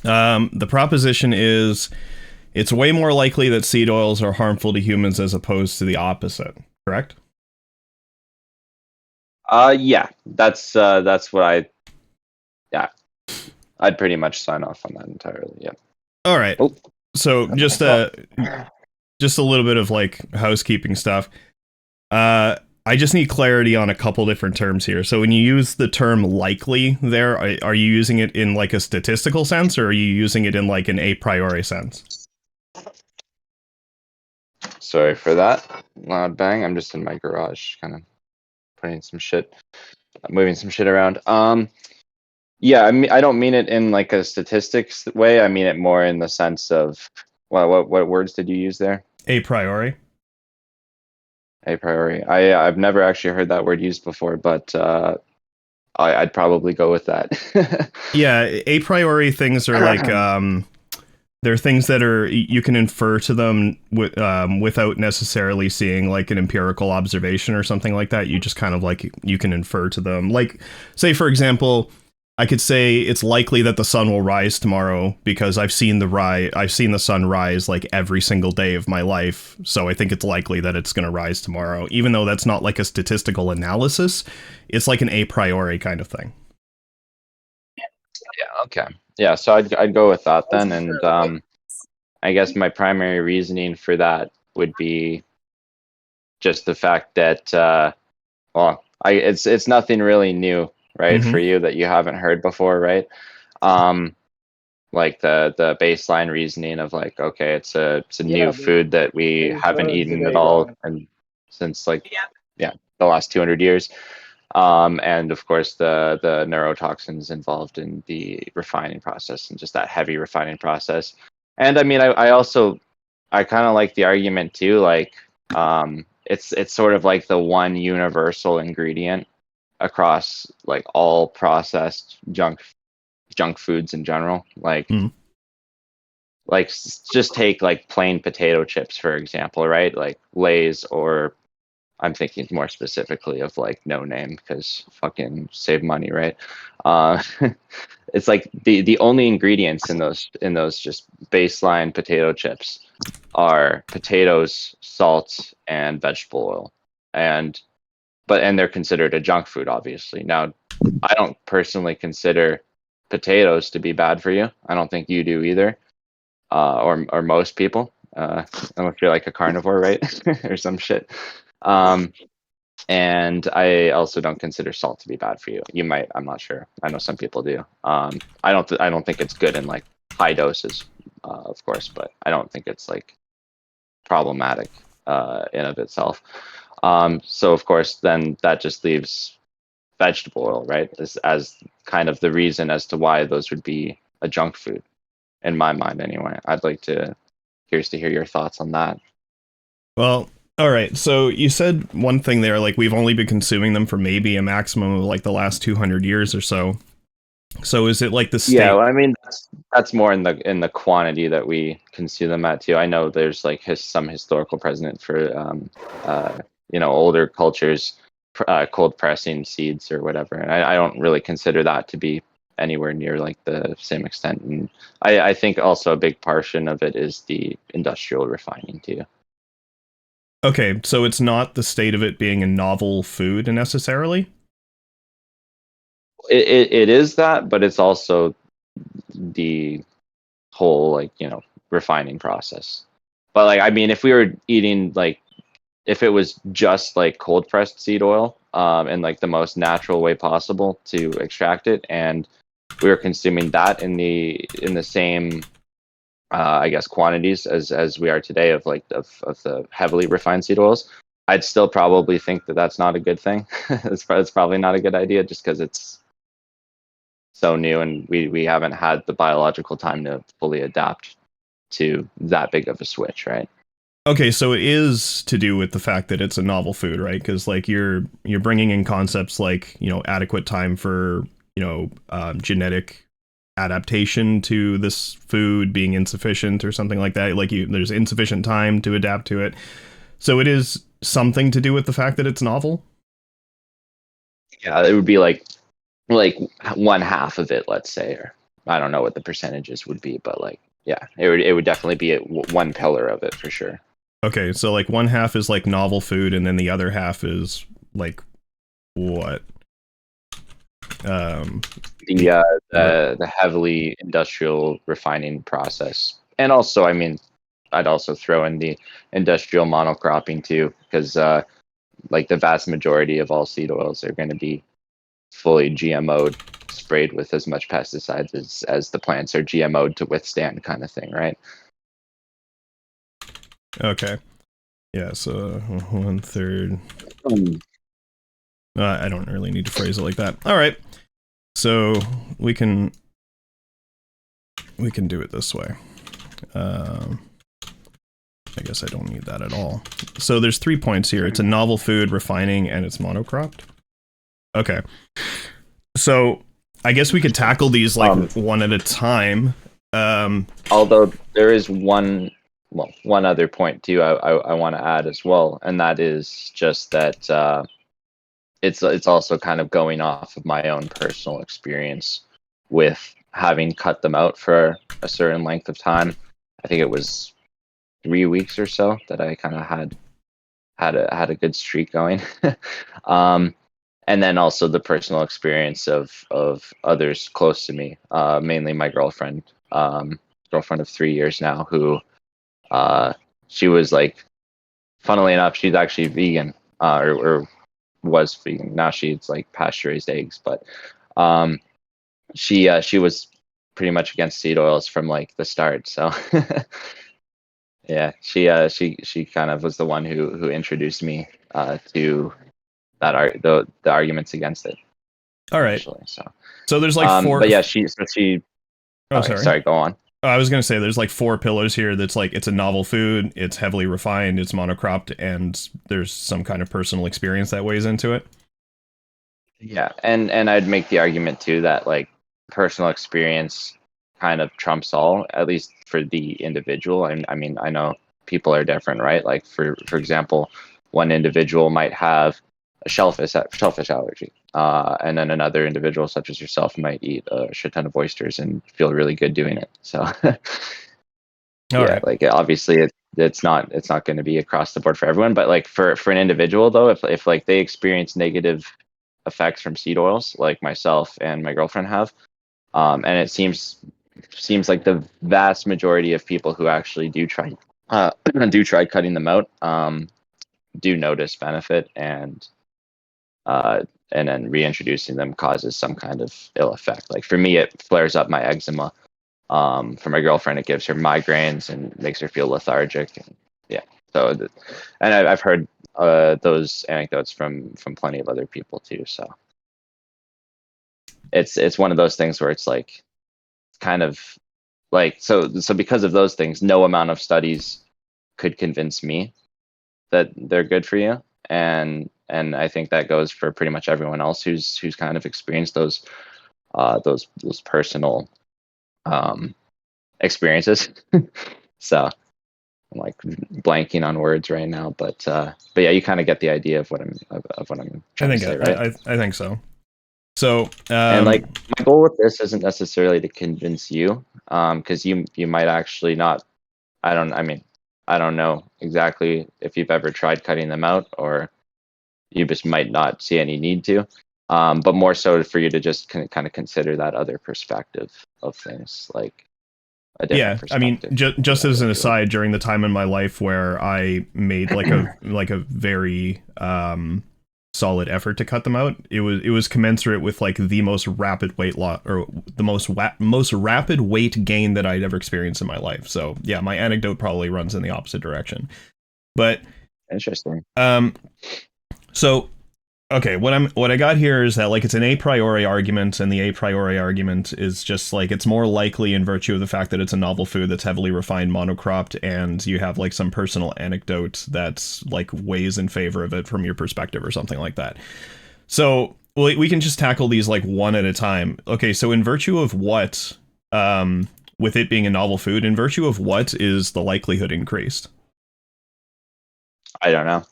The proposition is it's way more likely that seed oils are harmful to humans as opposed to the opposite, correct? Yeah, that's what yeah, I'd pretty much sign off on that entirely. Yeah. All right. Oh, So got my thought. just a little bit of like housekeeping stuff. I just need clarity on a couple different terms here. So when you use the term likely there, are you using it in like a statistical sense or are you using it in like an a priori sense? Sorry for that loud bang. I'm just in my garage, kind of putting some shit, moving some shit around. Yeah, I mean, I don't mean it in like a statistics way. I mean it more in the sense of, well, what words did you use there? A priori. A priori. I've never actually heard that word used before, but I'd probably go with that. Yeah, a priori things are like they're things that are you can infer to them without necessarily seeing like an empirical observation or something like that. You just kind of like you can infer to them. Like, say for example, I could say it's likely that the sun will rise tomorrow because I've seen the sun rise like every single day of my life. So I think it's likely that it's going to rise tomorrow, even though that's not like a statistical analysis. It's like an a priori kind of thing. Yeah, okay. Yeah, so I'd go with that then, and I guess my primary reasoning for that would be just the fact that well, it's nothing really new, right, for Mm-hmm. you that you haven't heard before, right? Um, like the baseline reasoning of like, okay, it's a new food that we haven't eaten at all and since like yeah, the last 200 years. And of course the neurotoxins involved in the refining process and just that heavy refining process. And I mean, I also I kind of like the argument too, like it's sort of like the one universal ingredient across like all processed junk foods in general. Mm. Just take like plain potato chips for example, right? Like Lay's, or I'm thinking more specifically of like No Name because fucking save money, right? Uh, it's like the only ingredients in those just baseline potato chips are potatoes, salt, and vegetable oil, and and they're considered a junk food, obviously. Now, I don't personally consider potatoes to be bad for you. I don't think you do either, or most people, unless you're like a carnivore, right, or some shit. Um, and I also don't consider salt to be bad for you. You might, I'm not sure. I know some people do. I don't think it's good in like high doses, of course, but I don't think it's like problematic in of itself. So of course, then that just leaves vegetable oil, right, as kind of the reason as to why those would be a junk food, in my mind, anyway. I'd like to curious to hear your thoughts on that. Well, all right. So you said one thing there, like we've only been consuming them for maybe a maximum of like the last 200 years or so. So is it like the Yeah, state? well, I mean that's more in the quantity that we consume them at too. I know there's like some historical precedent for older cultures cold pressing seeds or whatever, and I don't really consider that to be anywhere near like the same extent. And I think also a big portion of it is the industrial refining too. Okay, so it's not the state of it being a novel food necessarily. It is that, but it's also the whole like refining process. But like I mean, if we were eating like if it was just like cold pressed seed oil in like the most natural way possible to extract it, and we were consuming that in the same I guess quantities as we are today of like of the heavily refined seed oils, I'd still probably think that that's not a good thing. It's probably not a good idea just because it's so new and we haven't had the biological time to fully adapt to that big of a switch, right? Okay, so it is to do with the fact that it's a novel food, right? Because like you're bringing in concepts like adequate time for genetic adaptation to this food being insufficient or something like that. Like there's insufficient time to adapt to it. So it is something to do with the fact that it's novel. Yeah, it would be like one half of it, let's say, or I don't know what the percentages would be, but like, yeah, it would definitely be one pillar of it for sure. Okay, so like one half is like novel food, and then the other half is like what? Um, The uh, the heavily industrial refining process, and also, I mean, I'd also throw in the industrial monocropping too, because like the vast majority of all seed oils are going to be fully GMO'd, sprayed with as much pesticides as the plants are GMO'd to withstand, kind of thing, right? okay, yeah, so 1/3. Um, I don't really need to phrase it like that. All right, so we can do it this way. I guess I don't need that at all. So there's 3 points here. It's a novel food, refining, and it's monocropped. Okay. So I guess we could tackle these like one at a time. Although there is one other point too I want to add as well, and that is just that it's also kind of going off of my own personal experience with having cut them out for a certain length of time. I think it was 3 weeks or so that I kind of had a good streak going. um, and then also the personal experience of others close to me, mainly my girlfriend, girlfriend of 3 years now, who she was like, funnily enough, she's actually vegan, or was vegan. Now she's like pasture raised eggs, but um, she was pretty much against seed oils from like the start. So yeah, she kind of was the one who introduced me to the arguments against it. All right. Actually, so there's like four. But yeah, she. Oh, Okay, sorry. sorry. Go on. I was gonna say there's like 4 pillars here. That's like it's a novel food, it's heavily refined, it's monocropped, and there's some kind of personal experience that weighs into it. Yeah, and I'd make the argument too that like personal experience kind of trumps all, at least for the individual. And I mean, I know people are different, right? Like for example, one individual might have a shellfish allergy, and then another individual, such as yourself, might eat a shit ton of oysters and feel really good doing it. So All yeah, right. like obviously it's not going to be across the board for everyone, but like for an individual though, if like they experience negative effects from seed oils, like myself and my girlfriend have, and it seems like the vast majority of people who actually do try do try cutting them out, do notice benefit, and then reintroducing them causes some kind of ill effect. Like for me, it flares up my eczema. For my girlfriend, it gives her migraines and makes her feel lethargic. And yeah, so and I've heard those anecdotes from plenty of other people too. So it's one of those things where it's like kind of like so because of those things, no amount of studies could convince me that they're good for you, and I think that goes for pretty much everyone else who's kind of experienced those personal experiences. So I'm like blanking on words right now, but yeah, you kind of get the idea of what I'm I trying to think say, right? I think so. So And like my goal with this isn't necessarily to convince you, because you might actually not. I mean, I don't know exactly if you've ever tried cutting them out, or you just might not see any need to. But more so for you to just kind of consider that other perspective of things, like a different yeah, I mean, perspective. just as an aside, during the time in my life where I made like a very solid effort to cut them out, it was commensurate with like the most rapid weight loss, or the most rapid weight gain that I'd ever experienced in my life. So yeah, my anecdote probably runs in the opposite direction. But Interesting. So okay, what I got here is that like it's an a priori argument, and the a priori argument is just like it's more likely in virtue of the fact that it's a novel food that's heavily refined, monocropped, and you have like some personal anecdote that's like weighs in favor of it from your perspective or something like that. So we can just tackle these like one at a time. Okay, so in virtue of what, with it being a novel food, in virtue of what is the likelihood increased? I don't know.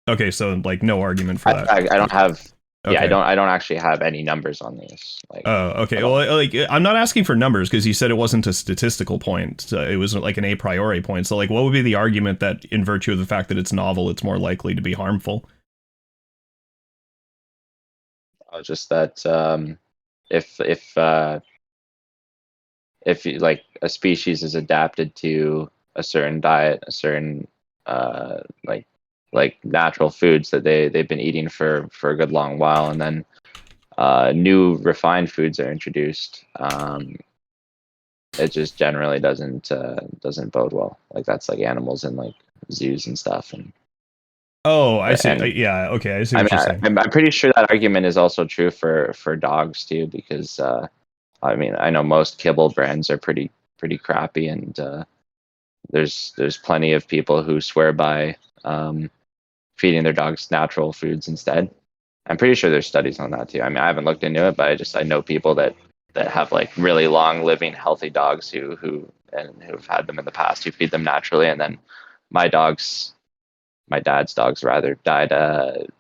Okay, so like no argument for that. I don't have Yeah, Okay. I don't actually have any numbers on these, like, Oh, okay. at Well, all. like, I'm not asking for numbers because you said it wasn't a statistical point. So it was like an a priori point. So, like, what would be the argument that, in virtue of the fact that it's novel, it's more likely to be harmful? Just that if like a species is adapted to a certain diet, a certain uh, like natural foods that they've been eating for a good long while, and then new refined foods are introduced, it just generally doesn't bode well. Like that's like animals in like zoos and stuff, Oh, I see. and Yeah. Okay. I see I mean what you're saying. I'm pretty sure that argument is also true for dogs too, because I mean I know most kibble brands are pretty crappy, and there's plenty of people who swear by um, feeding their dogs natural foods instead. I'm pretty sure there's studies on that too. I mean, I haven't looked into it, but I know people that have like really long living healthy dogs who've had them in the past, who feed them naturally, and then my dogs, my dad's dogs rather, died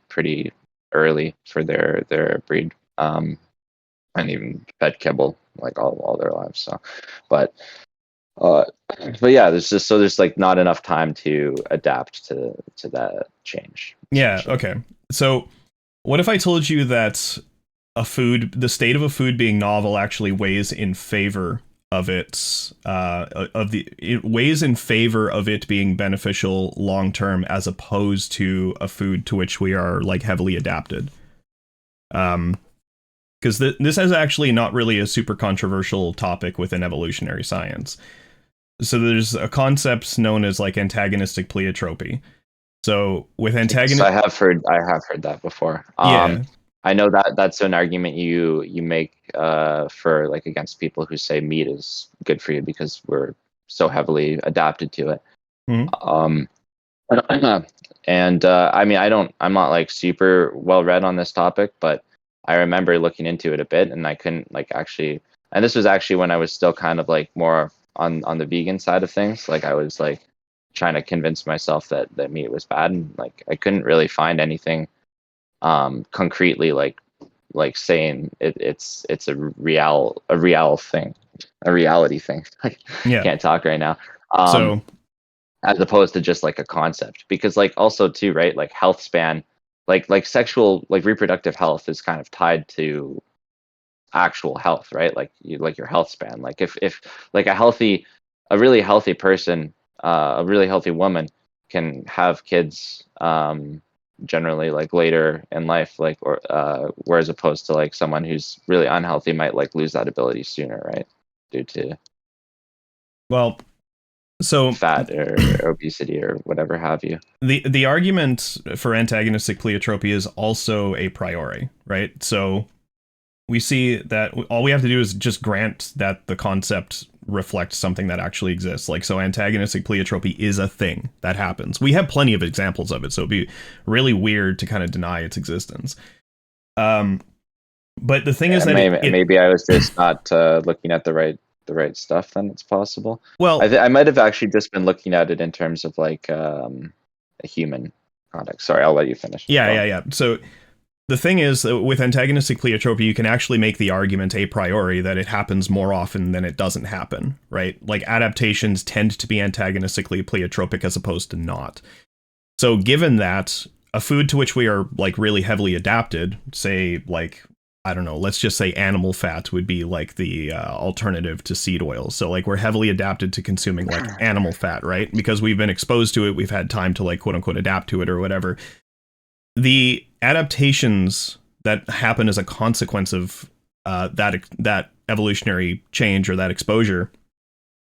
pretty early for their breed, and even fed kibble like all their lives. So, but uh, but yeah, there's like not enough time to adapt to that change Yeah. essentially. Okay. So, what if I told you that the state of a food being novel actually weighs in favor of it weighs in favor of it being beneficial long term, as opposed to a food to which we are like heavily adapted. Um, because this is actually not really a super controversial topic within evolutionary science. So there's a concept known as like antagonistic pleiotropy. So with Yes, antagonist, I have heard that before. yeah. I know that that's an argument you make for like against people who say meat is good for you because we're so heavily adapted to it. Mhm. Um, and I mean, I'm not like super well read on this topic, but I remember looking into it a bit, and I couldn't like actually. And this was actually when I was still kind of like more on the vegan side of things. Like I was like trying to convince myself that meat was bad, and like I couldn't really find anything concretely like saying it's a real thing, a reality thing. I Yeah. can't talk right now. Um, So as opposed to just like a concept, because like also too, right, like health span, like sexual like reproductive health is kind of tied to actual health, right? Like you like your health span, like if like a really healthy person, a really healthy woman can have kids generally like later in life, like or whereas opposed to like someone who's really unhealthy might like lose that ability sooner, right, due to well, so fat or obesity or whatever have you. the argument for antagonistic pleiotropy is also a priori, right? So we see that all we have to do is just grant that the concept reflects something that actually exists. Like, so antagonistic pleiotropy is a thing that happens. We have plenty of examples of it, so it'd be really weird to kind of deny its existence. Um, but the thing is Yeah, that maybe I was just not looking at the right stuff. Then it's possible. well, I might have actually just been looking at it in terms of like a human context. Sorry, I'll let you finish. yeah, Go yeah, on. yeah. So the thing is that with antagonistic pleiotropy, you can actually make the argument a priori that it happens more often than it doesn't happen, right? Like adaptations tend to be antagonistically pleiotropic as opposed to not. So given that, a food to which we are like really heavily adapted, say like, I don't know, let's just say animal fat would be like the alternative to seed oil. So like we're heavily adapted to consuming like animal fat, right? Because we've been exposed to it, we've had time to like quote unquote adapt to it or whatever. The adaptations that happen as a consequence of that evolutionary change or that exposure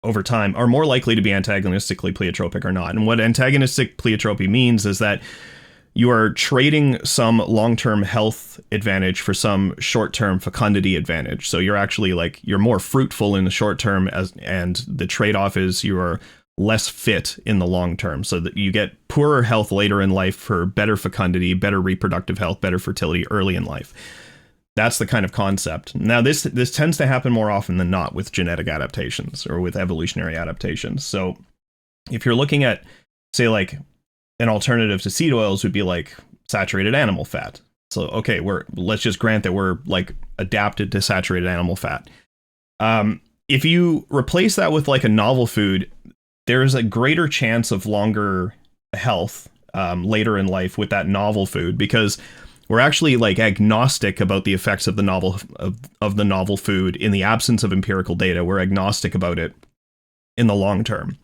over time are more likely to be antagonistically pleiotropic or not. And what antagonistic pleiotropy means is that you are trading some long-term health advantage for some short-term fecundity advantage. So you're actually like you're more fruitful in the short term, and the trade-off is you are less fit in the long term, so that you get poorer health later in life for better fecundity, better reproductive health, better fertility early in life. That's the kind of concept. Now, this tends to happen more often than not with genetic adaptations or with evolutionary adaptations. So if you're looking at, say, like an alternative to seed oils would be like saturated animal fat. So okay, let's just grant that we're like adapted to saturated animal fat. If you replace that with like a novel food, there's a greater chance of longer health later in life with that novel food, because we're actually like agnostic about the effects of the novel food in the absence of empirical data. We're agnostic about it in the long term.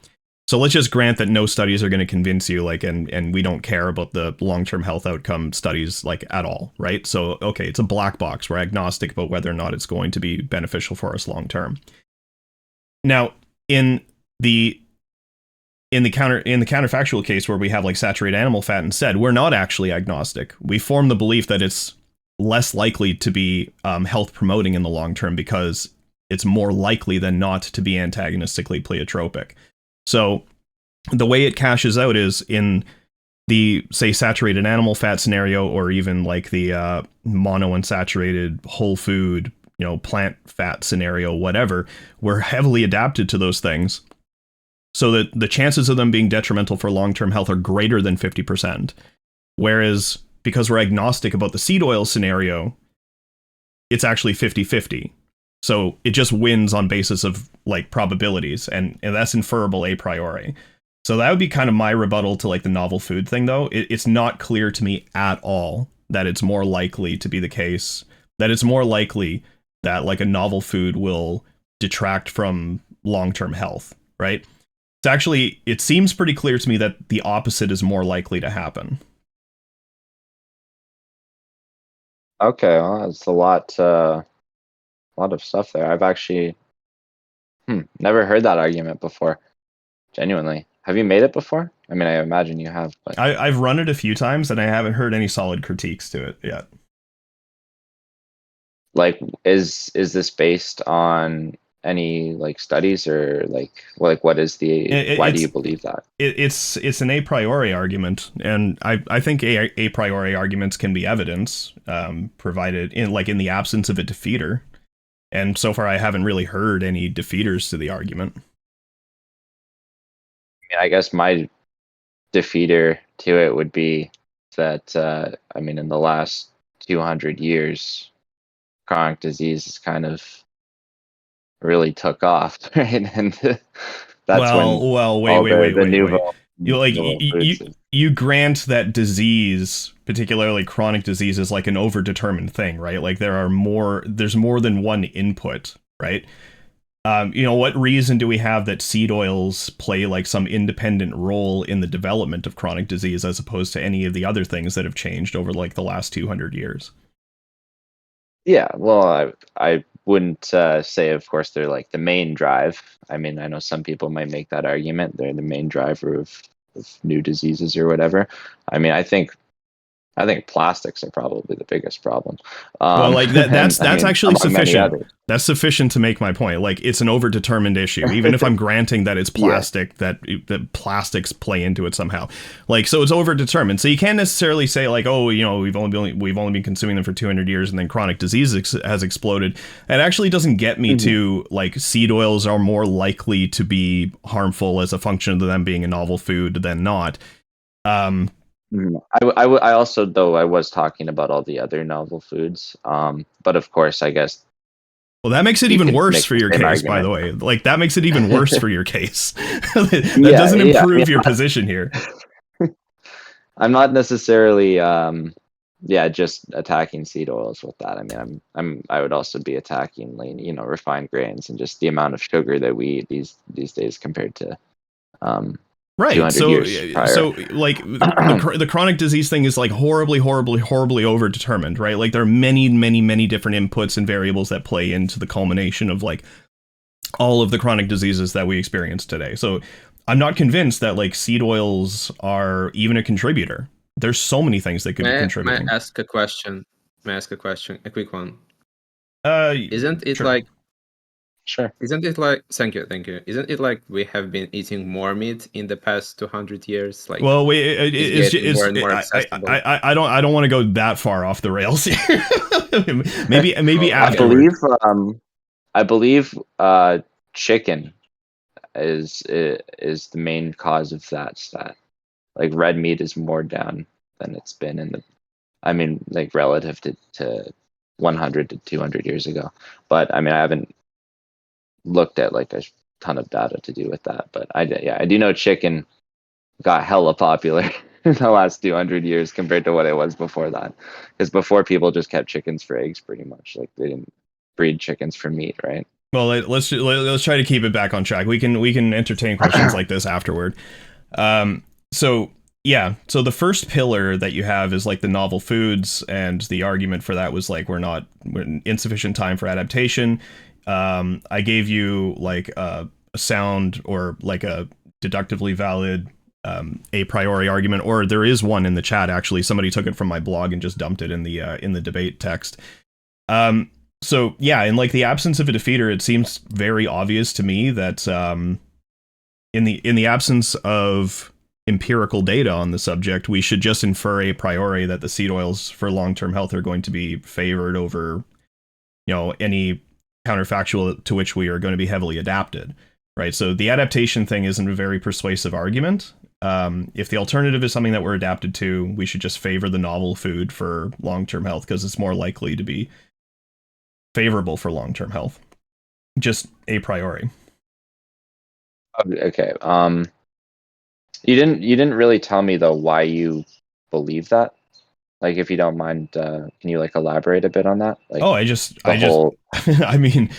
So let's just grant that no studies are going to convince you, like, and we don't care about the long-term health outcome studies like at all, right? So okay, it's a black box. We're agnostic about whether or not it's going to be beneficial for us long term. Now, in the counterfactual case where we have like saturated animal fat instead, we're not actually agnostic. We form the belief that it's less likely to be health promoting in the long term because it's more likely than not to be antagonistically pleiotropic. So the way it cashes out is in the, say, saturated animal fat scenario, or even like the monounsaturated whole food, plant fat scenario, whatever. We're heavily adapted to those things, so that the chances of them being detrimental for long-term health are greater than 50%. Whereas because we're agnostic about the seed oil scenario, it's actually 50-50. So it just wins on basis of like probabilities, and that's inferable a priori. So that would be kind of my rebuttal to like the novel food thing, though. It's not clear to me at all that it's more likely to be the case, that it's more likely that like a novel food will detract from long-term health, right? It's actually, it seems pretty clear to me that the opposite is more likely to happen. Okay, well, that's a lot of stuff there. I've actually never heard that argument before. Genuinely. Have you made it before? I mean, I imagine you have, but I've run it a few times and I haven't heard any solid critiques to it yet. like, is this based on any like studies, or like what is the why do you believe that? It's an a priori argument, and I think a priori arguments can be evidence, provided in the absence of a defeater. And so far, I haven't really heard any defeaters to the argument. I mean, I guess my defeater to it would be that I mean, in the last 200 years, chronic disease has kind of really took off, right? And that's when Well, wait, all wait, wait, the wait, wait. nouveau foods. You grant that disease, particularly chronic disease, is like an overdetermined thing, right? Like there's more than one input, right? What reason do we have that seed oils play like some independent role in the development of chronic disease as opposed to any of the other things that have changed over like the last 200 years? Yeah, well, I wouldn't say, of course, they're like the main drive. I mean, I know some people might make that argument. They're the main driver of new diseases or whatever. I mean, I think plastics are probably the biggest problem. Well, like And I that's mean, actually among many sufficient. others. That's sufficient to make my point. Like it's an overdetermined issue, even if I'm granting that it's Yeah. plastic, that plastics play into it somehow. Like so, it's overdetermined. So you can't necessarily say like, oh, we've only been consuming them for 200 years, and then chronic disease has exploded. It actually doesn't get me to like seed oils are more likely to be harmful as a function of them being a novel food than not. I also, though, I was talking about all the other novel foods. But of course, I guess Well, that makes it you even could worse make for the your same case, by the argument. way. Like, that makes it even worse for your case. That Yeah, doesn't yeah. I mean, improve your position here. I'm not necessarily, yeah, just attacking seed oils with that. I mean, I would also be attacking refined grains and just the amount of sugar that we eat these days compared to Right. 200 So, years prior. like, the chronic disease thing is, like, horribly, horribly, horribly overdetermined, right? Like, there are many, many, many different inputs and variables that play into the culmination of, like, all of the chronic diseases that we experience today. So I'm not convinced that like seed oils are even a contributor. There's so many things that could be May contributing. I ask a question? May I ask a question? A quick one. Uh, Isn't it sure. like Sure. thank you. Isn't it like we have been eating more meat in the past 200 years? Like Well, wait, it's getting more and more accessible. I don't want to go that far off the rails here. maybe Oh, afterward. I believe chicken is the main cause of that stat. Like red meat is more down than it's been in the I mean, like relative to 100 to 200 years ago. But I mean, I haven't looked at like a ton of data to do with that. But I do know chicken got hella popular in the last 200 years compared to what it was before that. Because before people just kept chickens for eggs pretty much. Like they didn't breed chickens for meat, right? Well, let's try to keep it back on track. We can entertain questions like this afterward. So yeah, so the first pillar that you have is like the novel foods, and the argument for that was like we're insufficient time for adaptation. I gave you like a sound or like a deductively valid a priori argument, or there is one in the chat actually. Somebody took it from my blog and just dumped it in the debate text. So yeah, in like the absence of a defeater, it seems very obvious to me that in the absence of empirical data on the subject, we should just infer a priori that the seed oils for long-term health are going to be favored over, any counterfactual to which we are going to be heavily adapted, right? So the adaptation thing isn't a very persuasive argument. If the alternative is something that we're adapted to, we should just favor the novel food for long-term health because it's more likely to be favorable for long-term health. Just a priori. Okay. You didn't really tell me though why you believe that. Like, if you don't mind, can you like elaborate a bit on that? Like, I mean,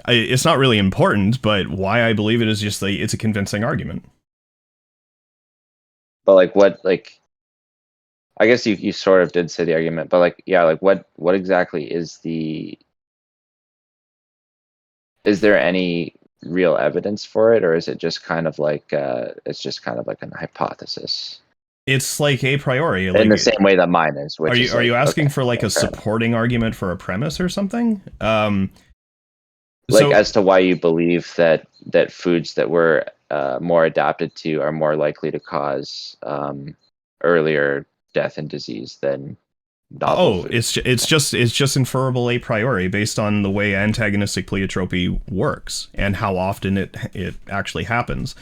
it's not really important, but why I believe it is just like it's a convincing argument. But like, what I guess you sort of did say the argument, but like, yeah, like what exactly is there any real evidence for it, or is it just kind of like it's just kind of like an hypothesis? It's like a priori, in the same way that mine is. Which are you asking for like a supporting argument for a premise or something? Like as to why you believe that foods that we're more adapted to are more likely to cause earlier death and disease than novel foods. It's just inferable a priori based on the way antagonistic pleiotropy works and how often it actually happens.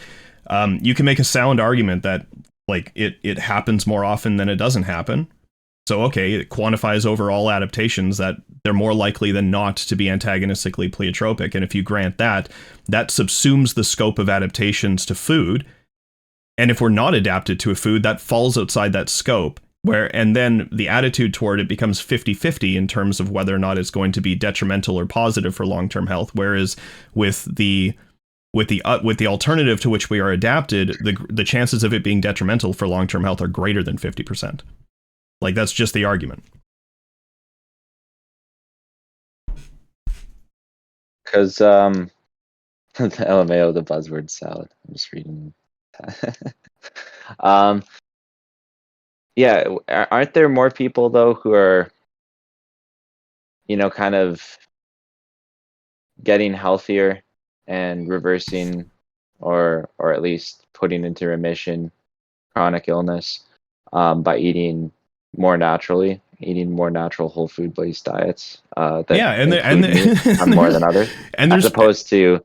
You can make a sound argument that like it happens more often than it doesn't happen. So, okay, it quantifies over all adaptations that they're more likely than not to be antagonistically pleiotropic. And if you grant that, that subsumes the scope of adaptations to food. And if we're not adapted to a food, that falls outside that scope. And then the attitude toward it becomes 50-50 in terms of whether or not it's going to be detrimental or positive for long-term health. Whereas with the alternative to which we are adapted, the chances of it being detrimental for long-term health are greater than 50%. Like, that's just the argument. Because the LMAO, the buzzword salad. I'm just reading. Yeah, aren't there more people though who are, kind of getting healthier and reversing, or at least putting into remission chronic illness by eating more natural whole food based diets that more than others, and as opposed to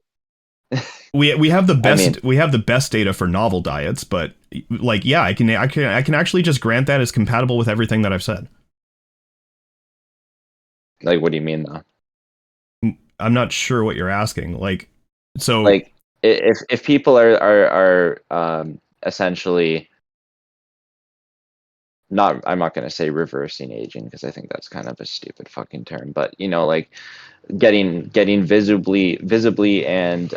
we have the best we have the best data for novel diets, but like, yeah, I can actually just grant that is compatible with everything that I've said. Like, what do you mean though? I'm not sure what you're asking. Like, so like if people are essentially I'm not going to say reversing aging because I think that's kind of a stupid fucking term, but like getting visibly and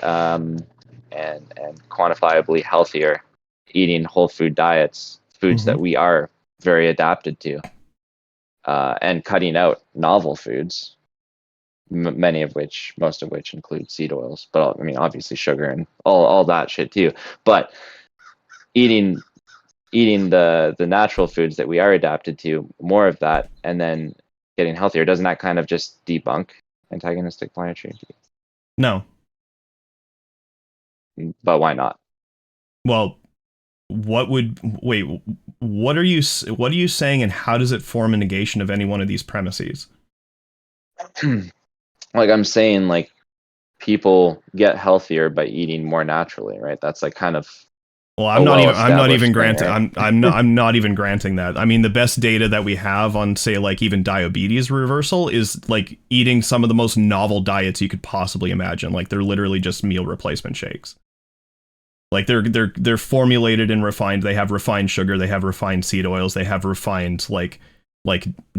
quantifiably healthier, eating whole food diets, foods that we are very adapted to, and cutting out novel foods, most of which include seed oils, but I mean obviously sugar and all that shit too, but eating the natural foods that we are adapted to, more of that, and then getting healthier, doesn't that kind of just debunk antagonistic pleiotropism? No. But why not? Well, what are you saying, and how does it form a negation of any one of these premises? Like, I'm saying, like, people get healthier by eating more naturally, right? That's like kind of Well, a I'm not even well-established thing, granting, right? I'm not even granting that. I mean, the best data that we have on, say, like even diabetes reversal is like eating some of the most novel diets you could possibly imagine. Like they're literally just meal replacement shakes. Like they're formulated and refined. They have refined sugar. They have refined seed oils. They have refined like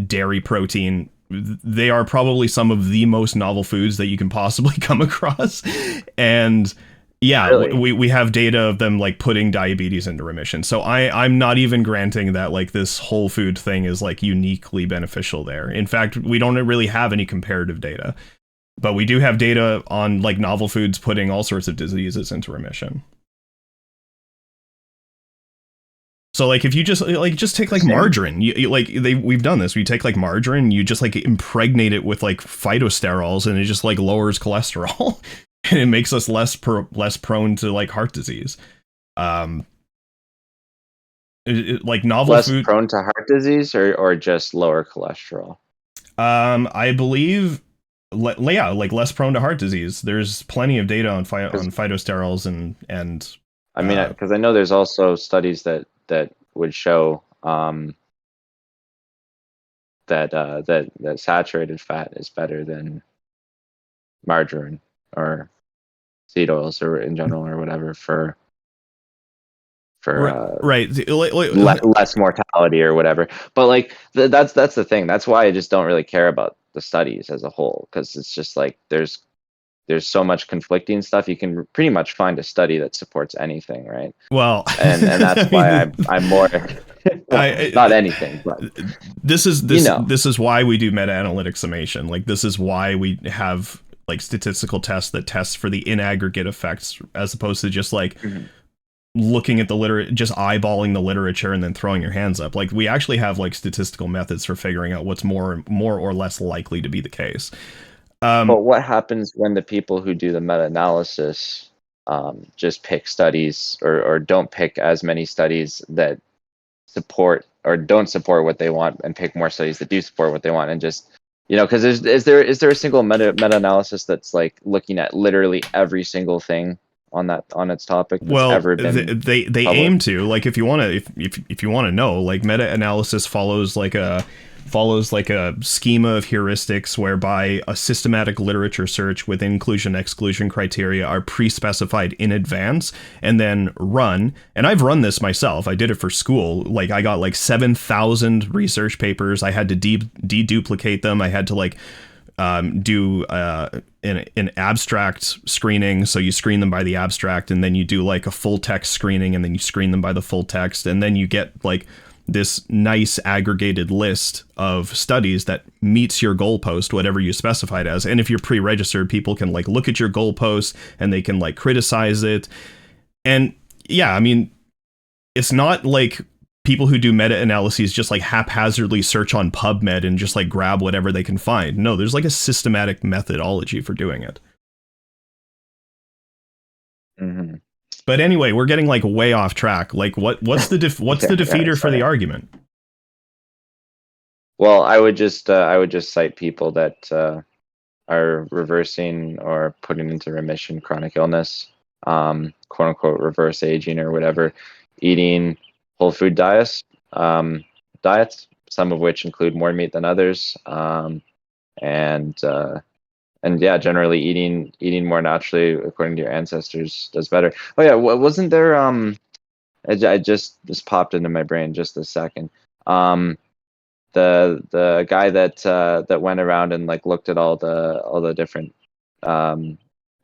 dairy protein. They are probably some of the most novel foods that you can possibly come across, and yeah, Really? we have data of them like putting diabetes into remission. So I'm not even granting that like this whole food thing is like uniquely beneficial there. In fact, we don't really have any comparative data, but we do have data on like novel foods putting all sorts of diseases into remission. So like if you just take like margarine, you like we've done this. We take like margarine, you just like impregnate it with like phytosterols, and it just like lowers cholesterol, and it makes us less prone to like heart disease. Um, like novel Less food. prone to heart disease, or just lower cholesterol? I believe, yeah, like less prone to heart disease. There's plenty of data on Because phytosterols and I mean, because I know there's also studies that would show that saturated fat is better than margarine or seed oils or in general or whatever for right. less mortality or whatever. But like that's the thing. That's why I just don't really care about the studies as a whole, because it's just like there's so much conflicting stuff. You can pretty much find a study that supports anything, right? Well, And that's I why mean, I'm more not anything, but this is you know. this is why we do meta-analytic summation. Like this is why we have like statistical tests that test for the in aggregate effects, as opposed to just like looking at the just eyeballing the literature and then throwing your hands up. Like we actually have like statistical methods for figuring out what's more or less likely to be the case. But what happens when the people who do the meta-analysis just pick studies or don't pick as many studies that support or don't support what they want, and pick more studies that do support what they want, and just, because is there a single meta-analysis that's like looking at literally every single thing on its topic that's Well, ever been they published? aim to, like, if you want to if you want to know, like meta-analysis follows like a schema of heuristics whereby a systematic literature search with inclusion exclusion criteria are pre-specified in advance and then run. And I've run this myself. I did it for school. Like I got like 7,000 research papers. I had to deduplicate them. I had to like do an abstract screening. So you screen them by the abstract, and then you do like a full text screening, and then you screen them by the full text, and then you get like this nice aggregated list of studies that meets your goalpost, whatever you specified as. And if you're pre-registered, people can like look at your goalpost and they can like criticize it. And yeah, I mean, it's not like people who do meta-analyses just like haphazardly search on PubMed and just like grab whatever they can find. No, there's like a systematic methodology for doing it. Mm-hmm. But anyway, we're getting like way off track. Like what's the defeater for the argument? Well, I would just cite people that are reversing or putting into remission chronic illness, quote unquote reverse aging or whatever, eating whole food diets, some of which include more meat than others, and yeah, generally eating more naturally according to your ancestors does better. Oh yeah, wasn't there I just this popped into my brain just a second. The guy that went around and like looked at all the different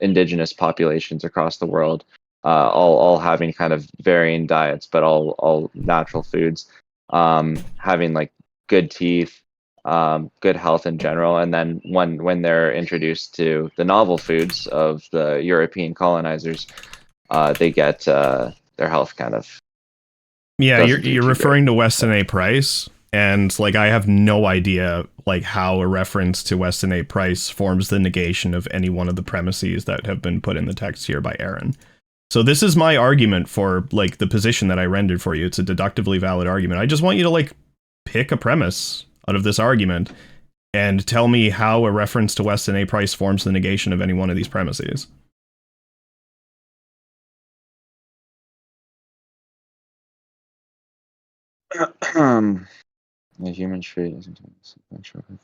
indigenous populations across the world, all having kind of varying diets, but all natural foods, having like good teeth, good health in general, and then when they're introduced to the novel foods of the European colonizers, they get their health kind of Yeah, doesn't do you're too great. referring to Weston A. Price, and like I have no idea like how a reference to Weston A. Price forms the negation of any one of the premises that have been put in the text here by Aaron. So this is my argument for like the position that I rendered for you. It's a deductively valid argument. I just want you to like pick a premise out of this argument and tell me how a reference to Weston A. Price forms the negation of any one of these premises. The human trait is entropic.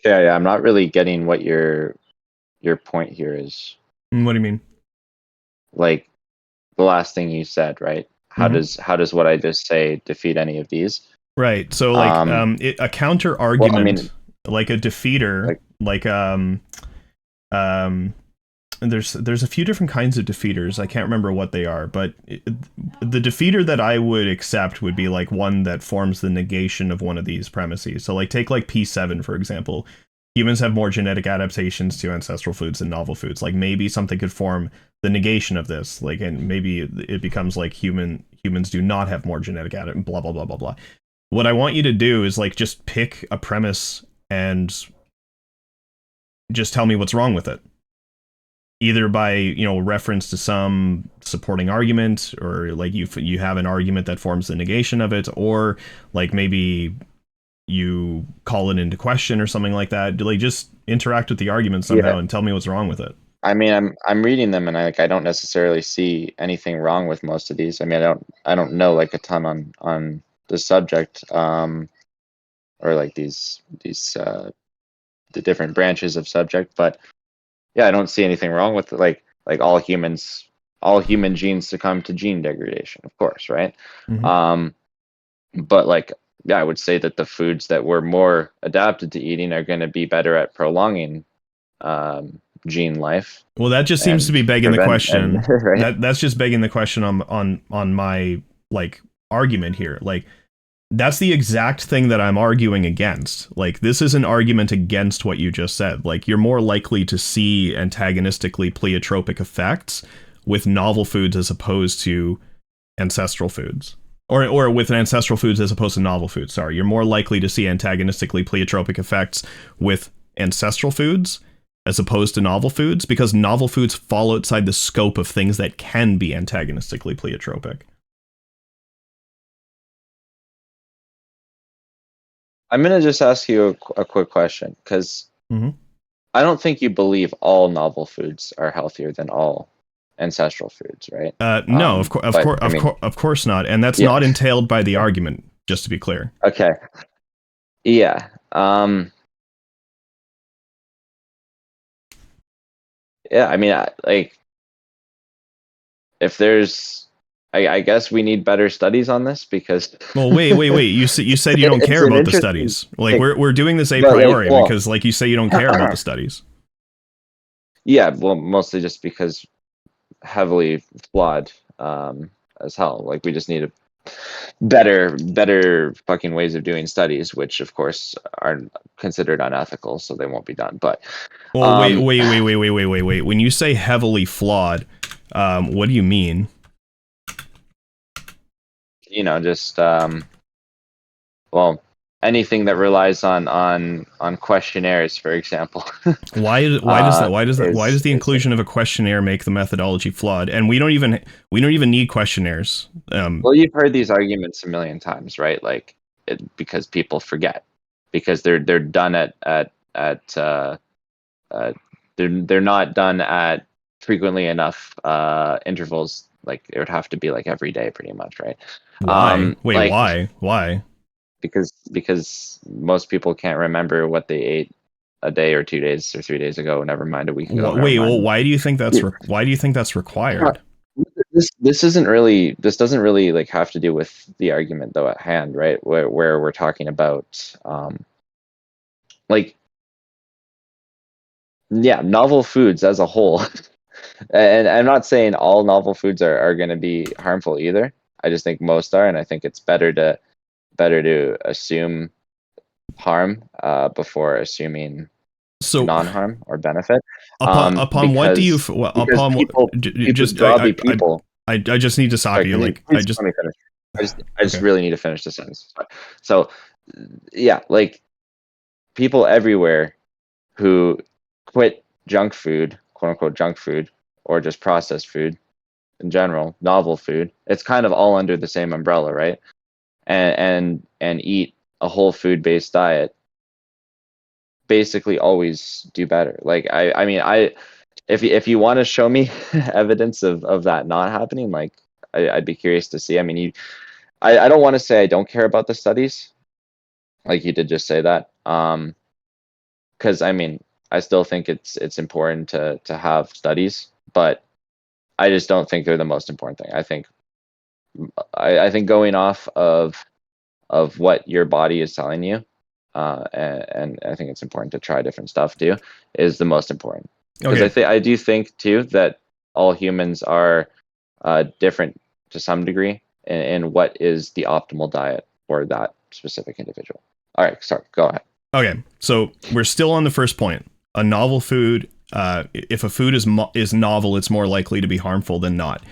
Yeah, I'm not really getting what your point here is. What do you mean? Like the last thing you said, right? How does what I just say defeat any of these? Right. So like a counter argument, like a defeater, like there's a few different kinds of defeaters. I can't remember what they are, but the defeater that I would accept would be like one that forms the negation of one of these premises. So like take like P7 for example. Humans have more genetic adaptations to ancestral foods than novel foods. Like maybe something could form the negation of this. Like, and maybe it becomes like humans do not have more genetic adaptation. Blah blah blah blah blah. What I want you to do is like just pick a premise and just tell me what's wrong with it. Either by, you know, reference to some supporting argument, or like you have an argument that forms the negation of it, or like maybe you call it into question or something like that. Like just interact with the argument somehow and tell me what's wrong with it. I mean, I'm reading them and I don't necessarily see anything wrong with most of these. I mean, I don't know like a ton on the subject, or like these the different branches of subject, but yeah, I don't see anything wrong with it. Like all human genes succumb to gene degradation, of course, right? But like, yeah, I would say that the foods that we're more adapted to eating are going to be better at prolonging gene life. Well, that just seems to be begging the question. Right? That's just begging the question on my like argument here. Like that's the exact thing that I'm arguing against. Like this is an argument against what you just said. Like you're more likely to see antagonistically pleiotropic effects with novel foods as opposed to ancestral foods. Or with ancestral foods as opposed to novel foods. Sorry, you're more likely to see antagonistically pleiotropic effects with ancestral foods as opposed to novel foods, because novel foods fall outside the scope of things that can be antagonistically pleiotropic. I'm going to just ask you a quick question, because I don't think you believe all novel foods are healthier than all ancestral foods, right? No, of course not, and that's not entailed by the argument. Just to be clear. Okay. Yeah. Yeah. I mean, like, if there's, I guess we need better studies on this, because. Well, wait. You said you don't care about the studies. Like we're doing this a priori because, like you say, you don't care about the studies. Yeah. Well, mostly just because heavily flawed as hell. Like we just need a better fucking ways of doing studies, which of course are considered unethical, so they won't be done. But well, wait. When you say heavily flawed, what do you mean? You know, just well, anything that relies on questionnaires, for example. Why does the inclusion of a questionnaire make the methodology flawed? And we don't even need questionnaires. Well, you've heard these arguments a million times, right? Like because people forget, because they're done at they're not done at frequently enough intervals Like it would have to be like every day pretty much, right? Why? Wait, Like why? because most people can't remember what they ate a day or 2 days or 3 days ago, never mind a week ago, never Wait, well, mind. why do you think that's why do you think that's required? This doesn't really like have to do with the argument though at hand, right? Where we're talking about like yeah, novel foods as a whole. And I'm not saying all novel foods are going to be harmful either. I just think most are, and I think it's better to assume harm before assuming So non-harm or benefit. upon what do you Because upon people just draw the people. I just need to stop Sorry, you. Like I please just let me finish. I just okay. really need to finish the sentence. So yeah, like people everywhere who quit junk food, quote unquote junk food, or just processed food in general, novel food. It's kind of all under the same umbrella, right? And eat a whole food based diet. Basically, always do better. Like I mean, if you want to show me evidence of that not happening, like I'd be curious to see. I mean, I don't want to say I don't care about the studies, like you did just say that. Because I mean, I still think it's important to have studies, but I just don't think they're the most important thing. I think going off of what your body is telling you, and I think it's important to try different stuff too, is the most important. Because Okay. I do think too that all humans are different to some degree in what is the optimal diet for that specific individual. All right, sorry, go ahead. Okay. So we're still on the first point. A novel food, if a food is novel, it's more likely to be harmful than not.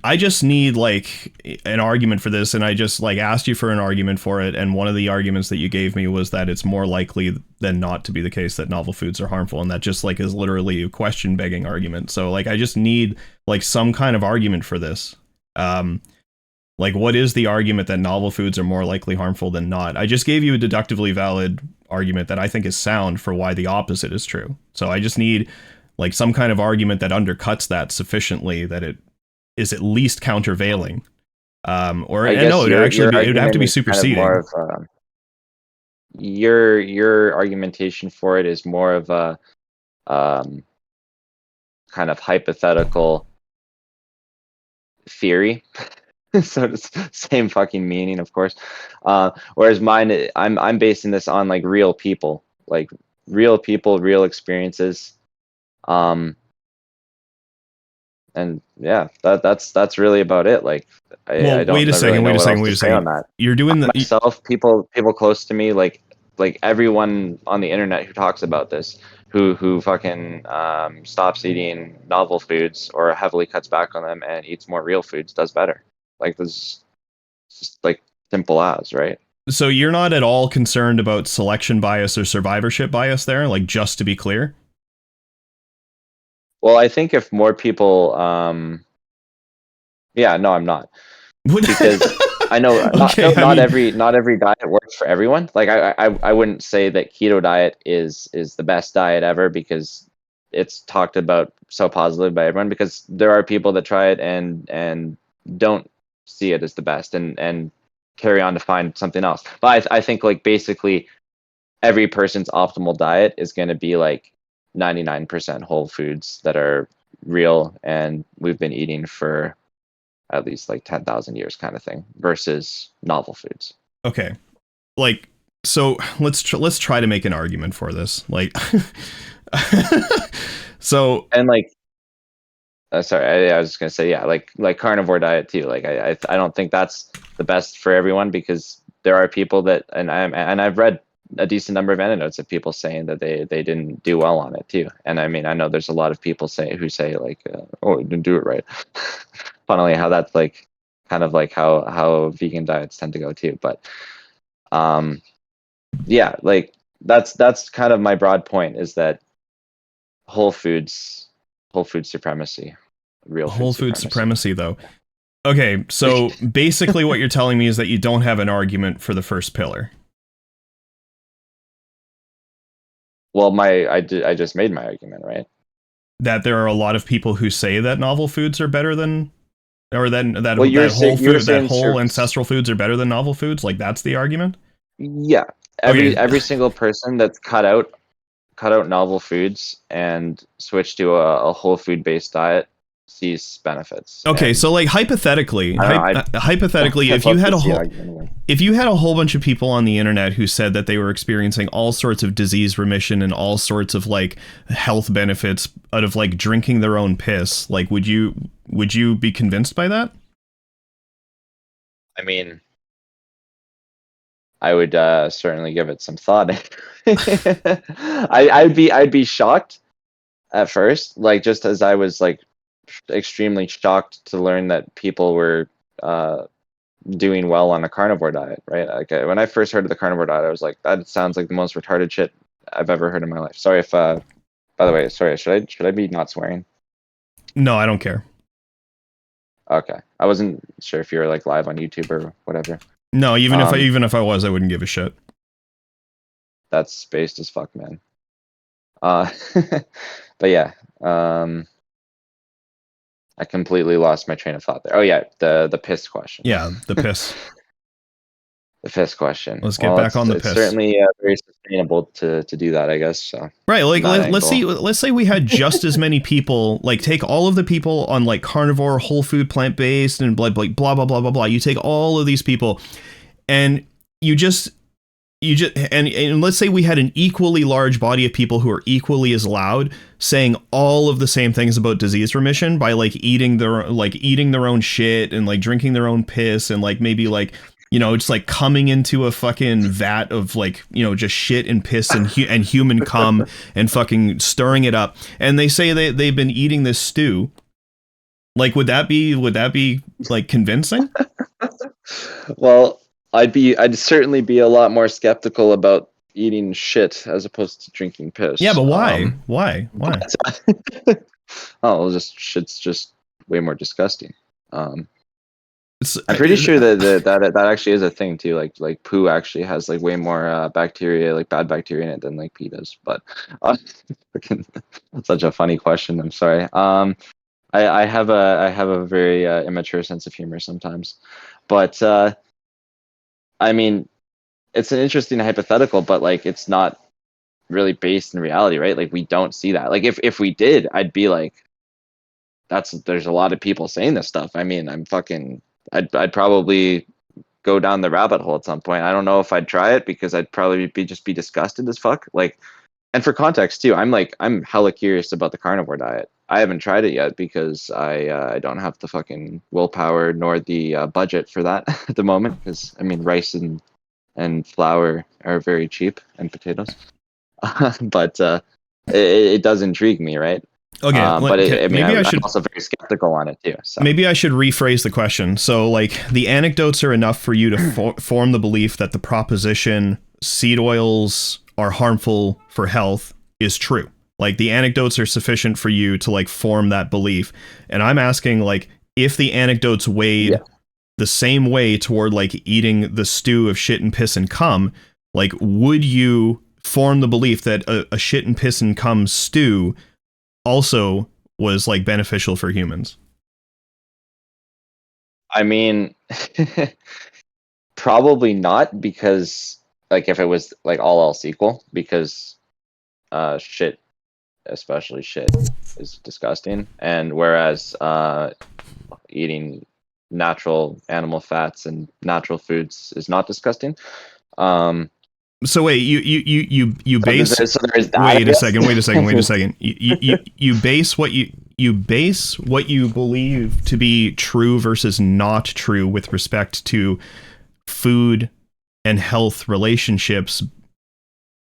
I just need like an argument for this, and I just like asked you for an argument for it, and one of the arguments that you gave me was that it's more likely than not to be the case that novel foods are harmful, and that just like is literally a question begging argument. So like I just need like some kind of argument for this. Like what is the argument that novel foods are more likely harmful than not? I just gave you a deductively valid argument that I think is sound for why the opposite is true. So I just need like some kind of argument that undercuts that sufficiently that it is at least countervailing. Or I guess no, your it would have to argument be is kind of more superseding. of your argumentation for it is more of a um, kind of hypothetical theory. So it's same fucking meaning, of course. Whereas mine, I'm basing this on like real people, real experiences. Um, and yeah, that's really about it. Like I Well, don't really know wait a what second, else wait to a say on second. that. You're doing the Myself, people close to me, like everyone on the internet who talks about this, who fucking stops eating novel foods or heavily cuts back on them and eats more real foods does better. Like this, it's just like simple as, right? so you're not at all concerned about selection bias or survivorship bias there, like just to be clear. Well, I think if more people, yeah, no, I'm not. Because I know Okay, I not mean, every diet works for everyone. Like I wouldn't say that keto diet is the best diet ever because it's talked about so positively by everyone, because there are people that try it and don't see it as the best and carry on to find something else. But I think like basically every person's optimal diet is going to be like 99% whole foods that are real and we've been eating for at least like 10,000 years kind of thing versus novel foods. okay, like so let's try to make an argument for this, like. So And like, sorry, I was just gonna say, yeah, like carnivore diet too. Like I don't think that's the best for everyone because there are people that, and I've read a decent number of anecdotes of people saying that they didn't do well on it too. And I mean, I know there's a lot of people who say like, oh, you didn't do it right. Funnily, how that's like kind of like how vegan diets tend to go too. But um, yeah, like that's kind of my broad point is that whole foods, whole food supremacy, real food whole food supremacy. supremacy, though. Okay, so basically what you're telling me is that you don't have an argument for the first pillar. Well, I just made my argument, right? that there are a lot of people who say that novel foods are better than, or that Well, that whole you were food, that saying whole ancestral foods are better than novel foods. Like that's the argument. yeah, Okay. every single person that's cut out novel foods and switch to a whole food based diet sees benefits. Okay, And so like hypothetically, I don't know. hypothetically, I'd if you love had to a see whole, argument. if you had a whole bunch of people on the internet who said that they were experiencing all sorts of disease remission and all sorts of like health benefits out of like drinking their own piss, like would you be convinced by that? I mean, I would certainly give it some thought. I'd be shocked at first, like just as I was like extremely shocked to learn that people were uh, doing well on a carnivore diet, right? Like when I first heard of the carnivore diet, I was like, that sounds like the most retarded shit I've ever heard in my life. Sorry if, by the way, sorry, should I be not swearing? No, I don't care. Okay, I wasn't sure if you were like live on YouTube or whatever. No, even if I was, I wouldn't give a shit. That's spaced as fuck, man. Uh, but yeah, I completely lost my train of thought there. Oh yeah, the piss question. Yeah, the piss. The piss question. Let's get back on the it's piss. certainly very sustainable to do that, I guess. So. Right, like let's say we had just as many people, like take all of the people on like carnivore, whole food, plant based, and blah blah blah blah blah blah blah. You take all of these people, and and let's say we had an equally large body of people who are equally as loud saying all of the same things about disease remission by like eating their own shit and like drinking their own piss and like maybe like, you know, just like coming into a fucking vat of like, you know, just shit and piss and and human cum and fucking stirring it up. And they say they've been eating this stew. Like, would that be like convincing? Well, I'd certainly be a lot more skeptical about eating shit as opposed to drinking piss. Yeah, but why? Why? Oh, shit's just way more disgusting. I'm pretty sure that actually is a thing too. Like poo actually has like way more bacteria, like bad bacteria in it than like pee does. But such a funny question. I'm sorry. I have a very immature sense of humor sometimes, but I mean, it's an interesting hypothetical, but like it's not really based in reality, right? Like we don't see that. Like if we did, I'd be like, there's a lot of people saying this stuff. I mean, I'd probably go down the rabbit hole at some point. I don't know if I'd try it because I'd probably be disgusted as fuck. Like, and for context too, I'm hella curious about the carnivore diet. I haven't tried it yet because I don't have the fucking willpower nor the budget for that at the moment. Because I mean, rice and flour are very cheap, and potatoes. But it does intrigue me, right? Okay, but I mean, maybe I'm should also very skeptical on it too. So. Maybe I should rephrase the question. So, like, the anecdotes are enough for you to form the belief that the proposition seed oils are harmful for health is true. Like, the anecdotes are sufficient for you to like form that belief. And I'm asking, like, if the anecdotes weighed the same way toward like eating the stew of shit and piss and cum, like, would you form the belief that a shit and piss and cum stew also was like beneficial for humans? I mean, probably not, because like if it was like all else equal, because shit, especially shit, is disgusting, and whereas eating natural animal fats and natural foods is not disgusting. So wait, you base. So there's that, wait a second. You base what you believe to be true versus not true with respect to food and health relationships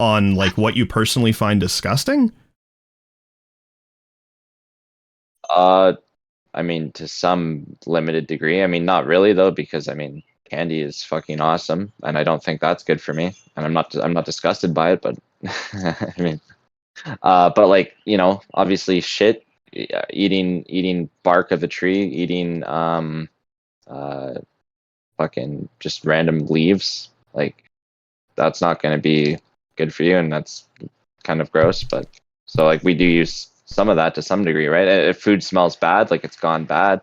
on like what you personally find disgusting. I mean, to some limited degree. I mean, not really though, because I mean, candy is fucking awesome, and I don't think that's good for me. And I'm not disgusted by it, but I mean, but like, you know, obviously shit, eating bark of a tree, eating fucking just random leaves, like that's not going to be good for you, and that's kind of gross. But so like we do use some of that to some degree, right? If food smells bad, like it's gone bad,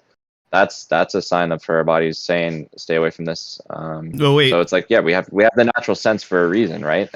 that's a sign of for our bodies saying stay away from this. Oh wait, So it's like, yeah, we have the natural sense for a reason, right?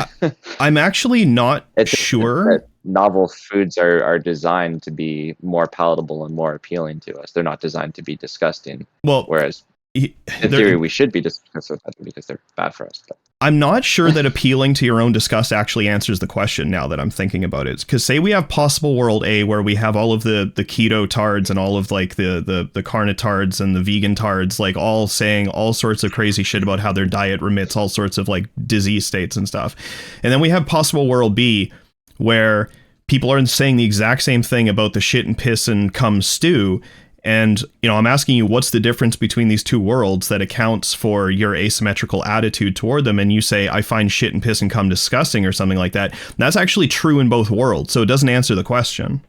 I'm actually not It's just sure. that novel foods are designed to be more palatable and more appealing to us. They're not designed to be disgusting. Well, Whereas in there- theory, we should be disgusted with them because they're bad for us. But I'm not sure that appealing to your own disgust actually answers the question now that I'm thinking about it. Because say we have possible world A where we have all of the keto tards and all of like the carnitards and the vegan tards, like all saying all sorts of crazy shit about how their diet remits all sorts of like disease states and stuff. And then we have possible world B where people are saying the exact same thing about the shit and piss and cum stew. And, you know, I'm asking you, what's the difference between these two worlds that accounts for your asymmetrical attitude toward them? And you say, I find shit and piss and cum disgusting or something like that. And that's actually true in both worlds. So it doesn't answer the question.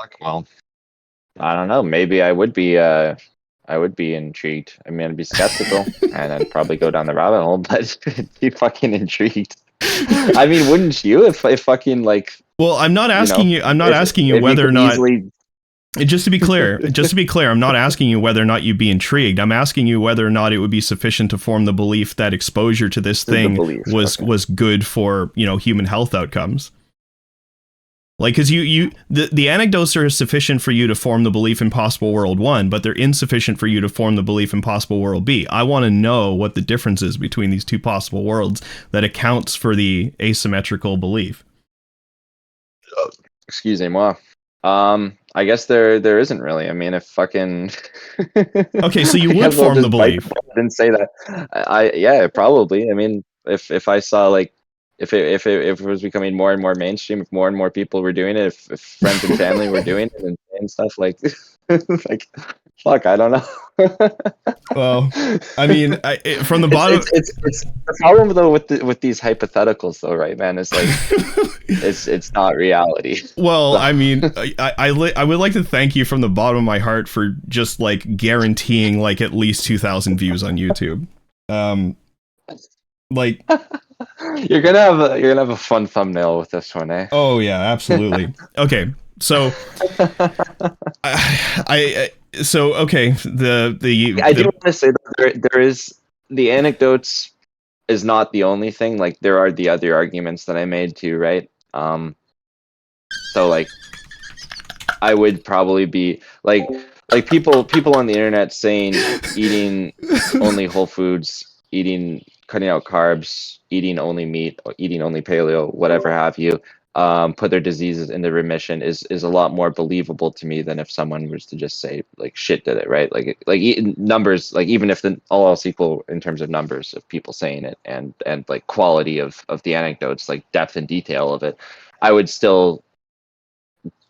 fuck, well, I don't know. Maybe I would be intrigued. I mean, I'd be skeptical and I'd probably go down the rabbit hole, but I'd be fucking intrigued. I mean, wouldn't you if fucking like, Well, I'm not asking you. I'm not asking you if whether or could not. easily- Just to be clear, I'm not asking you whether or not you'd be intrigued. I'm asking you whether or not it would be sufficient to form the belief that exposure to this thing was good for, you know, human health outcomes. Like, because the anecdotes are sufficient for you to form the belief in possible world 1, but they're insufficient for you to form the belief in possible world B. I want to know what the difference is between these two possible worlds that accounts for the asymmetrical belief. Excuse me. I guess there isn't really. I mean, if fucking Okay, so you would form the belief. I didn't say that. Yeah, probably. I mean, if I saw like if it was becoming more and more mainstream, if more and more people were doing it, if friends and family were doing it and stuff like like fuck, I don't know. Well, I mean, from the bottom, it's the problem though with these hypotheticals though, right, man? It's like it's not reality. Well, I mean, I would like to thank you from the bottom of my heart for just like guaranteeing like at least 2,000 views on YouTube. Like you're gonna have a fun thumbnail with this one, eh? Oh yeah, absolutely. Okay, so okay, I do want to say that there is the anecdotes is not the only thing. Like there are the other arguments that I made too, right? So like I would probably be like people on the internet saying eating only whole foods, cutting out carbs, eating only meat, or eating only paleo, whatever have you, put their diseases into remission is a lot more believable to me than if someone was to just say like shit did it, right? Like numbers, like even if all else equal in terms of numbers of people saying it and like quality of the anecdotes, like depth and detail of it, I would still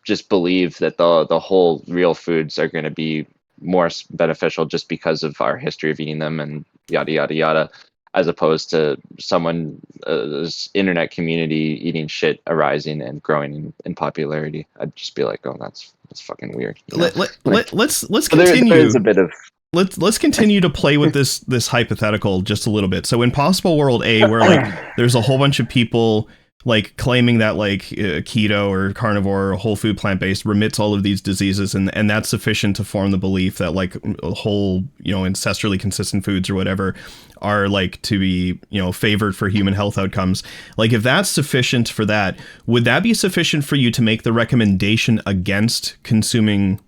just believe that the whole real foods are going to be more beneficial just because of our history of eating them and yada yada yada, as opposed to someone this internet community eating shit arising and growing in popularity. I'd just be like, oh, that's fucking weird. Let's continue. There's a bit of let's continue to play with this hypothetical just a little bit. So in possible world A, where like there's a whole bunch of people like claiming that like keto or carnivore or whole food plant-based remits all of these diseases, and that's sufficient to form the belief that like whole, you know, ancestrally consistent foods or whatever are like to be, you know, favored for human health outcomes. Like if that's sufficient for that, would that be sufficient for you to make the recommendation against consuming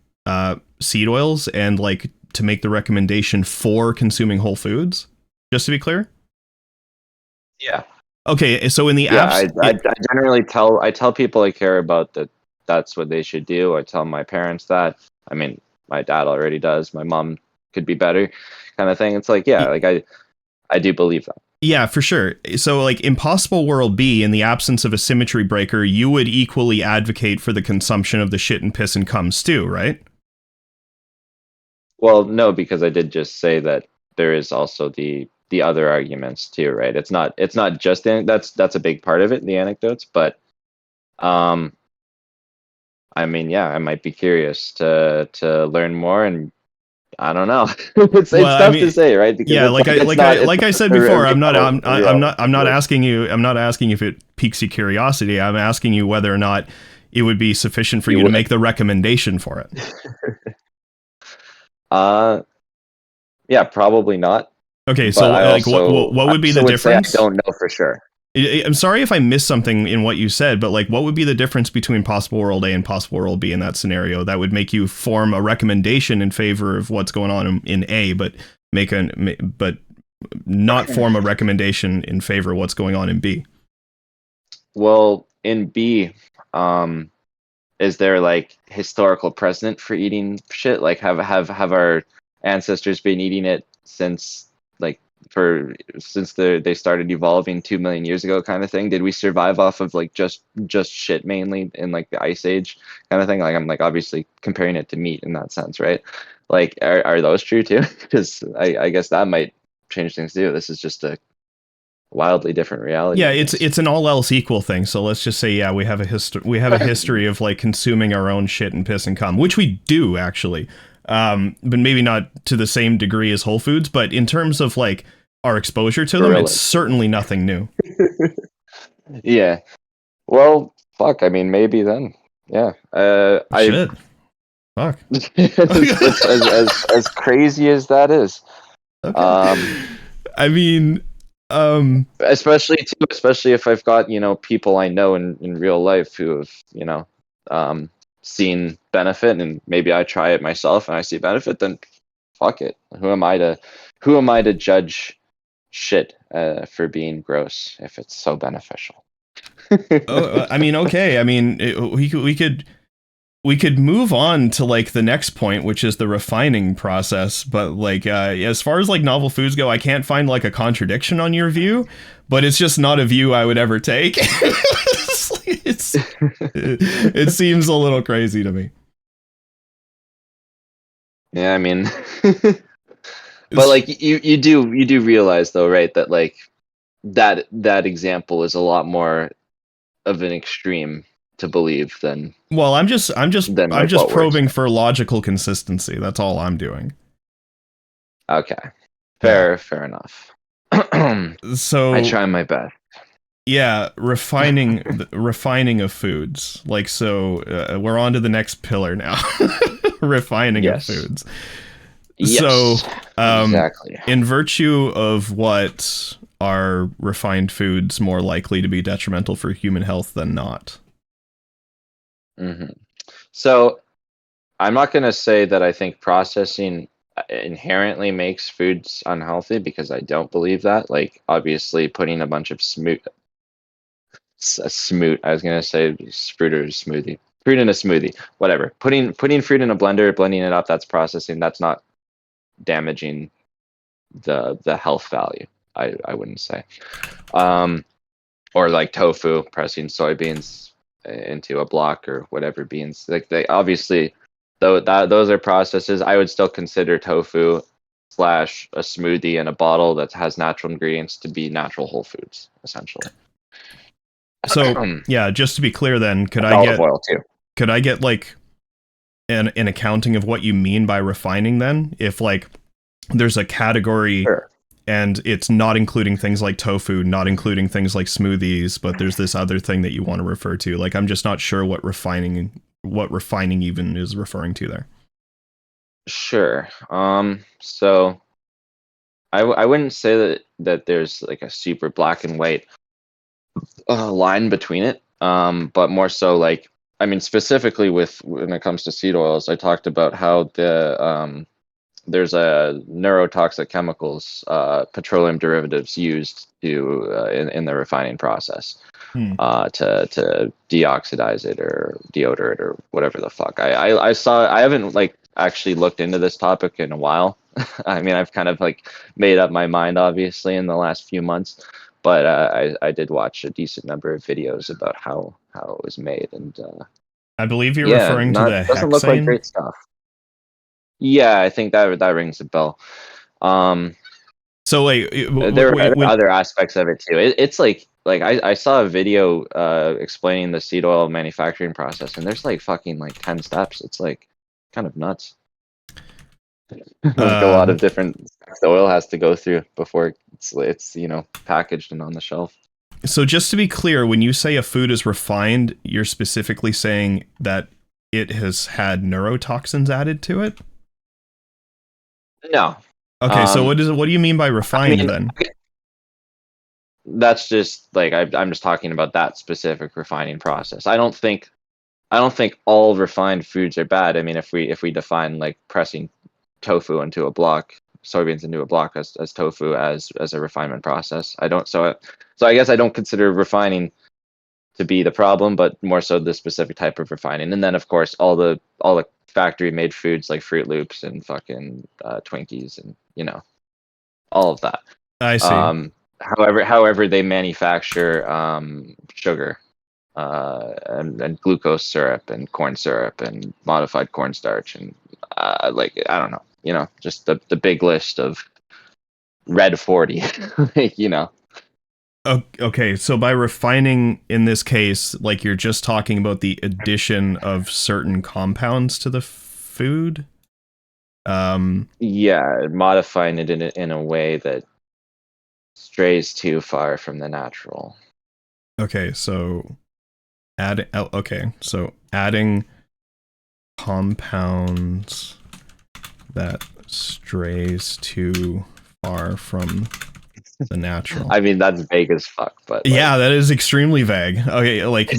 seed oils and like to make the recommendation for consuming whole foods? Just to be clear? Yeah. Okay, so in the I generally tell people I care about that that's what they should do. I tell my parents that. I mean, my dad already does. My mom could be better, kind of thing. It's like, yeah, like I do believe that. Yeah, for sure. So like in possible world B, in the absence of a symmetry breaker, you would equally advocate for the consumption of the shit and piss and cum stew, right? Well, no, because I did just say that there is also the other arguments too, right? It's not just that's a big part of it, the anecdotes, but I mean, yeah, I might be curious to learn more, and I don't know. It's tough to say, right? Because yeah, like I said before, I'm not asking you if it piques your curiosity. I'm asking you whether or not it would be sufficient for you to make the recommendation for it. Yeah, probably not. Okay, so like, what would be the difference? I don't know for sure. I'm sorry if I missed something in what you said, but like, what would be the difference between possible world A and possible world B in that scenario that would make you form a recommendation in favor of what's going on in A, but not form a recommendation in favor of what's going on in B? Well, in B, is there like historical precedent for eating shit? Like, have our ancestors been eating it since they started evolving 2 million years ago, kind of thing? Did we survive off of like just shit mainly in like the ice age kind of thing? Like, I'm like obviously comparing it to meat in that sense, right? Like, are those true too? Because I guess that might change things too. This is just a wildly different reality. Yeah, it's an all else equal thing. So let's just say, yeah, we have a history of like consuming our own shit and piss and cum, which we do actually. But maybe not to the same degree as Whole Foods, but in terms of like our exposure to them, it's certainly nothing new. Yeah. Well, fuck. I mean, maybe then. Yeah. Shit. Fuck. as crazy as that is. Okay. I mean, especially if I've got, people I know in real life who have, seen benefit, and maybe I try it myself and I see benefit, then fuck it. Who am I to judge shit for being gross if it's so beneficial? I mean, okay. I mean, we could move on to like the next point, which is the refining process. But like, as far as like novel foods go, I can't find like a contradiction on your view, but it's just not a view I would ever take. It seems a little crazy to me. Yeah, I mean, but like you do realize though, right, that like that example is a lot more of an extreme to believe than. Well, I'm just probing for logical consistency. That's all I'm doing. Okay, fair enough. So I try my best. Yeah, refining of foods. Like, so we're on to the next pillar now. Refining of foods. Yes, so exactly. In virtue of what are refined foods more likely to be detrimental for human health than not? Mm-hmm. So I'm not going to say that I think processing inherently makes foods unhealthy, because I don't believe that. Like, obviously putting a bunch of I was gonna say fruit or smoothie. Fruit in a smoothie, whatever. Putting fruit in a blender, blending it up, that's processing. That's not damaging the health value. I wouldn't say. Or like tofu, pressing soybeans into a block or whatever beans. Like, they obviously, though those are processes. I would still consider tofu / a smoothie in a bottle that has natural ingredients to be natural whole foods, essentially. So yeah, just to be clear, then could I get like an accounting of what you mean by refining? Then, if like there's a category and it's not including things like tofu, not including things like smoothies, but there's this other thing that you want to refer to. Like, I'm just not sure what refining even is referring to there. Sure. So I wouldn't say that there's like a super black and white line between it, but more so like, I mean, specifically when it comes to seed oils, I talked about how there's a neurotoxic chemicals, petroleum derivatives used in the refining process to deoxidize it or deodor it or whatever the fuck. I haven't like actually looked into this topic in a while. I mean, I've kind of like made up my mind obviously in the last few months, but I did watch a decent number of videos about how it was made, and I believe you're referring to the doesn't look like great stuff. Yeah, I think that rings a bell. So like, there are other aspects of it too. It's like I saw a video explaining the seed oil manufacturing process, and there's like fucking like 10 steps. It's like kind of nuts. Like a lot of different steps the oil has to go through before it's packaged and on the shelf. So just to be clear, when you say a food is refined, you're specifically saying that it has had neurotoxins added to it? No. Okay, so what do you mean by refined then? That's just like I'm just talking about that specific refining process. I don't think all refined foods are bad. I mean, if we define like pressing tofu into a block, soybeans into a block as tofu as a refinement process, I don't. So I guess I don't consider refining to be the problem, but more so the specific type of refining. And then of course all the factory made foods like Fruit Loops and fucking Twinkies and all of that. I see. However they manufacture sugar and glucose syrup and corn syrup and modified cornstarch and like I don't know, just the big list of red 40, like. Okay, so by refining in this case, like you're just talking about the addition of certain compounds to the food? Yeah, modifying it in a way that strays too far from the natural. Okay, so adding compounds that strays too far from the natural. I mean, that's vague as fuck, but yeah, that is extremely vague. Okay, like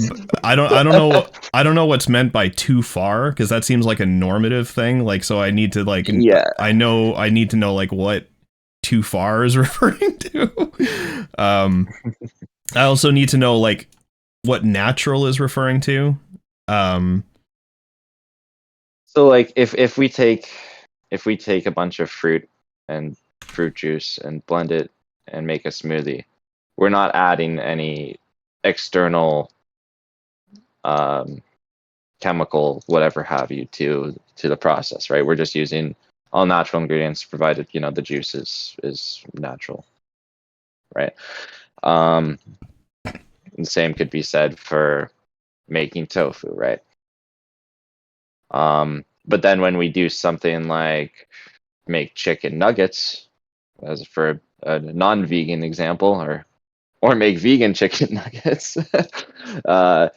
I don't know what's meant by too far, because that seems like a normative thing. Like, so I need to like yeah. I need to know like what too far is referring to. I also need to know like what natural is referring to. So like if we take a bunch of fruit and fruit juice and blend it and make a smoothie, we're not adding any external chemical whatever have you to the process, right? We're just using all natural ingredients provided the juice is natural, right? The same could be said for making tofu, right? But then when we do something like make chicken nuggets, as for a non-vegan example, or make vegan chicken nuggets, right?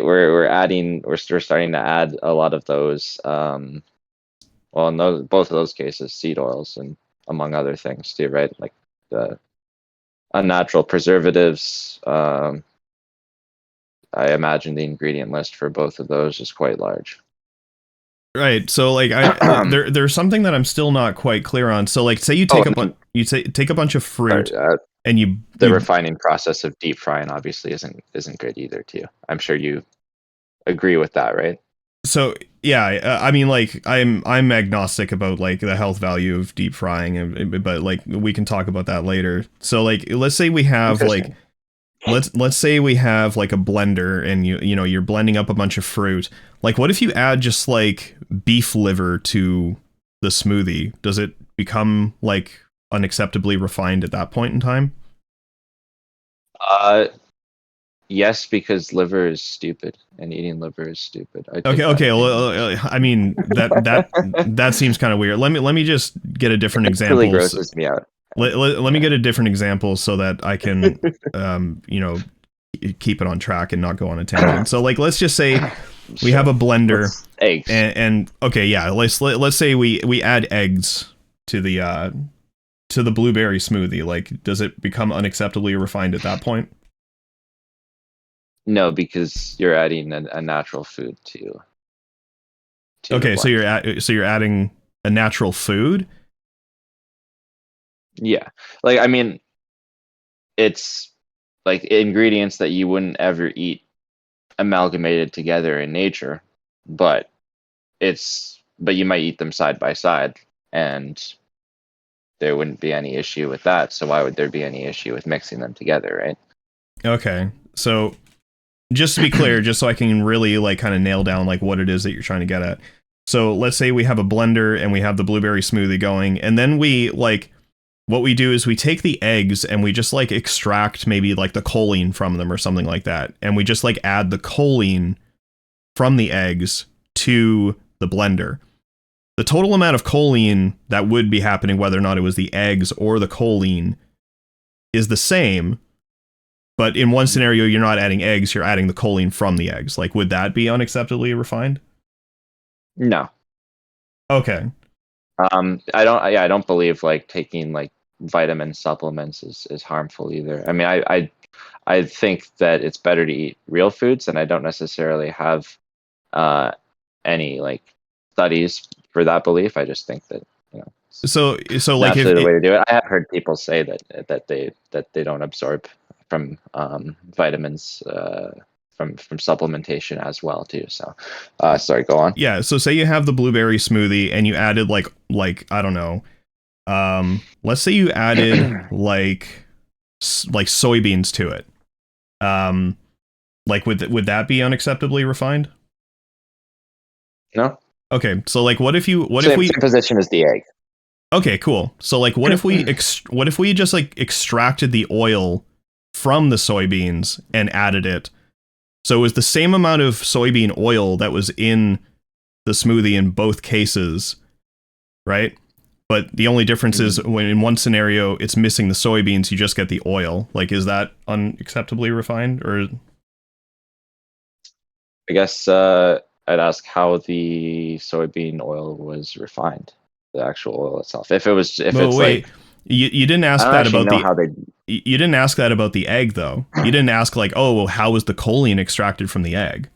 We're starting to add a lot of those. Well, in both of those cases, seed oils and among other things too, right? Like the unnatural preservatives. I imagine the ingredient list for both of those is quite large. Right. So like there's something that I'm still not quite clear on. So like say you take take a bunch of fruit and the refining process of deep frying obviously isn't good either too. I'm sure you agree with that, right? So yeah, I mean like I'm agnostic about like the health value of deep frying, but like we can talk about that later. So like let's say we have like let's say we have like a blender and you're blending up a bunch of fruit. Like what if you add just like beef liver to the smoothie? Does it become like unacceptably refined at that point in time? Yes, because liver is stupid and eating liver is stupid. Okay. Well, I mean that seems kind of weird. Let me just get a different example. It really grosses me out. Let me get a different example so that I can, keep it on track and not go on a tangent. So, like, let's just say we have a blender, eggs, and okay, yeah, let's say we add eggs to the blueberry smoothie. Like, does it become unacceptably refined at that point? No, because you're adding a natural food to okay, so you're adding a natural food. Yeah, like I mean, it's like ingredients that you wouldn't ever eat amalgamated together in nature, but you might eat them side by side, and there wouldn't be any issue with that. So why would there be any issue with mixing them together, right? Okay, so just to be clear, just so I can really like kind of nail down like what it is that you're trying to get at. So let's say we have a blender and we have the blueberry smoothie going, and then we like what we do is we take the eggs and we just like extract maybe like the choline from them or something like that, and we just like add the choline from the eggs to the blender. The total amount of choline that would be happening, whether or not it was the eggs or the choline, is the same, But in one scenario, you're not adding eggs, you're adding the choline from the eggs. Like, would that be unacceptably refined? No. Okay. I don't believe like taking like vitamin supplements is harmful either. I mean, I think that it's better to eat real foods, and I don't necessarily have any like studies for that belief. I just think that, you know, So like naturally the way to do it. I have heard people say that they don't absorb from vitamins from supplementation as well too. So sorry, go on. yeah, so say you have the blueberry smoothie and you added like I don't know, let's say you added like soybeans to it. Like would that be unacceptably refined? No. Okay, so like what if Same position as the egg. Okay, cool. So like what if we just like extracted the oil from the soybeans and added it? So it was the same amount of soybean oil that was in the smoothie in both cases, right? But the only difference is when in one scenario it's missing the soybeans, you just get the oil. Like, is that unacceptably refined? Or I guess I'd ask how the soybean oil was refined, the actual oil itself. If it's wait, like, you didn't ask I don't that actually about know the how they. you didn't ask that about the egg though. You didn't ask like, oh, well, how was the choline extracted from the egg?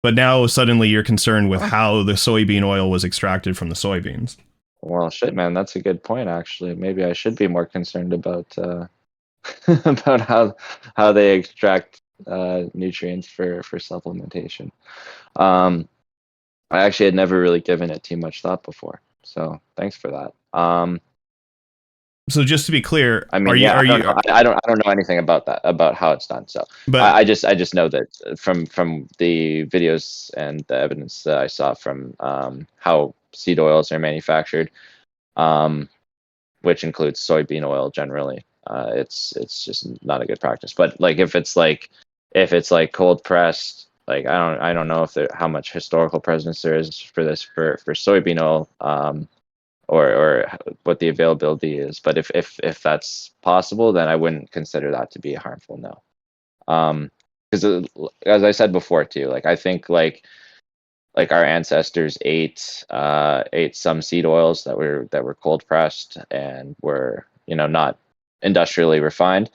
But now suddenly you're concerned with how the soybean oil was extracted from the soybeans. Well, shit, man, that's a good point. Actually, maybe I should be more concerned about about how they extract nutrients for supplementation. I actually had never really given it too much thought before, so thanks for that. So just to be clear, I mean, I don't know. I don't know anything about that, about how it's done. So, but I just know that from the videos and the evidence that I saw from how seed oils are manufactured, which includes soybean oil generally, it's just not a good practice. But like if it's like cold pressed, like I don't know if how much historical presence there is for this for soybean oil. Or what the availability is. But if that's possible, then I wouldn't consider that to be harmful. No, because as I said before too, like I think like our ancestors ate some seed oils that were cold pressed and were, you know, not industrially refined.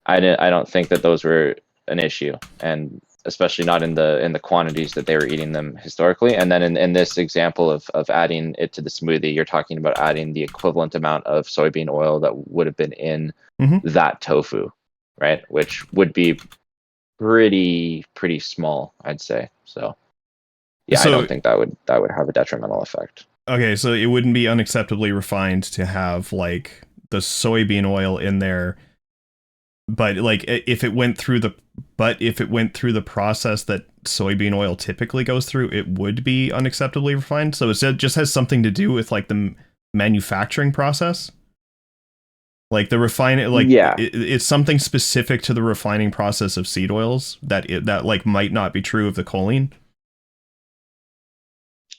I don't think that those were an issue, and especially not in the quantities that they were eating them historically. And then in this example of adding it to the smoothie, you're talking about adding the equivalent amount of soybean oil that would have been in that tofu, right? Which would be pretty small, I'd say. So yeah, I don't think that would have a detrimental effect. Okay, so it wouldn't be unacceptably refined to have like the soybean oil in there. But like if it went through the process that soybean oil typically goes through, it would be unacceptably refined. So it just has something to do with like the manufacturing process. Like the refining, like it's something specific to the refining process of seed oils that like might not be true of the choline.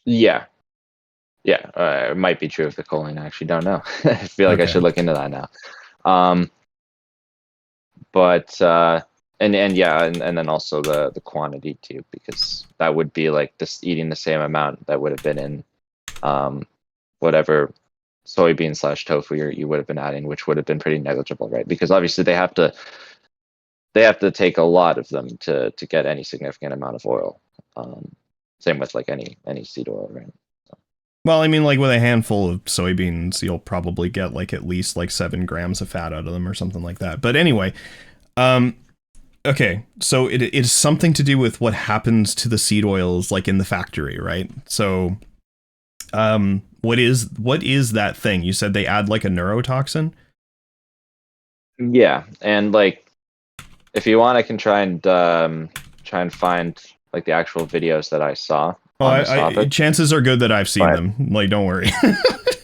Yeah, it might be true of the choline. I actually don't know. I feel like I should look into that now. But and then also the quantity too, because that would be like this eating the same amount that would have been in whatever soybean / tofu you would have been adding, which would have been pretty negligible, right? Because obviously they have to take a lot of them to get any significant amount of oil. Same with like any seed oil, right? Well, I mean, like with a handful of soybeans, you'll probably get like at least like 7 grams of fat out of them or something like that. But anyway, okay, so it is something to do with what happens to the seed oils like in the factory, right? So, what is that thing? You said they add like a neurotoxin? Yeah, and like if you want, I can try and find like the actual videos that I saw. Chances are good that I've seen them. Like, don't worry.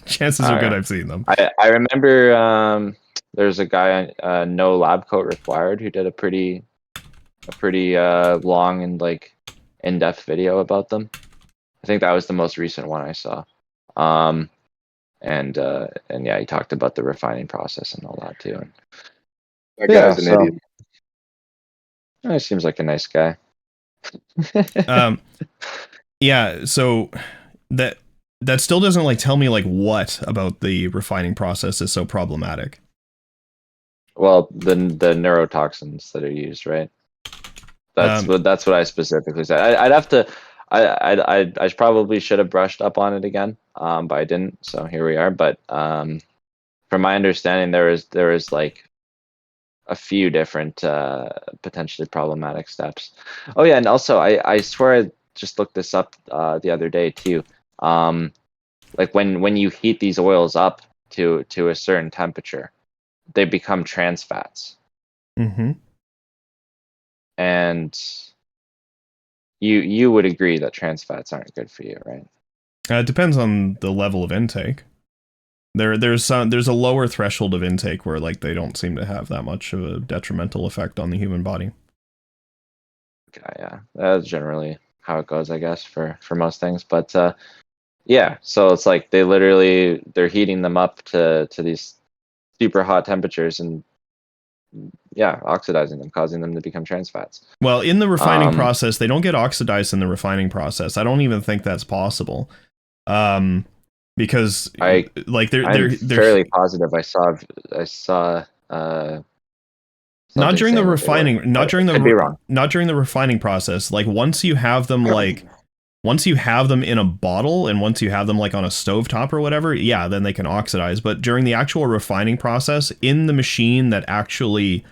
Chances are good I've seen them. I remember there's a guy on No Lab Coat Required who did a pretty long and like in-depth video about them. I think that was the most recent one I saw. And yeah, he talked about the refining process and all that too. That guy's an idiot. He seems like a nice guy. Um, yeah. So that still doesn't like tell me like what about the refining process is so problematic. Well, the neurotoxins that are used, right? That's Um, what I specifically said. I'd have to. I probably should have brushed up on it again, but I didn't. So here we are. But from my understanding, there is like a few different potentially problematic steps. Oh yeah, and also I swear I just looked this up the other day too. Like when you heat these oils up to a certain temperature, they become trans fats, mm-hmm. and you would agree that trans fats aren't good for you, right? It depends on the level of intake. There's a lower threshold of intake where like they don't seem to have that much of a detrimental effect on the human body. Okay, yeah, that's generally how it goes, I guess, for most things. But yeah, so it's like they're heating them up to these super hot temperatures and yeah, oxidizing them, causing them to become trans fats. Well, in the refining process, they don't get oxidized in the refining process. I don't even think that's possible. Because I'm they're fairly positive I saw not something during the saying that they were, refining, not but during I could be wrong. not during the refining process. Like once you have them in a bottle and once you have them like on a stovetop or whatever, yeah, then they can oxidize. But during the actual refining process in the machine that actually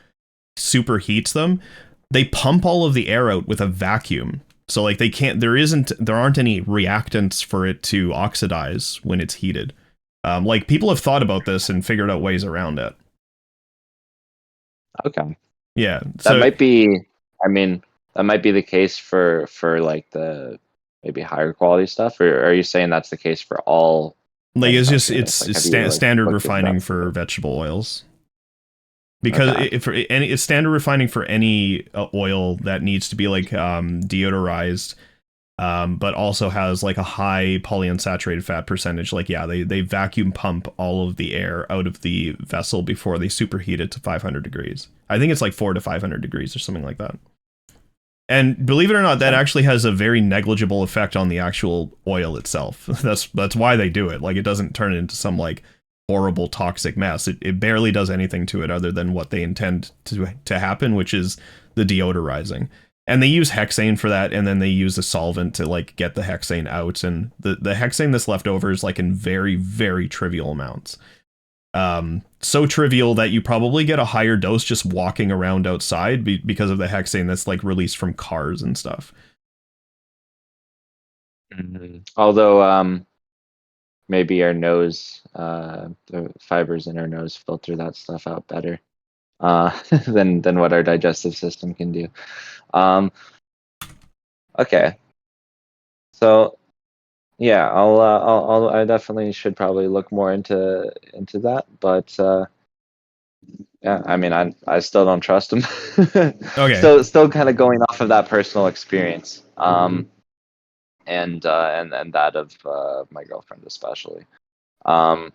superheats them, they pump all of the air out with a vacuum. So like there aren't any reactants for it to oxidize when it's heated. Like people have thought about this and figured out ways around it. Okay. Yeah. That might be, I mean, that might be the case for like the maybe higher quality stuff, or are you saying that's the case for all like manufacturing? it's Like, have you like standard looked into refining that? for vegetable oils. Because Okay. it's standard refining for any oil that needs to be like deodorized, but also has like a high polyunsaturated fat percentage. Like yeah, they vacuum pump all of the air out of the vessel before they superheat it to 500 degrees. I think it's like 400 to 500 degrees or something like that. And believe it or not, that actually has a very negligible effect on the actual oil itself. That's why they do it. Like it doesn't turn it into some like horrible toxic mess. It barely does anything to it other than what they intend to happen, which is the deodorizing. And they use hexane for that, and then they use a solvent to like get the hexane out. And the hexane that's left over is like in very, very trivial amounts. So trivial that you probably get a higher dose just walking around outside because of the hexane that's like released from cars and stuff. Mm-hmm. Although maybe our nose, the fibers in our nose filter that stuff out better than what our digestive system can do. Okay, so yeah, I definitely should probably look more into that, but yeah, I mean, I still don't trust him. Okay. Still kind of going off of that personal experience, and that of my girlfriend especially, um,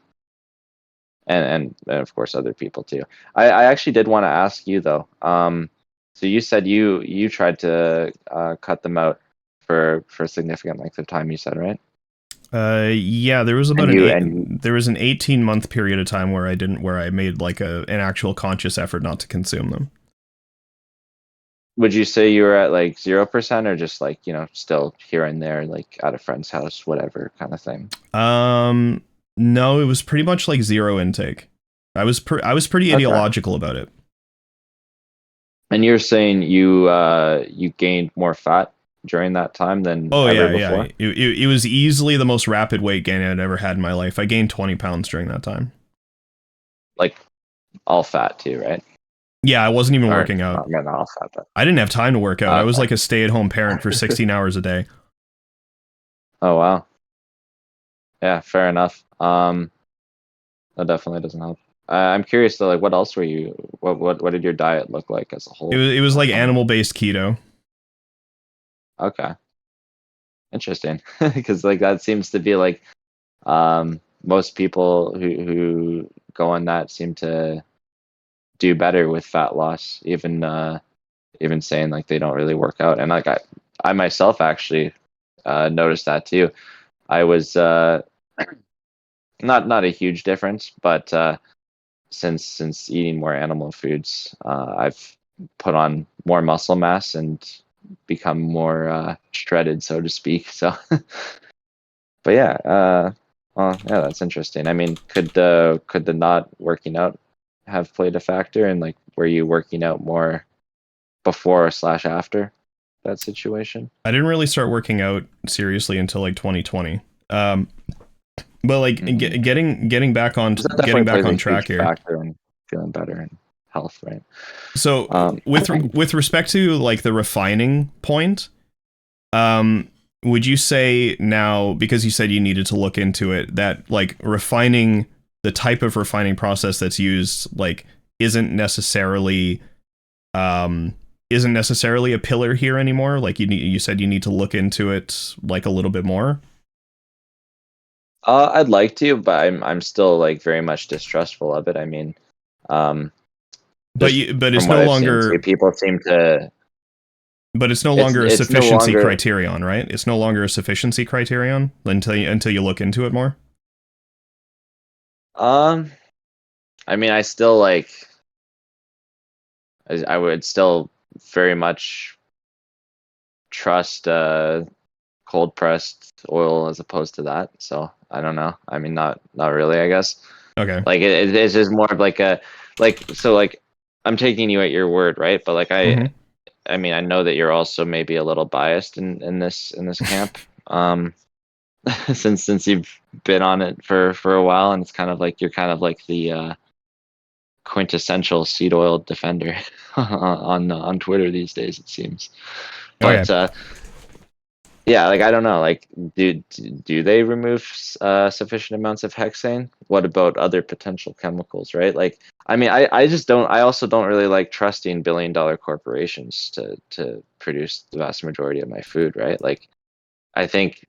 and of course other people too. I actually did want to ask you though. So you said you tried to cut them out for a significant length of time. You said, right? Yeah, there was about And there was an 18-month period of time where I made like an actual conscious effort not to consume them. would you say you were at like 0% or just like, still here and there, like at a friend's house, whatever kind of thing? No, it was pretty much like zero intake. I was pretty ideological about it. And you're saying you gained more fat during that time than ever before? Yeah. It was easily the most rapid weight gain I'd ever had in my life. I gained 20 pounds during that time. Like all fat too, right? Yeah, I wasn't even working out. Not all fat, but I didn't have time to work out. I was like a stay-at-home parent for 16 hours a day. Oh wow. Yeah, fair enough. That definitely doesn't help. I'm curious though, like what else were you? What did your diet look like as a whole? It was like animal-based keto. Okay. Interesting, because like that seems to be like most people who go on that seem to do better with fat loss, even even saying like they don't really work out. And like I myself actually noticed that too. I was not a huge difference, but since eating more animal foods, I've put on more muscle mass and become more shredded, so to speak. So, but yeah, well, yeah, that's interesting. I mean, could the not working out have played a factor? And like, were you working out more before slash after that situation? I didn't really start working out seriously until like 2020. But like getting back on that definitely getting back plays a on huge track here. factor in feeling better and health, right? So with respect to like the refining point, would you say now, because you said you needed to look into it, that like refining, the type of refining process that's used, like isn't necessarily a pillar here anymore? Like you said you need to look into it like a little bit more. I'd like to, but I'm still like very much distrustful of it. I mean, um, But just it's from what no I've seen, longer. too, people seem to. But it's no longer a It's no sufficiency longer. criterion, right? It's no longer a sufficiency criterion until you look into it more. Um, I mean, I still like. I would still very much trust cold pressed oil as opposed to that. So I don't know. I mean, not really, I guess. Okay. Like it's just more of like a like I'm taking you at your word, right? But like I mean, I know that you're also maybe a little biased in this camp. Since you've been on it for a while, and it's kind of like you're kind of like the quintessential seed oil defender on Twitter these days, it seems. Okay. But yeah, like I don't know, like do they remove sufficient amounts of hexane? What about other potential chemicals, right? Like I mean, I just don't. I also don't really like trusting billion-dollar corporations to produce the vast majority of my food, right? Like I think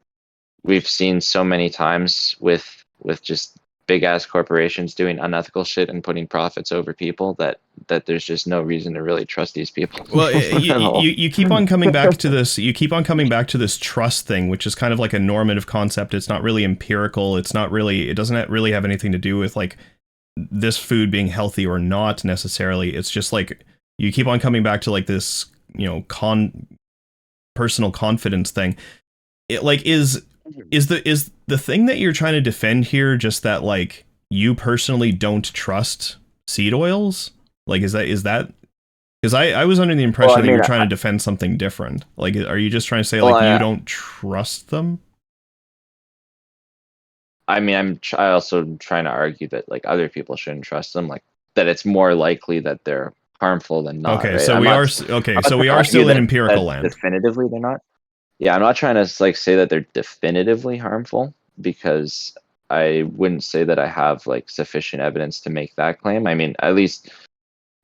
we've seen so many times with just big ass corporations doing unethical shit and putting profits over people that there's just no reason to really trust these people Well, at all. you keep on coming back to this. You keep on coming back to this trust thing, which is kind of like a normative concept. It's not really empirical. It's not really. It doesn't really have anything to do with like this food being healthy or not necessarily. It's just like you keep on coming back to like this, personal confidence thing. It like is the thing that you're trying to defend here just that like you personally don't trust seed oils? Like is that because I was under the Well, impression I that you mean, were trying to defend something different. Like are you just trying to say well, like you don't trust them? I mean, I also trying to argue that like other people shouldn't trust them, like that it's more likely that they're harmful than not, Okay, right? so I'm we are not okay, I'm not so we trying to are argue still in that empirical land. definitively they're not. Yeah, I'm not trying to like say that they're definitively harmful because I wouldn't say that I have like sufficient evidence to make that claim. I mean, at least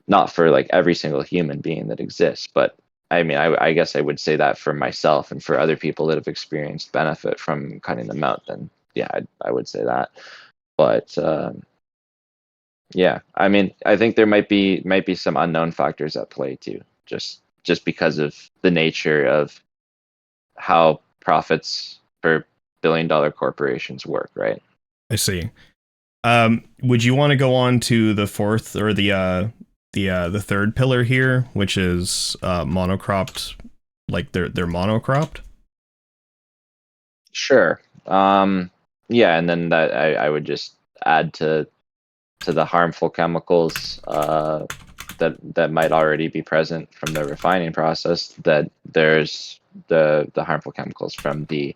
not for like every single human being that exists, but I mean, I guess I would say that for myself and for other people that have experienced benefit from cutting them out. Then yeah, I would say that. But yeah, I mean, I think there might be some unknown factors at play too, just because of the nature of how profits for billion-dollar corporations work, right? I see. Would you want to go on to the fourth or the third pillar here, which is monocropped, like they're monocropped? Sure. Yeah, and then that I would just add to the harmful chemicals that might already be present from the refining process. That there's the harmful chemicals from the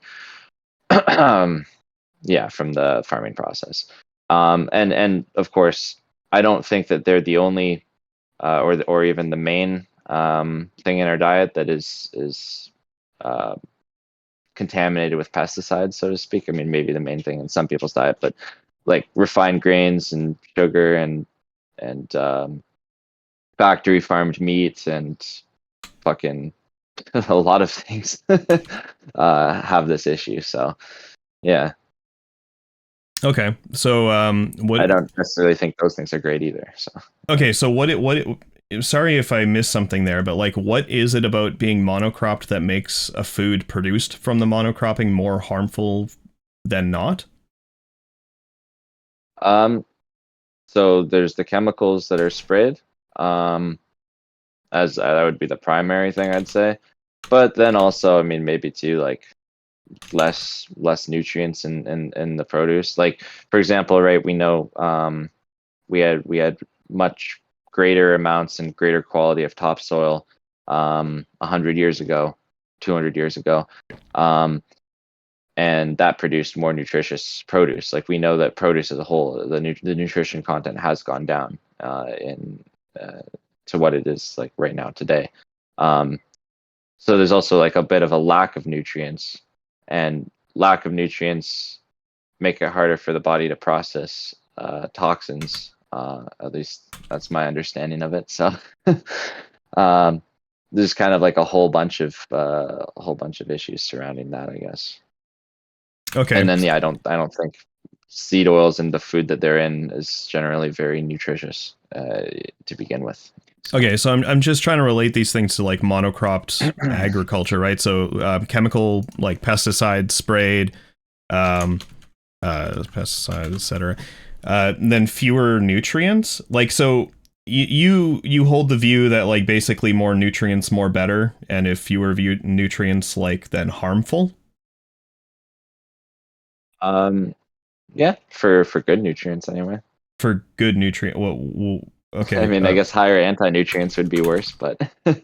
yeah, from the farming process. And of course, I don't think that they're the only or even the main thing in our diet that is uh, contaminated with pesticides, so to speak. I mean, maybe the main thing in some people's diet, but like refined grains and sugar and factory farmed meat and fucking a lot of things have this issue. So yeah, Okay, so what? I don't necessarily think those things are great either. So Okay, so what sorry if I missed something there, but like, what is it about being monocropped that makes a food produced from the monocropping more harmful than not? So there's the chemicals that are sprayed. As that would be the primary thing I'd say. But then also, I mean, maybe too, like less nutrients in the produce. Like for example, right? We know we had much greater amounts and greater quality of topsoil 100 years ago, 200 years ago, and that produced more nutritious produce. Like we know that produce as a whole, the nutrition content has gone down in to what it is like right now today. Um, so there's also like a bit of a lack of nutrients, and lack of nutrients make it harder for the body to process toxins. At least that's my understanding of it. So um, there's kind of like a whole bunch of issues surrounding that, I guess. Okay. And then yeah, I don't think seed oils and the food that they're in is generally very nutritious to begin with. So. Okay, so I'm just trying to relate these things to like monocropped agriculture, right? So chemical like pesticides sprayed, pesticides, etc. Then fewer nutrients. Like so, you hold the view that like basically more nutrients, more better, and if fewer nutrients, like then harmful. Yeah, for good nutrients anyway. For good nutrient, well okay. I mean, I guess higher anti-nutrients would be worse, but I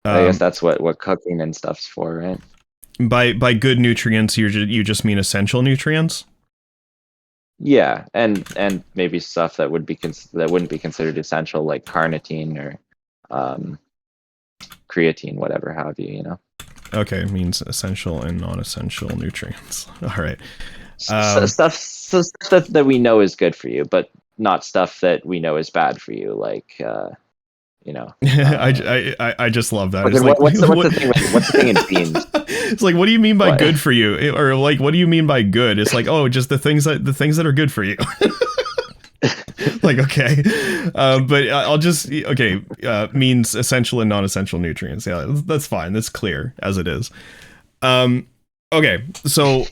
guess that's what cooking and stuff's for, right? By good nutrients, you just mean essential nutrients. Yeah, and maybe stuff that that wouldn't be considered essential, like carnitine or creatine, whatever have you. You know. Okay, it means essential and non-essential nutrients. All right. Stuff that we know is good for you, but not stuff that we know is bad for you, like you know. I just love that. It's Like, like what's the thing? What's the thing in beans? It's like, what do you mean by What? good for you? Or like, what do you mean by good? It's like, oh, just the things that are good for you. Like, okay, but I'll just okay means essential and non-essential nutrients. Yeah, that's fine. That's clear as it is. Okay, so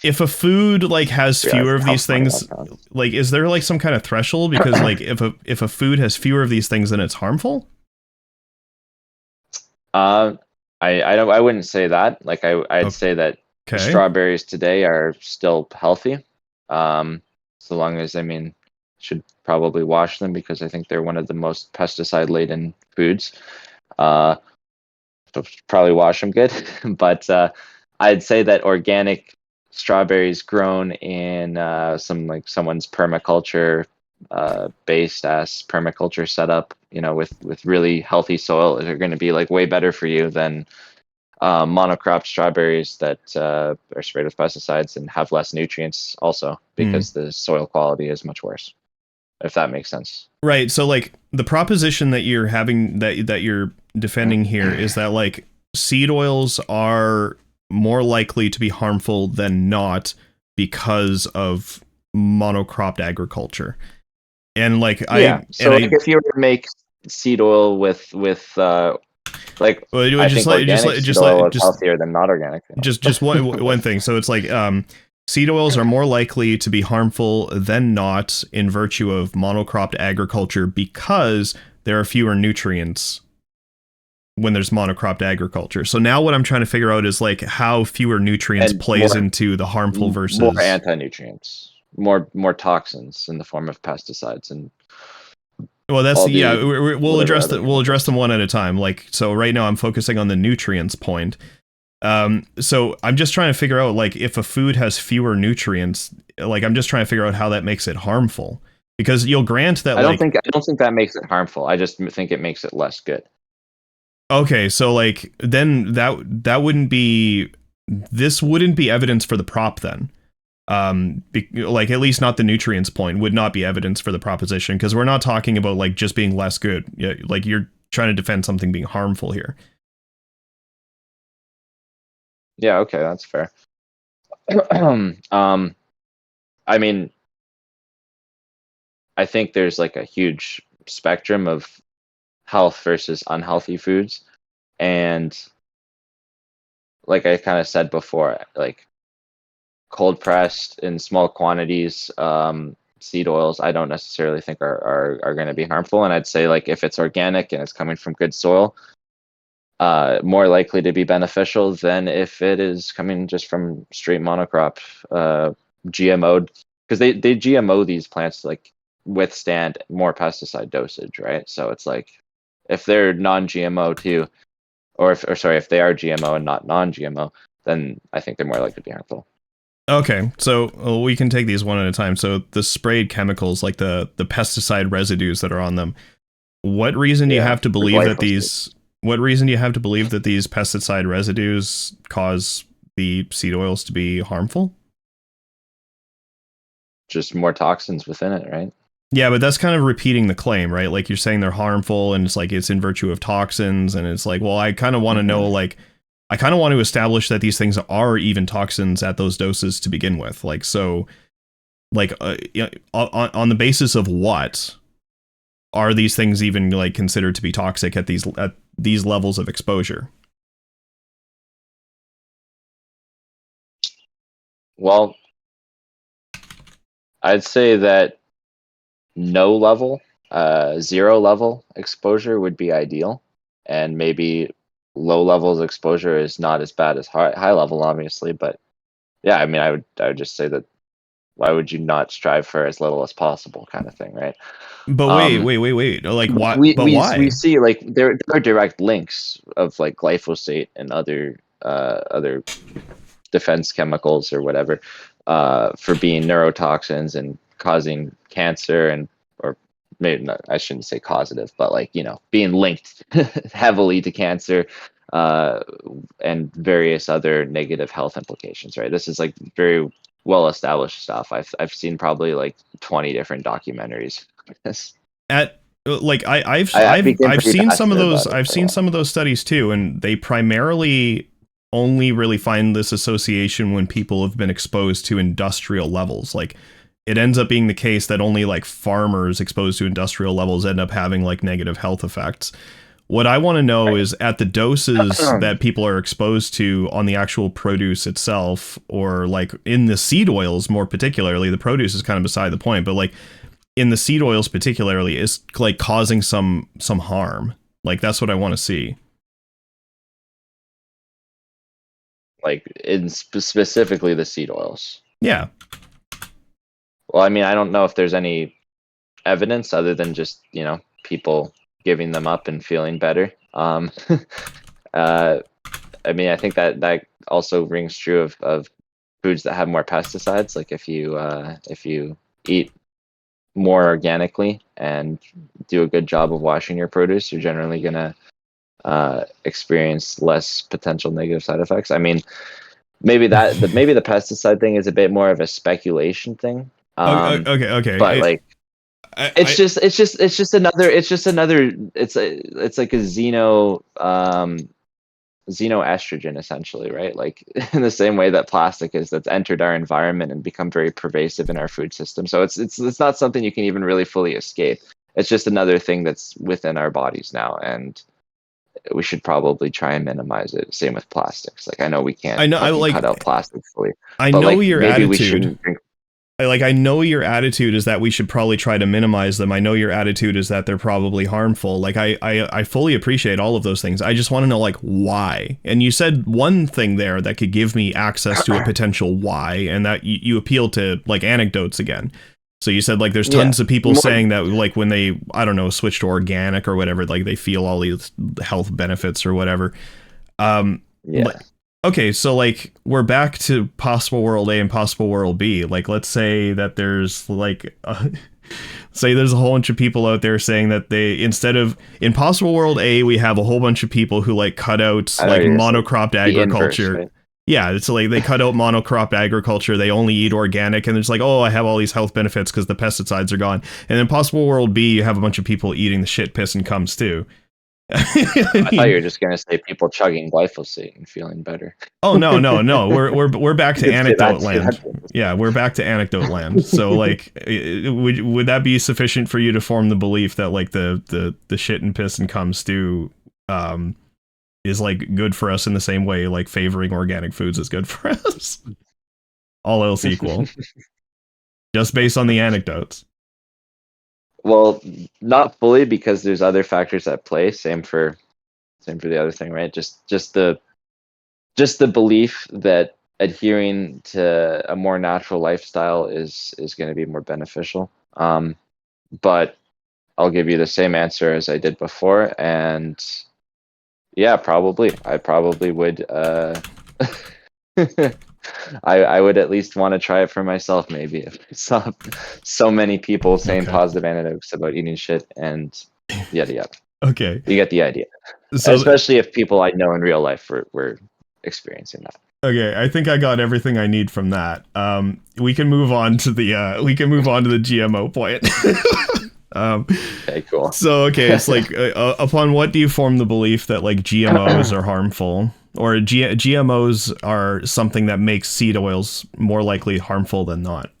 if a food like has fewer of these things, like, is there like some kind of threshold? Because like if a food has fewer of these things, then it's harmful. I wouldn't say that. Like I'd say that Okay. strawberries today are still healthy. So long as, I mean, should probably wash them because I think they're one of the most pesticide laden foods. So probably wash them good. But I'd say that organic strawberries grown in someone's permaculture based as permaculture setup, you know, with really healthy soil, are going to be like way better for you than monocrop strawberries that are sprayed with pesticides and have less nutrients also because the soil quality is much worse, if that makes sense. Right. So like the proposition that you're having that you're defending here is that like seed oils are more likely to be harmful than not because of monocropped agriculture. And like if you were to make seed oil with like, well, I think organic seed oil is healthier than not organic. Just one thing. So it's like seed oils are more likely to be harmful than not in virtue of monocropped agriculture because there are fewer nutrients when there's monocropped agriculture. So now what I'm trying to figure out is like how fewer nutrients And plays into the harmful versus more anti-nutrients, more toxins in the form of pesticides and. Well, that's we'll address them one at a time. Like, so right now I'm focusing on the nutrients point. So I'm just trying to figure out like if a food has fewer nutrients, like I'm just trying to figure out how that makes it harmful. Because you'll grant that I don't think that makes it harmful. I just think it makes it less good. Okay, so like then that wouldn't be evidence for the prop then. Like at least not the nutrients point would not be evidence for the proposition because we're not talking about like just being less good. Yeah, like you're trying to defend something being harmful here. Yeah, okay, that's fair. I mean, I think there's like a huge spectrum of health versus unhealthy foods. And like I kind of said before, like cold pressed in small quantities seed oils, I don't necessarily think are going to be harmful. And I'd say like if it's organic and it's coming from good soil, more likely to be beneficial than if it is coming just from straight monocrop, GMO'd, because they GMO these plants to like withstand more pesticide dosage, right? So it's like if they're non-GMO too, if they are GMO and not non-GMO, then I think they're more likely to be harmful. Okay, so we can take these one at a time. So the sprayed chemicals, like the pesticide residues that are on them, what reason do you have to believe that these? What reason do you have to believe that these pesticide residues cause the seed oils to be harmful? Just more toxins within it, right? Yeah, but that's kind of repeating the claim, right? Like you're saying they're harmful, and it's like it's in virtue of toxins, and it's like, well, I kind of want to know, like, I kind of want to establish that these things are even toxins at those doses to begin with. Like, so, like, on the basis of what are these things even like considered to be toxic at these levels of exposure? Well, I'd say that no level, 0 level exposure would be ideal, and maybe low levels exposure is not as bad as high level, obviously. But yeah, I mean, I would just say that why would you not strive for as little as possible, kind of thing, right? But wait. Like, why? But we why? see like there are direct links of like glyphosate and other defense chemicals or whatever for being neurotoxins and causing cancer, and or maybe not, I shouldn't say causative, but like, you know, being linked heavily to cancer and various other negative health implications, right? This is like very well established stuff. I've seen probably like 20 different documentaries. At like I've I've seen some of those. I've seen some of those studies too, and they primarily only really find this association when people have been exposed to industrial levels. Like, it ends up being the case that only like farmers exposed to industrial levels end up having like negative health effects. What I want to know is at the doses that people are exposed to on the actual produce itself, or like in the seed oils more particularly. The produce is kind of beside the point, but like in the seed oils particularly, is like causing some harm. Like, that's what I want to see. Like in specifically the seed oils. Yeah. Well, I mean, I don't know if there's any evidence other than just, you know, people giving them up and feeling better. I mean, I think that also rings true of foods that have more pesticides. Like if you eat more organically and do a good job of washing your produce, you're generally gonna experience less potential negative side effects. I mean, maybe maybe the pesticide thing is a bit more of a speculation thing. Okay. But like, it's just another it's like a xenoestrogen essentially, right? Like in the same way that plastic is, that's entered our environment and become very pervasive in our food system. So it's not something you can even really fully escape. It's just another thing that's within our bodies now, and we should probably try and minimize it. Same with plastics. Like I know we can't cut out plastic fully. I but know like, your maybe attitude. we shouldn't drink. Like, I know your attitude is that we should probably try to minimize them. I know your attitude is that they're probably harmful. Like, I fully appreciate all of those things. I just want to know, like, why. And you said one thing there that could give me access to a potential why, and that you appeal to, like, anecdotes again. So you said, like, there's tons of people saying that, like, when they, I don't know, switch to organic or whatever, like, they feel all these health benefits or whatever. Okay, so like we're back to possible world A and possible world B. Like, let's say that there's like say there's a whole bunch of people out there saying that they, instead of in possible world A, we have a whole bunch of people who like cut out like monocropped agriculture. Inverse, right? Yeah, it's like they cut out monocropped agriculture. They only eat organic, and it's like, oh, I have all these health benefits because the pesticides are gone. And in possible world B, you have a bunch of people eating the shit, piss, and comes too. I thought you were just gonna say people chugging glyphosate and feeling better. Oh no. We're back to You could say that anecdote too, land. that'd be interesting. Yeah, we're back to anecdote land. So like, would that be sufficient for you to form the belief that like the shit and piss and cum stew is like good for us in the same way like favoring organic foods is good for us? All else equal, just based on the anecdotes. Well, not fully, because there's other factors at play. Same for the other thing, right? Just the belief that adhering to a more natural lifestyle is going to be more beneficial. But I'll give you the same answer as I did before, and yeah, probably I probably would. I would at least want to try it for myself, maybe, if I saw so many people saying Okay. positive anecdotes about eating shit and yada yada. Okay. You get the idea. So especially if people I know in real life were experiencing that. okay, I think I got everything I need from that. We can move on to the GMO point. Okay, cool. So okay, it's like upon what do you form the belief that like GMOs are harmful, or GMOs are something that makes seed oils more likely harmful than not?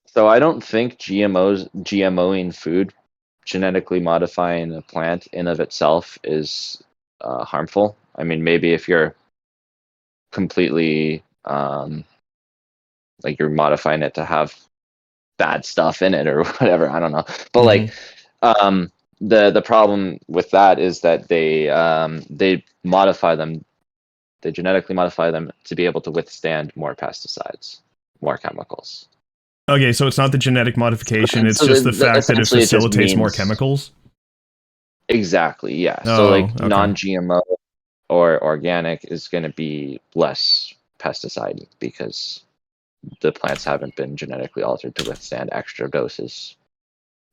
So I don't think GMOing food, genetically modifying a plant in of itself, is harmful. I mean, maybe if you're completely like you're modifying it to have bad stuff in it or whatever, I don't know. But like the problem with that is that they modify them, they genetically modify them to be able to withstand more pesticides, more chemicals. Okay, so it's not the genetic modification; it's So just the fact that it essentially, it just facilitates more means chemicals. exactly, yeah. So Oh, like okay. non-GMO or organic is going to be less pesticide because the plants haven't been genetically altered to withstand extra doses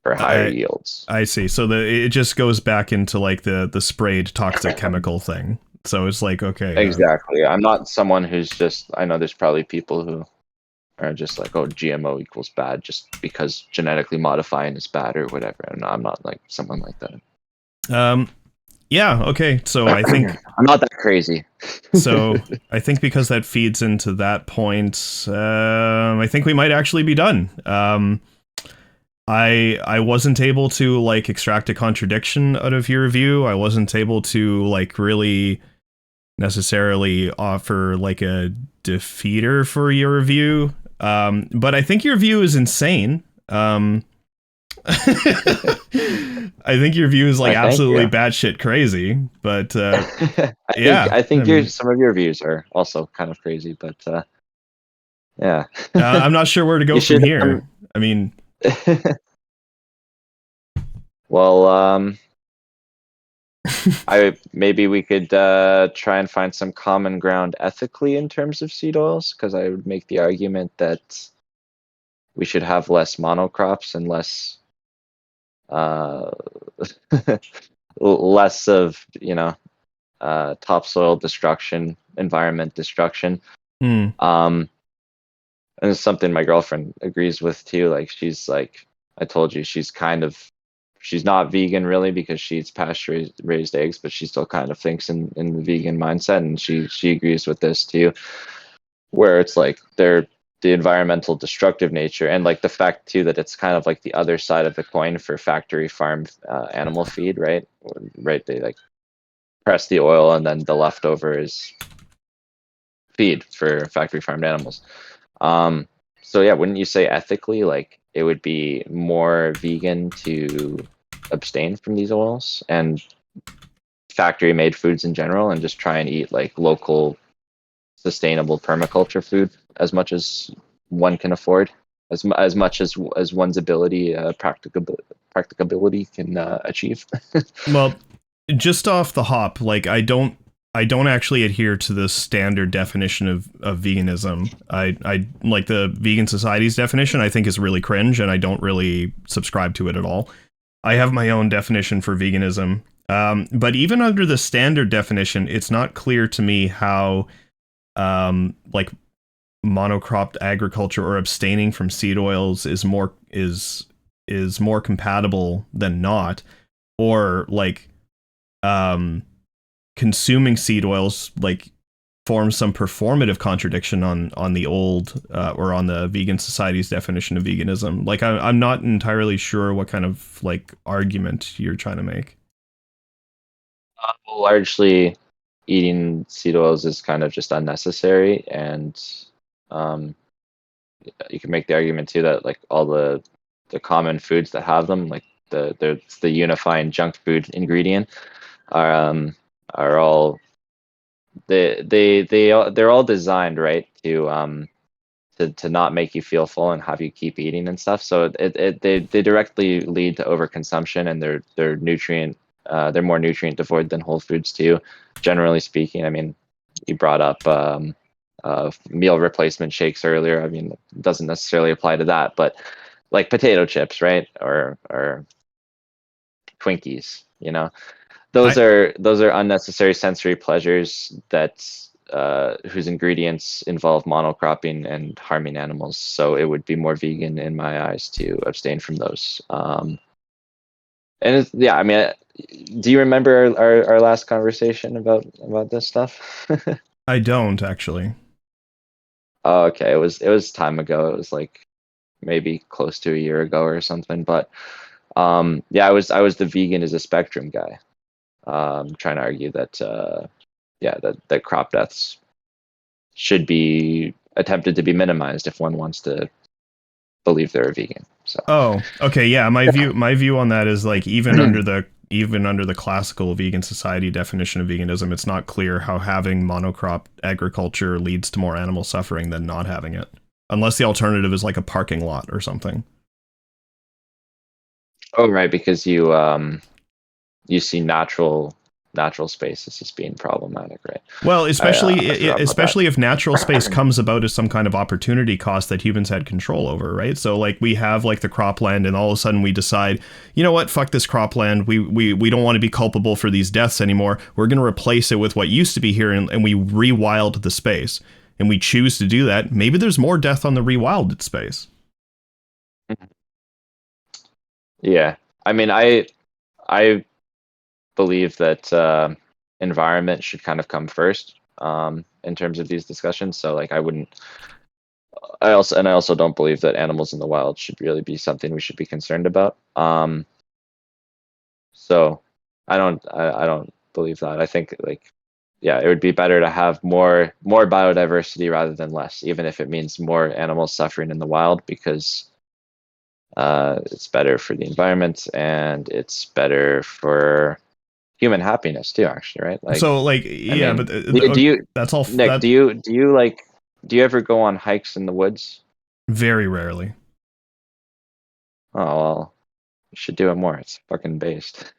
for higher yields. I see. So it just goes back into like the sprayed toxic chemical thing. So it's like, okay. Exactly. I'm not someone who's just, I know there's probably people who are just like, oh, GMO equals bad just because genetically modifying is bad or whatever. And I'm not like someone like that. Yeah, okay. So I think I'm not that crazy. So I think because that feeds into that point, I think we might actually be done. I wasn't able to like extract a contradiction out of your review. I wasn't able to like really necessarily offer like a defeater for your review. But I think your view is insane. I think your view is like absolutely batshit crazy, but I think some of your views are also kind of crazy, but yeah. I'm not sure where to go from here. I mean, well, maybe we could try and find some common ground ethically in terms of seed oils, because I would make the argument that we should have less monocrops and less less of topsoil destruction, environment destruction. And it's something my girlfriend agrees with too. Like, she's like, I told you, she's not vegan really because she eats pasture raised eggs, but she still kind of thinks in the vegan mindset, and she agrees with this too, where it's like the environmental destructive nature, and like the fact too that it's kind of like the other side of the coin for factory farm animal feed, right? They like press the oil and then the leftover is feed for factory farmed animals. So yeah, wouldn't you say ethically, like, it would be more vegan to abstain from these oils and factory made foods in general, and just try and eat like local sustainable permaculture food as much as one can afford, as much as one's ability, practicability can achieve? well, just off the hop, like I don't actually adhere to the standard definition of veganism. I like the Vegan Society's definition. I think is really cringe, and I don't really subscribe to it at all. I have my own definition for veganism. But even under the standard definition, it's not clear to me how like monocropped agriculture or abstaining from seed oils is more compatible than not, or like um, consuming seed oils like forms some performative contradiction on the old or on the vegan society's definition of veganism. Like I'm not entirely sure what kind of like argument you're trying to make. Largely, eating seed oils is kind of just unnecessary, and um, you can make the argument too that like all the common foods that have them, like the unifying junk food ingredient, are all they're all designed right to not make you feel full and have you keep eating and stuff. So they directly lead to overconsumption, and they're nutrient they're more nutrient devoid than whole foods too, generally speaking. I mean, you brought up meal replacement shakes earlier. I mean, it doesn't necessarily apply to that, but like potato chips, right? Or Twinkies, you know, I those are unnecessary sensory pleasures that whose ingredients involve monocropping and harming animals. So it would be more vegan in my eyes to abstain from those. And yeah, I mean, do you remember our last conversation about this stuff? I don't actually. Oh, okay, it was time ago. It was like maybe close to a year ago or something. But yeah, I was the vegan is a spectrum guy. Trying to argue that yeah, that crop deaths should be attempted to be minimized if one wants to believe they're a vegan. So Oh, okay, yeah. My view on that is like even under the classical vegan society definition of veganism, it's not clear how having monocrop agriculture leads to more animal suffering than not having it, unless the alternative is like a parking lot or something. oh right, because you see natural spaces as being problematic, right? Well, I forgot about that. especially if natural space comes about as some kind of opportunity cost that humans had control over, right? So like we have like the cropland, and all of a sudden we decide, you know what, fuck this cropland. We don't want to be culpable for these deaths anymore. We're going to replace it with what used to be here, and we rewild the space. And we choose to do that. Maybe there's more death on the rewilded space. Yeah, I mean, I believe that environment should kind of come first in terms of these discussions. So like I wouldn't. I also don't believe that animals in the wild should really be something we should be concerned about. So I don't believe that. I think like yeah, it would be better to have more biodiversity rather than less, even if it means more animals suffering in the wild, because it's better for the environment and it's better for human happiness too, actually, right? Like, So like I yeah, mean, but do you, that's all Nick, that do you like, do you ever go on hikes in the woods? very rarely. Oh, well, you should do it more. It's fucking based.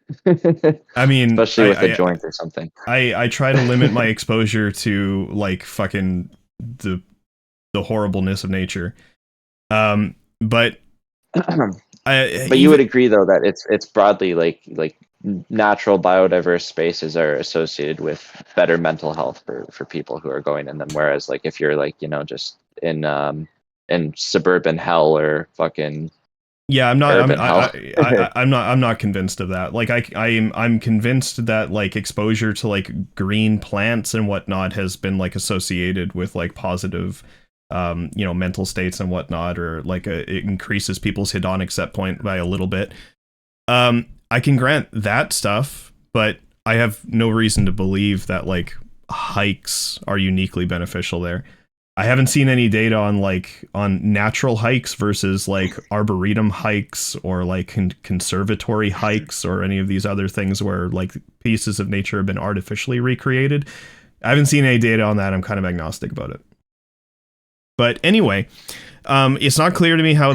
I mean, Especially with a joint or something. I try to limit my exposure to like fucking the the horribleness of nature. But I But you would even agree though that it's broadly like natural biodiverse spaces are associated with better mental health for people who are going in them. Whereas like if you're like, you know, just in suburban hell or fucking yeah, urban hell. I'm not convinced of that. Like I'm convinced that like exposure to like green plants and whatnot has been like associated with like positive you know, mental states and whatnot, or like it increases people's hedonic set point by a little bit. I can grant that stuff, but I have no reason to believe that like hikes are uniquely beneficial there. I haven't seen any data on like on natural hikes versus like arboretum hikes or like conservatory hikes or any of these other things where like pieces of nature have been artificially recreated. I haven't seen any data on that. I'm kind of agnostic about it. But anyway, it's not clear to me how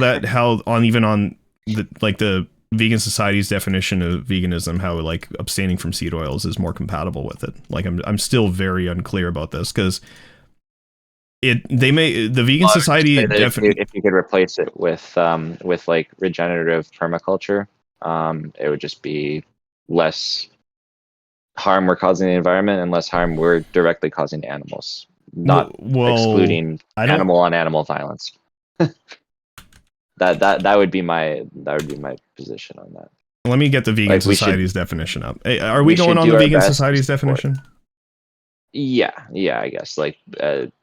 on even on the like the vegan society's definition of veganism, how like abstaining from seed oils is more compatible with it. Like I'm still very unclear about this because the vegan Well, I would just society say that if you could replace it with like regenerative permaculture, it would just be less harm we're causing the environment and less harm we're directly causing to animals, not well, excluding I don't. animal on animal violence. That would be my position on that. Let me get the Vegan Like, Society's definition up. Hey, are we going should on do the our Vegan best to Society's support. definition? Yeah, I guess like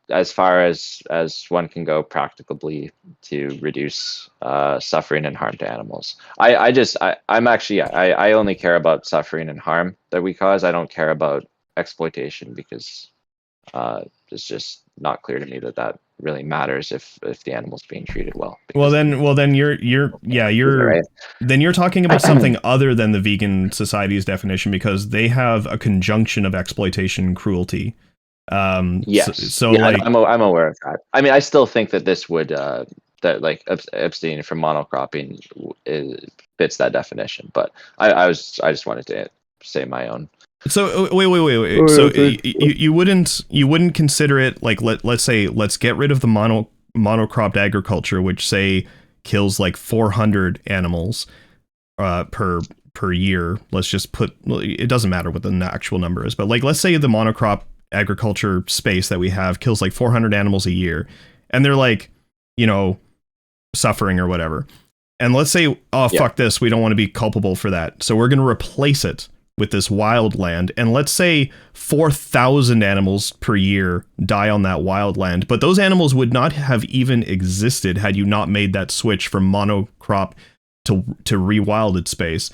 as far as one can go practicably to reduce suffering and harm to animals. I'm actually, I only care about suffering and harm that we cause. I don't care about exploitation because it's just not clear to me that that really matters if the animal's being treated well. Well Because then you're right. then you're talking about something other than the Vegan Society's definition, because they have a conjunction of exploitation and cruelty. Yes. So Yeah, like, I'm aware of that. I mean, I still think that this would that like abstaining from monocropping fits that definition, but I just wanted to say my own. so wait. So you wouldn't consider it like, let's say let's get rid of the monocropped agriculture, which say kills like 400 animals per year. Let's just put, it doesn't matter what the actual number is, but like, let's say the monocrop agriculture space that we have kills like 400 animals a year, and they're like, you know, suffering or whatever. And let's say, oh, fuck this, we don't want to be culpable for that, so we're going to replace it with this wild land. And let's say 4,000 animals per year die on that wild land, but those animals would not have even existed had you not made that switch from monocrop to rewilded space.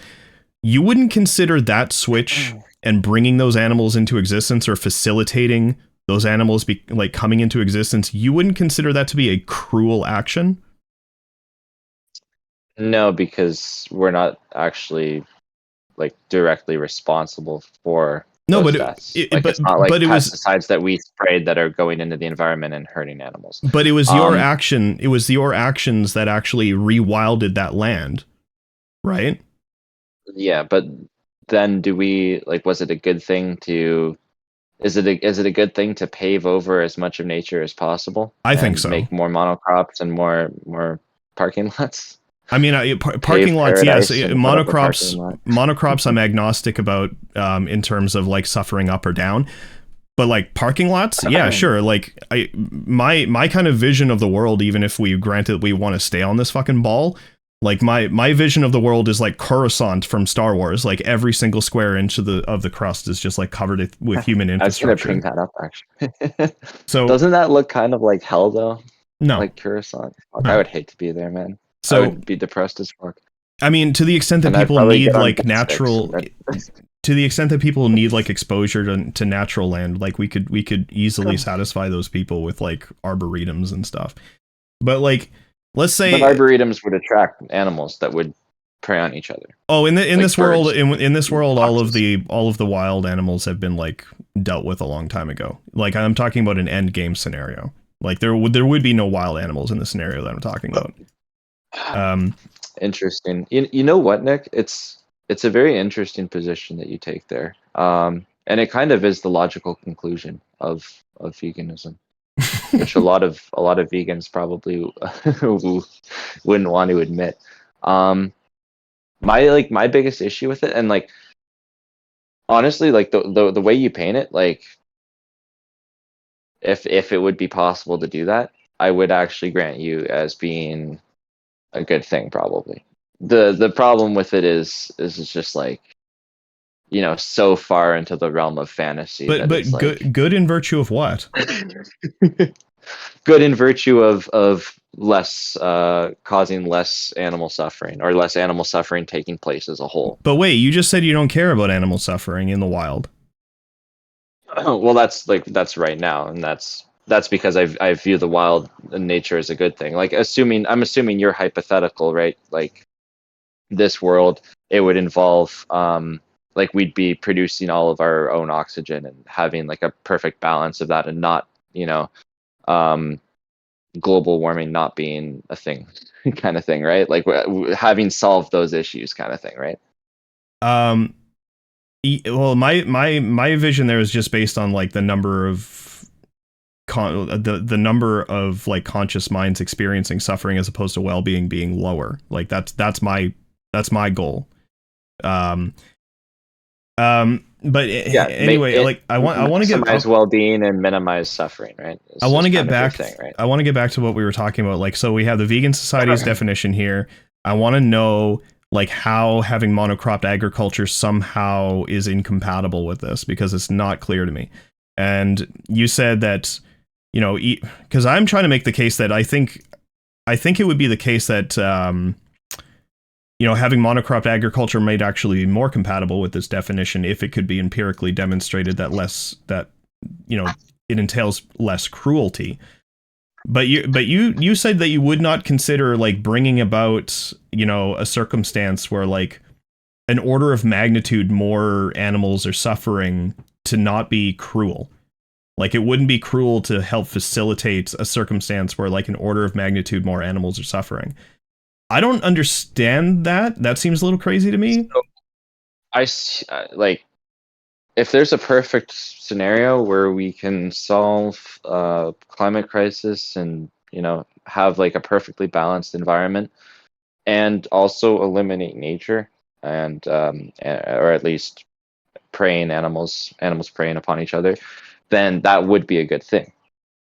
You wouldn't consider that switch and bringing those animals into existence, or facilitating those animals like coming into existence, you wouldn't consider that to be a cruel action? No, because we're not actually like directly responsible for those deaths. It's not like pesticides that we sprayed that are going into the environment and hurting animals. But it was your action. It was your actions that actually rewilded that land, right? Yeah, but then do we like? Was it a good thing to? Is it a good thing to pave over as much of nature as possible? I think so. Make more monocrops and more parking lots. I mean, parking lots, yes. Monocrops, I'm agnostic about in terms of like suffering up or down. But like parking lots, yeah, sure. Like my kind of vision of the world, even if we granted we want to stay on this fucking ball, like my vision of the world is like Coruscant from Star Wars. Like every single square inch of the crust is just like covered with human infrastructure. I was gonna bring that up actually. So doesn't that look kind of like hell though? No, like Coruscant. No. I would hate to be there, man. So I would be depressed as fuck. I mean, to the extent that people need like natural, to the extent that people need like exposure to natural land, like we could easily satisfy those people with like arboretums and stuff. But like, let's say, but arboretums would attract animals that would prey on each other. Oh, in this world, in this world, all of the wild animals have been like dealt with a long time ago. Like I'm talking about an end game scenario. Like there would be no wild animals in the scenario that I'm talking about. Interesting. You know what, Nick? It's a very interesting position that you take there. And it kind of is the logical conclusion of veganism, which a lot of vegans probably wouldn't want to admit. My biggest issue with it, and like honestly, like the way you paint it, like if it would be possible to do that, I would actually grant you as being a good thing. Probably the problem with it is it's just like, you know, so far into the realm of fantasy. But good in virtue of what? Good in virtue of less causing less animal suffering, or less animal suffering taking place as a whole. But wait, you just said you don't care about animal suffering in the wild. Well, that's right now, and that's because I view the wild nature as a good thing. Like I'm assuming you're hypothetical, right? Like this world, it would involve like we'd be producing all of our own oxygen and having like a perfect balance of that, and not, you know, global warming not being a thing, kind of thing, right? Like having solved those issues, kind of thing, right? Well, my vision there is just based on like the number of the number of like conscious minds experiencing suffering as opposed to well-being being lower. Like that's my goal. But yeah, anyway, like I want to get maximize well-being and minimize suffering, right? I want to get back. Right? I want to get back to what we were talking about. Like, so we have the Vegan Society's definition here. I want to know like how having monocropped agriculture somehow is incompatible with this, because it's not clear to me. And you said that, you know, because I'm trying to make the case that I think it would be the case that you know, having monocropped agriculture might actually be more compatible with this definition if it could be empirically demonstrated that you know, it entails less cruelty. But you said that you would not consider like bringing about, you know, a circumstance where like an order of magnitude more animals are suffering to not be cruel. Like it wouldn't be cruel to help facilitate a circumstance where like an order of magnitude more animals are suffering. I don't understand that. That seems a little crazy to me. So like, if there's a perfect scenario where we can solve climate crisis and, you know, have like a perfectly balanced environment and also eliminate nature and or at least preying animals preying upon each other, then that would be a good thing.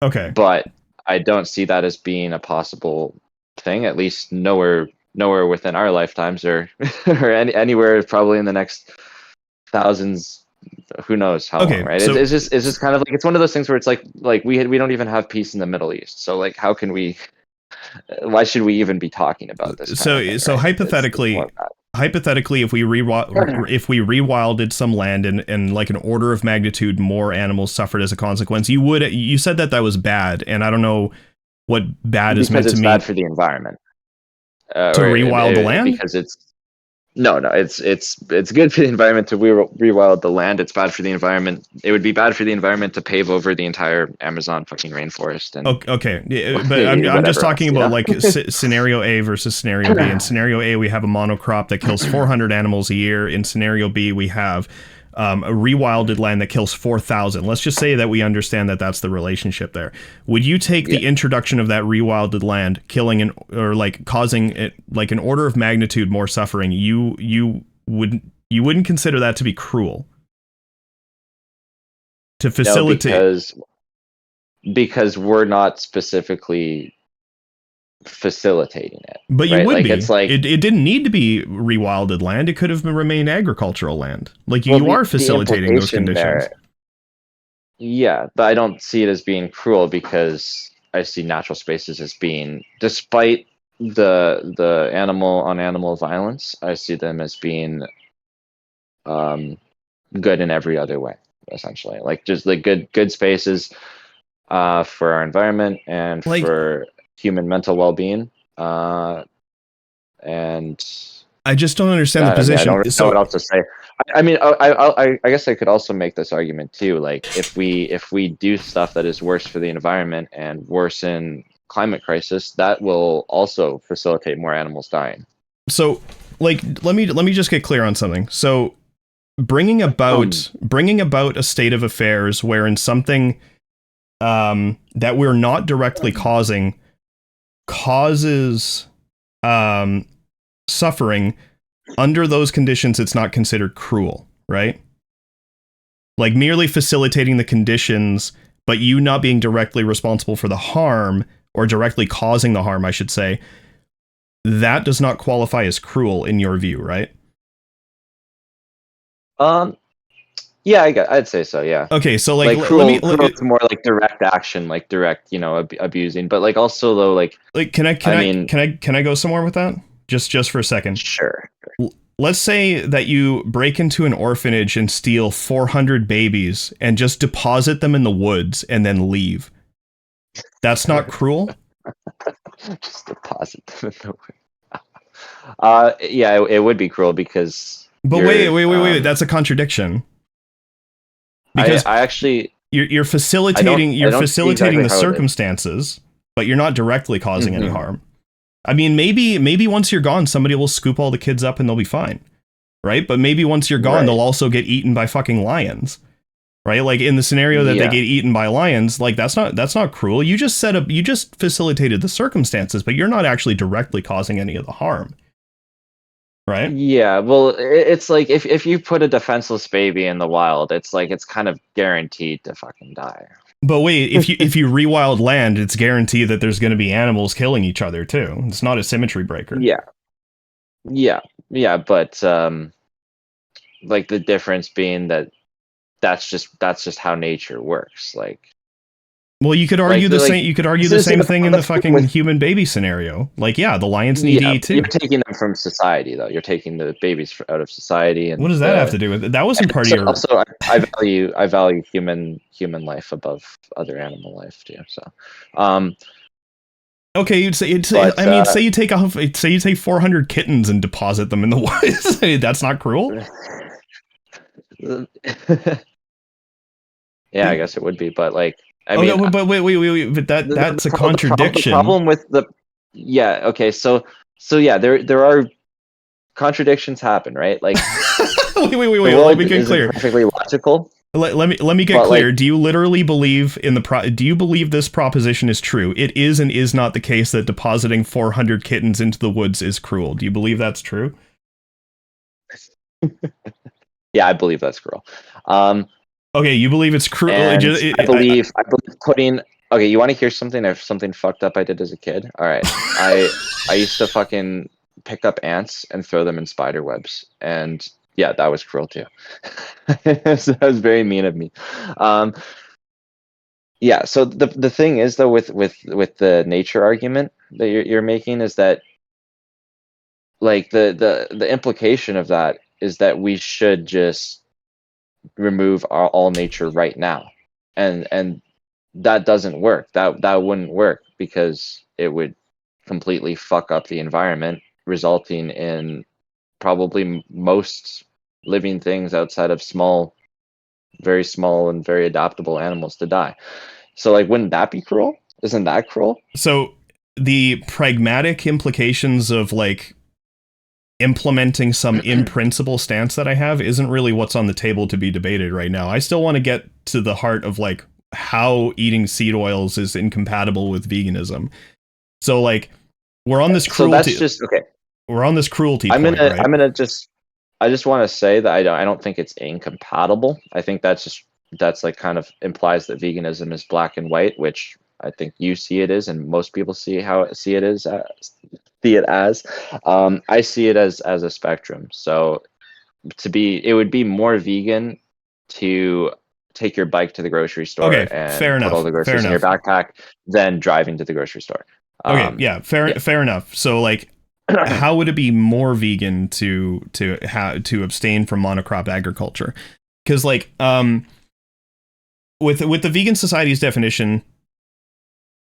Okay. But I don't see that as being a possible thing, at least nowhere within our lifetimes, or or anywhere probably in the next thousands, who knows how long, right? So, it's just kind of like, it's one of those things where it's like we don't even have peace in the Middle East, so like how can we, why should we even be talking about this kind of thing, so right? hypothetically, if we rewilded some land and like an order of magnitude more animals suffered as a consequence, you said that was bad, and I don't know what bad is meant to mean. Because it's bad for the environment. To rewild the land? Because it's good for the environment to rewild the land. It's bad for the environment. It would be bad for the environment to pave over the entire Amazon fucking rainforest. And okay, but I'm just talking about like scenario A versus scenario B. In scenario A, we have a monocrop that kills 400 animals a year. In scenario B, we have a rewilded land that kills 4,000. Let's just say that we understand that that's the relationship there. Would you take the introduction of that rewilded land killing or like causing it like an order of magnitude more suffering? You wouldn't consider that to be cruel? To facilitate, no, because we're not specifically facilitating it. But you right? would like, be. It's like it didn't need to be rewilded land. It could have remained agricultural land. Like you are facilitating those conditions. Yeah, but I don't see it as being cruel, because I see natural spaces as being, despite the animal on animal violence, I see them as being good in every other way, essentially. Like just like good spaces for our environment and like, for human mental well-being. And I just don't understand the position. I don't know what else to say. I mean, I guess I could also make this argument too. Like, if we do stuff that is worse for the environment and worsen climate crisis, that will also facilitate more animals dying. So, like, let me just get clear on something. So, bringing about a state of affairs wherein something that we're not directly causing causes suffering, under those conditions it's not considered cruel, right? Like merely facilitating the conditions, but you not being directly responsible for the harm, or directly causing the harm, I should say, that does not qualify as cruel in your view, right? Yeah, I'd say so. Yeah. Okay, so like cruel is more like direct action, like direct, abusing. But like also though, like can I go somewhere with that? Just for a second. Sure. Let's say that you break into an orphanage and steal 400 babies and just deposit them in the woods and then leave. That's not cruel? Just deposit them in the woods. Yeah, it would be cruel because. But wait. That's a contradiction. Because I actually you're facilitating the circumstances, but you're not directly causing any harm. I mean, maybe once you're gone, somebody will scoop all the kids up and they'll be fine, right? But maybe once you're gone, they'll also get eaten by fucking lions, right? Like in the scenario that they get eaten by lions, like that's not cruel. You just facilitated the circumstances, but you're not actually directly causing any of the harm, right? Yeah, well, it's like if you put a defenseless baby in the wild, it's like it's kind of guaranteed to fucking die. But wait, if you rewild land, it's guaranteed that there's going to be animals killing each other too. It's not a symmetry breaker. Yeah, Yeah, but like the difference being that that's just how nature works. Well, you could argue the like same. You could argue the so same thing in the the problem fucking with human baby scenario. Like, yeah, the lions need to yeah, eat you're too. taking them from society though. You're taking the babies out of society, What and does that have to do with it? That wasn't part of so your. also I value human life above other animal life too. So, um, Okay, you'd say. but I mean, say you take 400 kittens and deposit them in the woods. That's not cruel. yeah, I guess it would be, but like I Okay, mean, but wait. But that's a the contradiction. problem with the yeah, okay, so yeah, there are contradictions happen, right? Like the Wait. Let world me get isn't clear. perfectly logical, Let me get but clear. like Do you literally believe in do you believe this proposition is true? It is and is not the case that depositing 400 kittens into the woods is cruel. Do you believe that's true? yeah, I believe that's cruel. Um, Okay, you believe it's cruel. and I believe putting okay, you want to hear something of something fucked up I did as a kid? All right. I used to fucking pick up ants and throw them in spider webs, and yeah, that was cruel too. That was very mean of me. Um, yeah, so the thing is though with the nature argument that you're making is that like the implication of that is that we should just remove all nature right now, and that doesn't work. That wouldn't work because it would completely fuck up the environment, resulting in probably most living things outside of very small and very adaptable animals to die. So like, wouldn't that be cruel? Isn't that cruel? So the pragmatic implications of like implementing some in principle stance that I have isn't really what's on the table to be debated right now. I still want to get to the heart of like how eating seed oils is incompatible with veganism. So like we're on this So that's cruelty just okay. we're on this cruelty I'm point, gonna right? I'm gonna just I just want to say that I don't think it's incompatible. I think that's like kind of implies that veganism is black and white, which I think you see it is, and most people see it as. I see it as a spectrum. So it would be more vegan to take your bike to the grocery store Okay, fair and put all enough. the Fair groceries in your enough. backpack than driving to the grocery store. Okay, yeah, Yeah. fair enough. So like how would it be more vegan to abstain from monocrop agriculture? Cuz like with the vegan society's definition,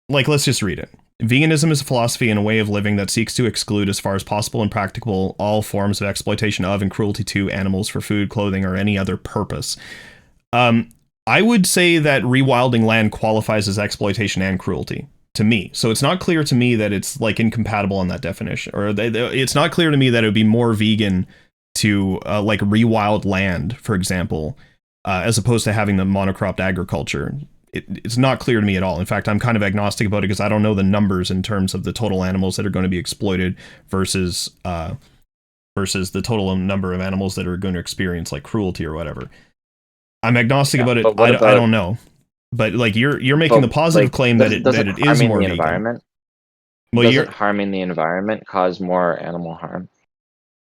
like let's just read it. Veganism is a philosophy and a way of living that seeks to exclude as far as possible and practicable all forms of exploitation of and cruelty to animals for food, clothing, or any other purpose. Um, I would say that rewilding land qualifies as exploitation and cruelty to me. So it's not clear to me that it's like incompatible on that definition, or it's not clear to me that it would be more vegan to like rewild land, for example, as opposed to having the monocropped agriculture. It's not clear to me at all. In fact, I'm kind of agnostic about it because I don't know the numbers in terms of the total animals that are going to be exploited versus the total number of animals that are going to experience like cruelty or whatever. I'm agnostic Yeah, about it. but what I about don't know, but like you're making the but positive like claim that doesn't it is harming more the vegan. environment Well, doesn't harming the environment cause more animal harm?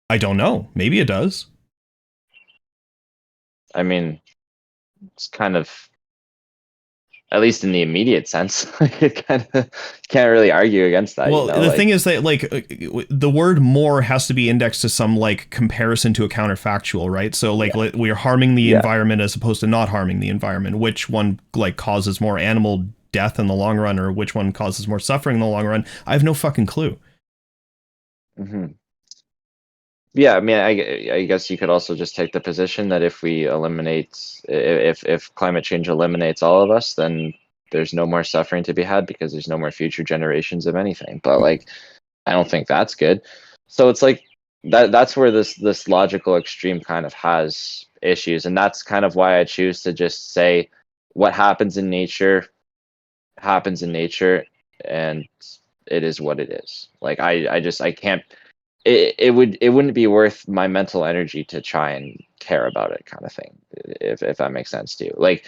I don't know. Maybe it does. I mean, it's kind of at least in the immediate sense, like it kind of can't really argue against that, Well, the thing like is that like the word more has to be indexed to some like comparison to a counterfactual, right? So like yeah, we're harming the yeah. environment as opposed to not harming the environment. Which one like causes more animal death in the long run, or which one causes more suffering in the long run? I have no fucking clue. Hmm. Yeah, I mean, I guess you could also just take the position that if we eliminate, if climate change eliminates all of us, then there's no more suffering to be had because there's no more future generations of anything. But like, I don't think that's good. So it's like that's where this logical extreme kind of has issues, and that's kind of why I choose to just say what happens in nature, and it is what it is. Like I can't it wouldn't be worth my mental energy to try and care about it, kind of thing, if that makes sense to you. Like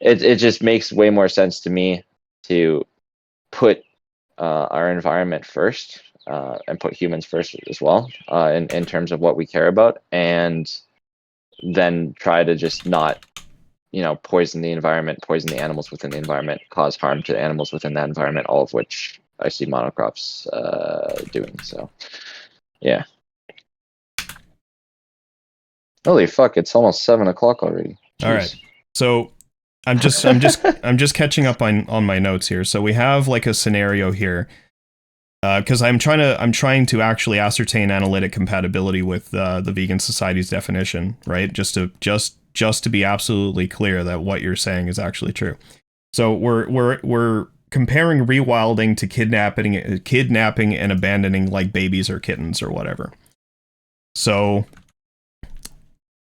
it just makes way more sense to me to put our environment first, and put humans first as well, in terms of what we care about, and then try to just not, poison the environment, poison the animals within the environment, cause harm to animals within that environment, all of which I see monocrops doing. So, yeah. Holy fuck! It's almost 7 o'clock already. Jeez. All right. So I'm just catching up on my notes here. So we have like a scenario here, because I'm trying to actually ascertain analytic compatibility with the Vegan Society's definition, right? Just to be absolutely clear that what you're saying is actually true. So we're comparing rewilding to kidnapping and abandoning like babies or kittens or whatever. So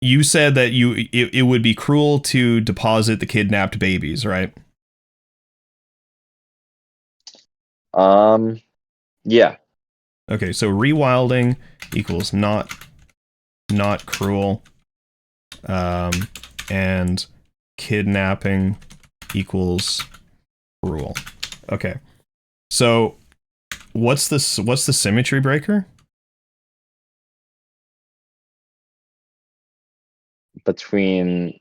you said that it would be cruel to deposit the kidnapped babies, right? Yeah. Okay, so rewilding equals not cruel, and kidnapping equals cruel. Okay, so what's the symmetry breaker? Between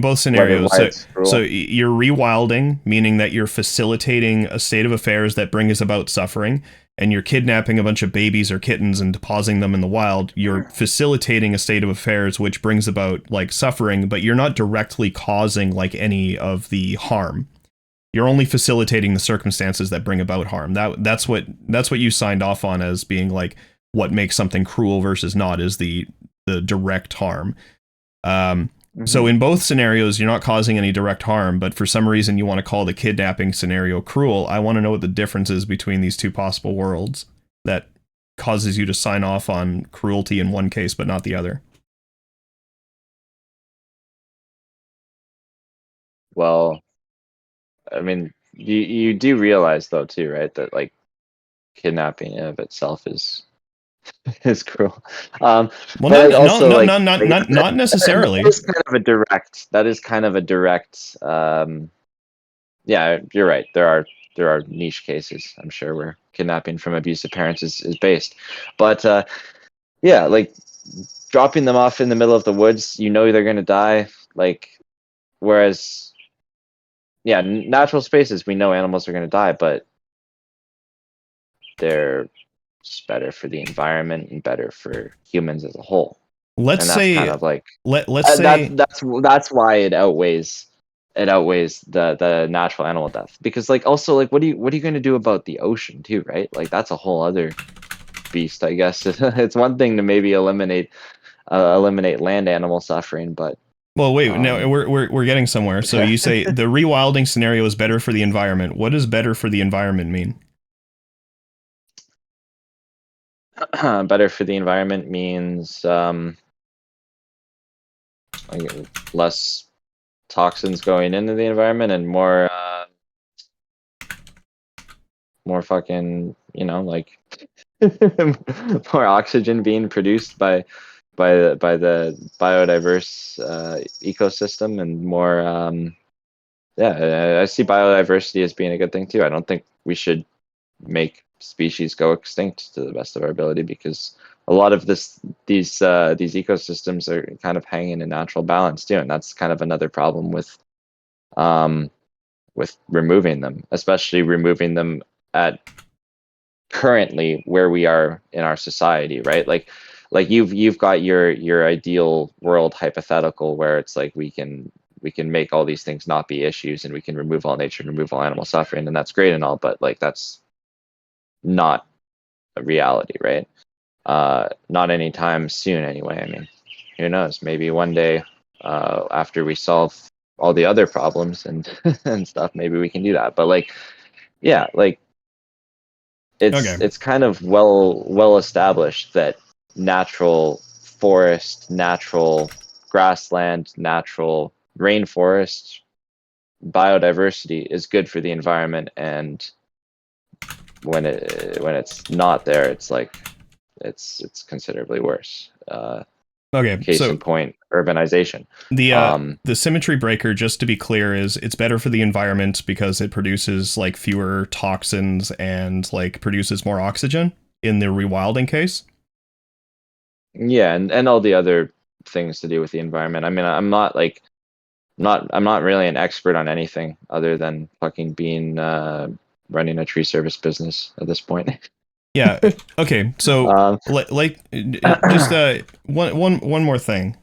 both scenarios. why it's cruel. So you're rewilding, meaning that you're facilitating a state of affairs that brings about suffering, and you're kidnapping a bunch of babies or kittens and depositing them in the wild. You're facilitating a state of affairs which brings about like suffering, but you're not directly causing like any of the harm. You're only facilitating the circumstances that bring about harm. That's what you signed off on as being like what makes something cruel versus not is the direct harm. So in both scenarios, you're not causing any direct harm, but for some reason you want to call the kidnapping scenario cruel. I want to know what the difference is between these two possible worlds that causes you to sign off on cruelty in one case, but not the other. Well, I mean, you do realize though too, right, that like kidnapping in of itself is cruel. Well, but not necessarily. That is kind of a direct. That is kind of a direct. Yeah, you're right. There are niche cases, I'm sure, where kidnapping from abusive parents is based, but yeah, like dropping them off in the middle of the woods, they're gonna die. Like, whereas, yeah, natural spaces, we know animals are gonna die, but they're just better for the environment and better for humans as a whole. Let's say kind of like let's say that's why it outweighs the natural animal death, because like also like what are you going to do about the ocean too, right? Like that's a whole other beast, I guess. It's one thing to maybe eliminate land animal suffering, but well, wait, no, we're getting somewhere. So you say the rewilding scenario is better for the environment. What does better for the environment mean? better for the environment means less toxins going into the environment and more fucking, like more oxygen being produced by the biodiverse ecosystem, and more yeah, I see biodiversity as being a good thing too. I don't think we should make species go extinct to the best of our ability, because a lot of these ecosystems are kind of hanging in natural balance too, and that's kind of another problem with removing them, especially removing them at currently where we are in our society, right? Like you've got your ideal world hypothetical where it's like we can make all these things not be issues, and we can remove all nature and remove all animal suffering, and that's great and all, but like that's not a reality, right? Not anytime soon anyway. I mean, who knows, maybe one day after we solve all the other problems and and stuff, maybe we can do that. But like, yeah, like it's kind of well established that natural forest, natural grassland, natural rainforest, biodiversity is good for the environment, and when it's not there, it's like it's considerably worse. Okay, Case so in point, urbanization. the symmetry breaker, just to be clear, is it's better for the environment because it produces like fewer toxins and like produces more oxygen in the rewilding case. Yeah, and all the other things to do with the environment. I mean, I'm not really an expert on anything other than fucking being running a tree service business at this point. Yeah. Okay. So, Um, like, just one more thing.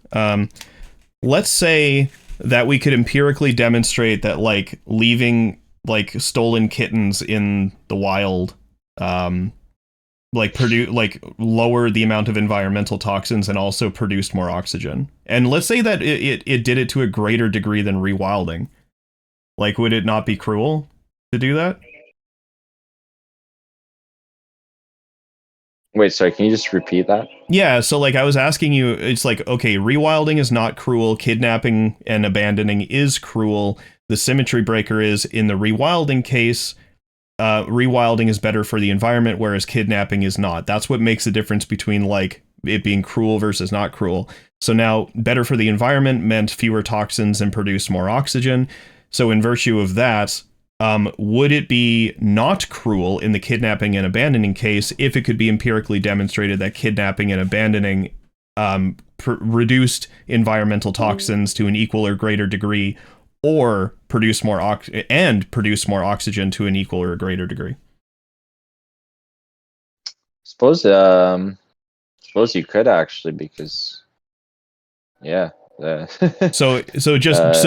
Let's say that we could empirically demonstrate that like leaving like stolen kittens in the wild, like produce like lower the amount of environmental toxins and also produced more oxygen. And let's say that it did it to a greater degree than rewilding. Like, would it not be cruel to do that? Wait, sorry, can you just repeat that? Yeah, so like I was asking you, it's like, okay, rewilding is not cruel, kidnapping and abandoning is cruel. The symmetry breaker is in the rewilding case, rewilding is better for the environment, whereas kidnapping is not. That's what makes the difference between like it being cruel versus not cruel. So now, better for the environment meant fewer toxins and produce more oxygen. So in virtue of that, would it be not cruel in the kidnapping and abandoning case if it could be empirically demonstrated that kidnapping and abandoning reduced environmental toxins to an equal or greater degree, or produce more produce more oxygen to an equal or greater degree? Suppose suppose you could actually, because yeah, So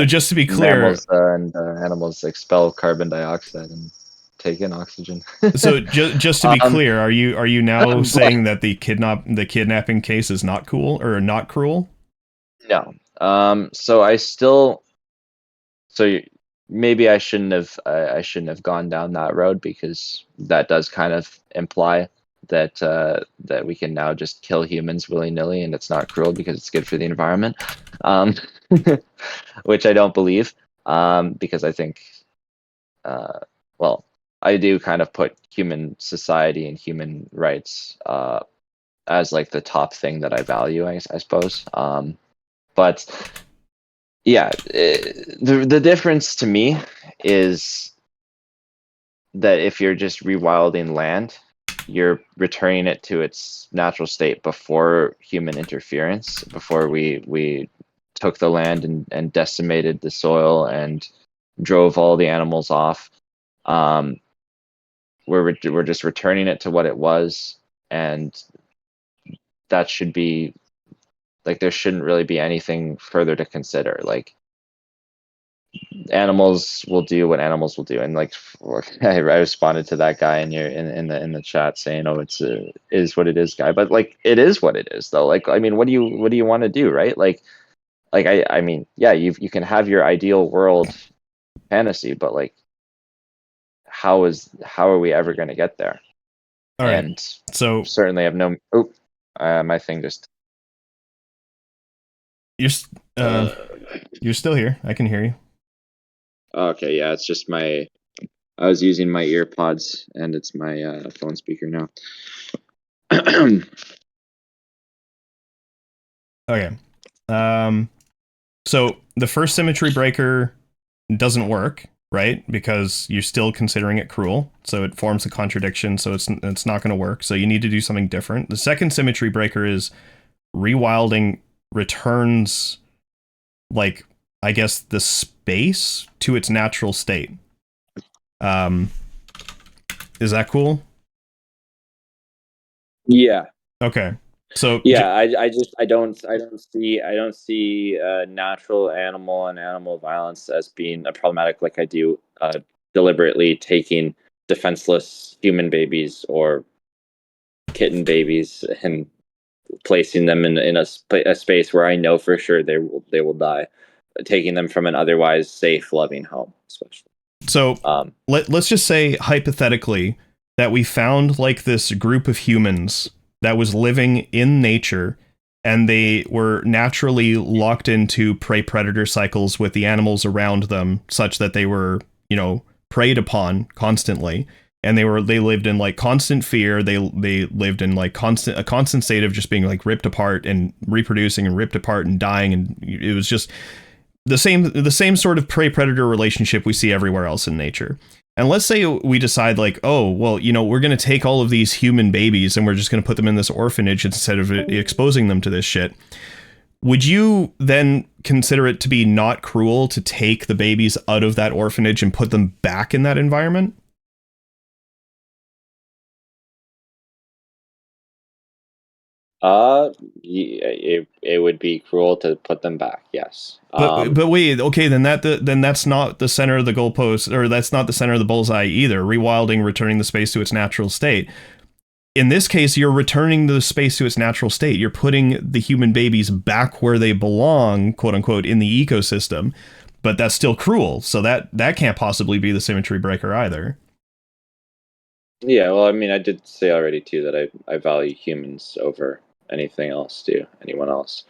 just to be clear, animals expel carbon dioxide and take in oxygen. so just to be um, clear, are you now but saying that the kidnapping case is not cool or not cruel? no. So I still so you, maybe I shouldn't have gone down that road, because that does kind of imply that that we can now just kill humans willy-nilly and it's not cruel because it's good for the environment, um, which I don't believe, because I think uh, well, I do kind of put human society and human rights as like the top thing that I value, I suppose. But yeah, the difference to me is that if you're just rewilding land, you're returning it to its natural state before human interference, before we took the land and decimated the soil and drove all the animals off. Um, we're just returning it to what it was, and that should be like, there shouldn't really be anything further to consider. Like, animals will do what animals will do, and like I responded to that guy in your in the chat saying, oh, it's a is what it is guy, but like it is what it is though. Like, I mean, what do you want to do, right? Like I mean, yeah, you can have your ideal world fantasy, but like how are we ever going to get there? All right. And So certainly have no my thing just you're uh, uh, you're still here. I can hear you. okay, yeah, it's just my I was using my ear pods and it's my phone speaker now. Okay. So the first symmetry breaker doesn't work, right? Because you're still considering it cruel. So it forms a contradiction. So it's not going to work. So you need to do something different. The second symmetry breaker is rewilding returns, like, I guess, the space to its natural state. Um, is that cool? Yeah. Okay. So Yeah, I don't see natural animal and animal violence as being a problematic, like I do deliberately taking defenseless human babies or kitten babies and placing them in a space where I know for sure they will die, taking them from an otherwise safe, loving home, especially. So let's just say hypothetically that we found like this group of humans that was living in nature, and they were naturally locked into prey predator cycles with the animals around them, such that they were, preyed upon constantly. and they lived in like constant fear. They lived in like a constant state of just being like ripped apart and reproducing and ripped apart and dying, and it was just the same sort of prey predator relationship we see everywhere else in nature. And let's say we decide like, oh, well, we're going to take all of these human babies and we're just going to put them in this orphanage instead of exposing them to this shit. Would you then consider it to be not cruel to take the babies out of that orphanage and put them back in that environment? It would be cruel to put them back. Yes. But wait, okay, then that's not the center of the goalpost, or that's not the center of the bullseye either. Rewilding, returning the space to its natural state. In this case, you're returning the space to its natural state. You're putting the human babies back where they belong, quote unquote, in the ecosystem. But that's still cruel. So that can't possibly be the symmetry breaker either. Yeah, well, I mean, I did say already too that I value humans over anything else, too, anyone else.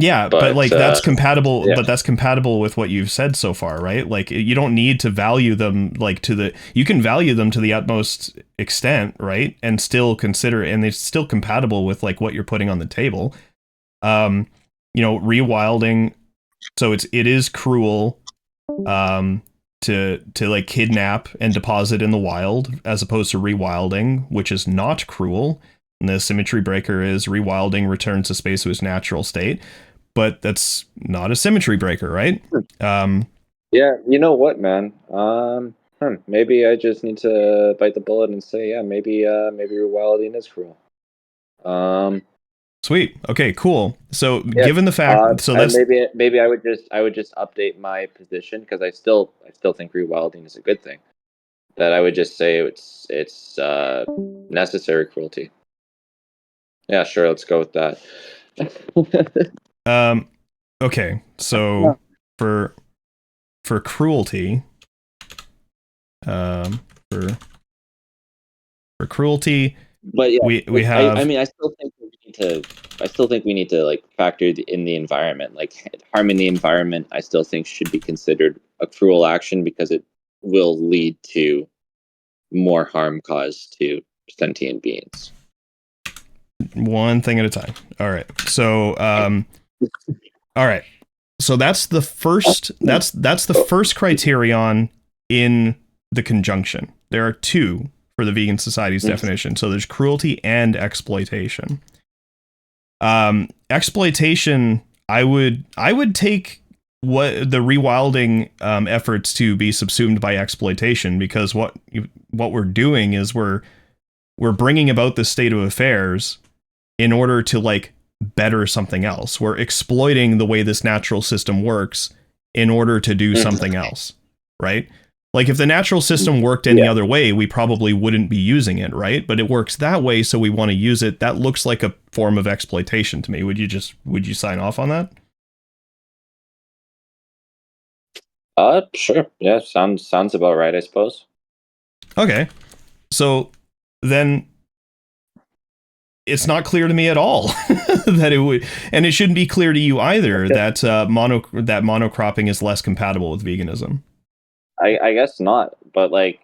Yeah, but like that's compatible. Yeah. But that's compatible with what you've said so far, right? Like you don't need to value them like you can value them to the utmost extent, right? And still consider, and they're still compatible with like what you're putting on the table. Rewilding. So it is cruel, to like kidnap and deposit in the wild, as opposed to rewilding, which is not cruel. And the symmetry breaker is rewilding returns to space to its natural state. But that's not a symmetry breaker, right? Yeah, you know what, man? Maybe I just need to bite the bullet and say, yeah, maybe rewilding is cruel. Sweet. Okay, cool. So given the fact, so that's maybe I would just update my position, because I still think rewilding is a good thing. That I would just say it's necessary cruelty. Yeah, sure. Let's go with that. Okay. So for cruelty, for cruelty, but yeah, we have. I mean, I still think we need to like factor in the environment. Like harming the environment, I still think should be considered a cruel action, because it will lead to more harm caused to sentient beings. One thing at a time. All right. So all right. So that's the first criterion in the conjunction. There are two for the Vegan Society's definition. So there's cruelty and exploitation. Exploitation, I would take what the rewilding efforts to be subsumed by exploitation, because what we're doing is we're bringing about this state of affairs in order to like better something else. We're exploiting the way this natural system works in order to do something else, right? Like if the natural system worked any other way, we probably wouldn't be using it, right? But it works that way, so we want to use it. That looks like a form of exploitation to me. Would you sign off on that? Sure. Yeah, sounds about right, I suppose. Okay. So then it's not clear to me at all that it would, and it shouldn't be clear to you either, that monocropping is less compatible with veganism. I guess not, but like,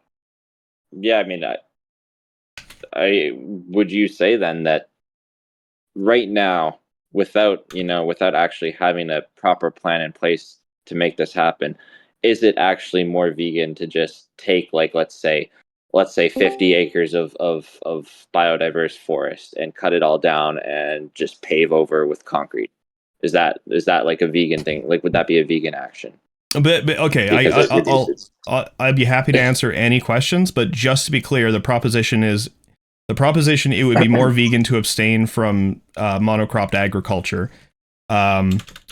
yeah, I mean, I would you say then that right now, without actually having a proper plan in place to make this happen, is it actually more vegan to just take, like, let's say 50 acres of biodiverse forest and cut it all down and just pave over with concrete? Is that like a vegan thing? Like, would that be a vegan action? But okay, I'd be happy to answer any questions, but just to be clear, the proposition it would be more vegan to abstain from monocropped agriculture,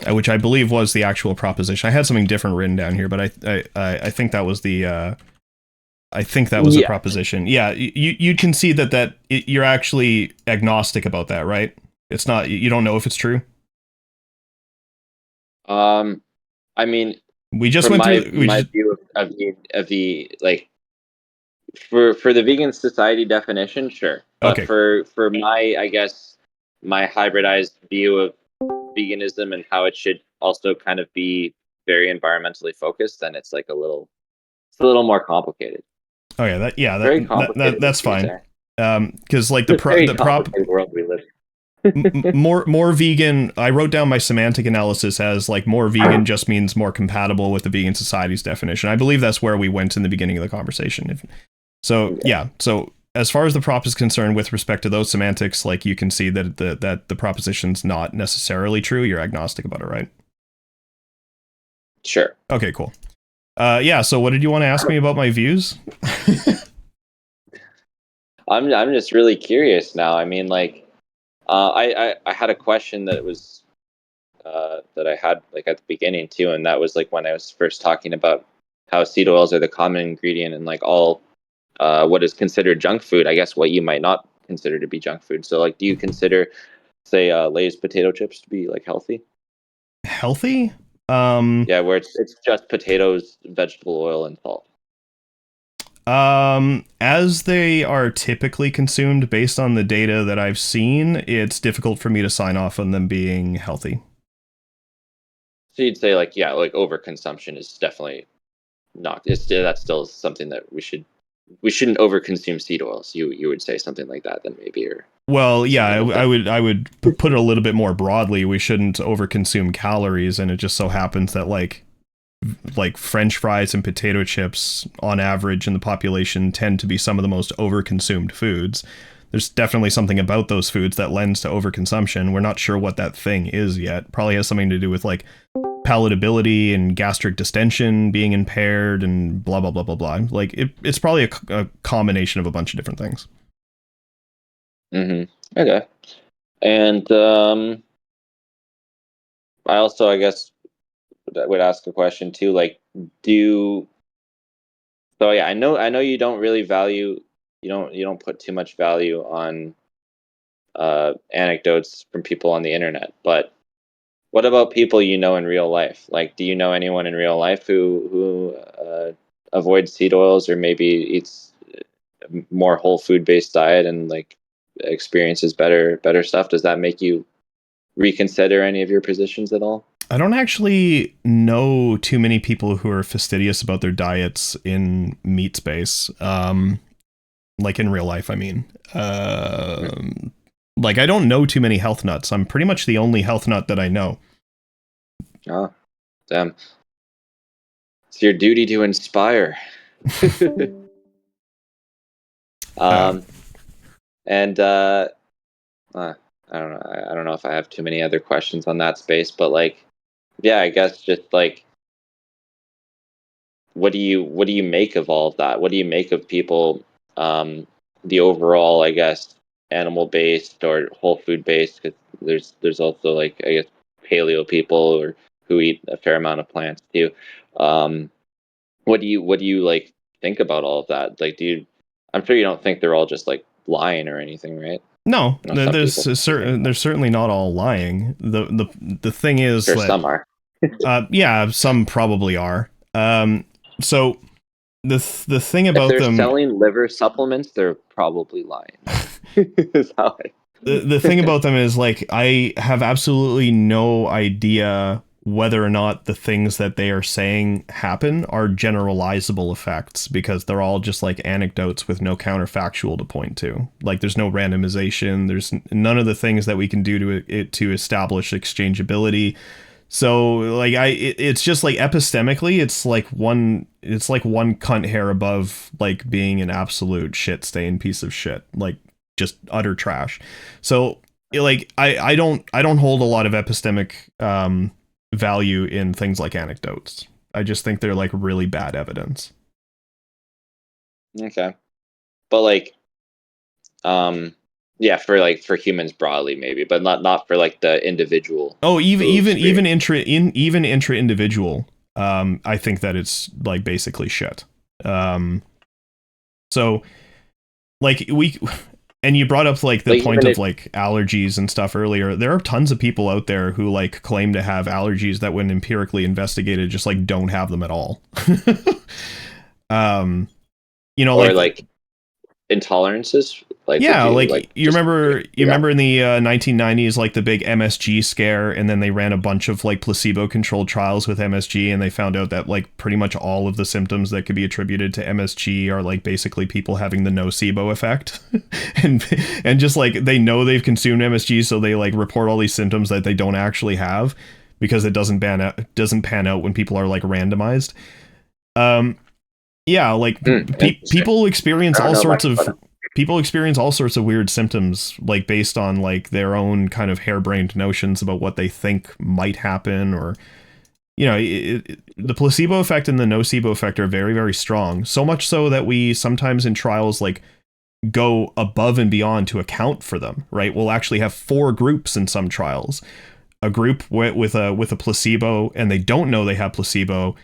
which I believe was the actual proposition. I had something different written down here, but I think that was the the proposition. Yeah, you'd concede that you're actually agnostic about that, right? It's not, you don't know if it's true. I mean, we just went through my view of the like, for the Vegan Society definition, sure. But okay. for my, I guess, my hybridized view of veganism and how it should also kind of be very environmentally focused, then it's like it's a little more complicated. Oh yeah, Very complicated. that's fine. Because like It's a very the prop complicated world we live more vegan. I wrote down my semantic analysis as like more vegan just means more compatible with the vegan society's definition. I believe that's where we went in the beginning of the conversation. So yeah. So as far as the prop is concerned, with respect to those semantics, like you can see that the proposition's not necessarily true. You're agnostic about it, right? Sure. Okay, cool. Yeah. So what did you want to ask me about my views? I'm just really curious now. I mean, like, I had a question that was that I had like at the beginning too, and that was like when I was first talking about how seed oils are the common ingredient in like all what is considered junk food. I guess what you might not consider to be junk food. So, like, do you consider, say, Lay's potato chips to be like healthy? Healthy? Yeah, where it's just potatoes, vegetable oil, and salt. As they are typically consumed based on the data that I've seen, it's difficult for me to sign off on them being healthy. So you'd say like, yeah, like overconsumption is definitely not. That's still something that we shouldn't overconsume seed oils. You would say something like that then maybe, or well, yeah, I would put it a little bit more broadly. We shouldn't overconsume calories, and it just so happens that like French fries and potato chips on average in the population tend to be some of the most overconsumed foods. There's definitely something about those foods that lends to overconsumption. We're not sure what that thing is yet. Probably has something to do with like palatability and gastric distension being impaired and blah blah blah blah blah. Like it's probably a combination of a bunch of different things. Okay. And I also, I guess, would ask a question too. Like, do so? Yeah, I know you don't really value. You don't put too much value on anecdotes from people on the internet. But what about people you know in real life? Like, do you know anyone in real life who avoids seed oils, or maybe eats a more whole food based diet and like experiences better stuff? Does that make you reconsider any of your positions at all? I don't actually know too many people who are fastidious about their diets in meat space. Like in real life, I mean. Like I don't know too many health nuts. I'm pretty much the only health nut that I know. Oh, damn. It's your duty to inspire. And I don't know. I don't know if I have too many other questions on that space, but like, yeah, I guess just like, what do you make of all of that? What do you make of people, the overall, I guess, animal based or whole food based? Because there's also like, I guess, paleo people or who eat a fair amount of plants too. Um, what do you like think about all of that? Like, I'm sure you don't think they're all just like lying or anything, right? No, You know, there's certainly not all lying. The thing is sure, that some are. yeah, some probably are. So the thing If about they're them, selling liver supplements, they're probably lying. Is how the thing about them is like I have absolutely no idea whether or not the things that they are saying happen are generalizable effects, because they're all just like anecdotes with no counterfactual to point to. Like there's no randomization, there's none of the things that we can do to establish exchangeability. So like it's just like epistemically it's like one cunt hair above like being an absolute shit stain piece of shit, like just utter trash. So like I don't hold a lot of epistemic value in things like anecdotes. I just think they're like really bad evidence. okay, but like, yeah, for humans broadly maybe, but not for like the individual. Oh, even intra individual. I think that it's like basically shit. So like and you brought up like the Like, point of like allergies and stuff earlier. There are tons of people out there who like claim to have allergies that when empirically investigated just like don't have them at all. You know, or like like intolerances. Like, did Yeah, you like like you just remember you yeah? remember in the 1990s, like the big MSG scare, and then they ran a bunch of like placebo controlled trials with MSG, and they found out that like pretty much all of the symptoms that could be attributed to MSG are like basically people having the nocebo effect. and and just like they know they've consumed MSG, so they like report all these symptoms that they don't actually have because it doesn't pan out when people are like randomized. Um yeah, like Interesting. I don't know much about it. people experience all sorts of weird symptoms, like based on like their own kind of harebrained notions about what they think might happen, or the placebo effect and the nocebo effect are very, very strong. So much so that we sometimes in trials like go above and beyond to account for them. Right? We'll actually have 4 groups in some trials: a group with a placebo and they don't know they have placebo,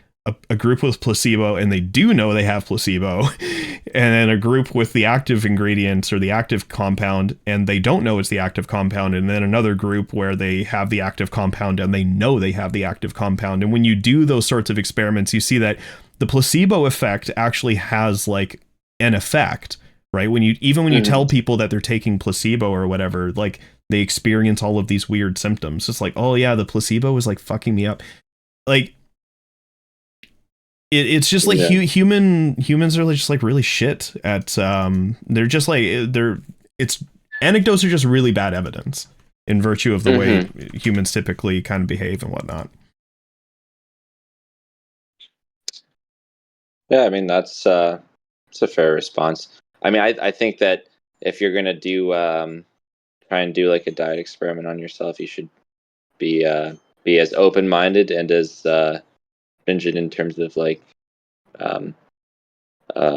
a group with placebo and they do know they have placebo, and then a group with the active ingredients or the active compound and they don't know it's the active compound, and then another group where they have the active compound and they know they have the active compound. And when you do those sorts of experiments, you see that the placebo effect actually has like an effect, right? When you tell Mhm. people that they're taking placebo or whatever, like they experience all of these weird symptoms. It's like, oh yeah, the placebo is like fucking me up. Like it's just like Yeah. humans are just like really shit at they're just like it's anecdotes are just really bad evidence in virtue of the way Hmm. humans typically kind of behave and whatnot. Yeah, I mean it's a fair response. I mean, I think that if you're gonna do try and do like a diet experiment on yourself, you should be be as open minded and as stringent in terms of like um,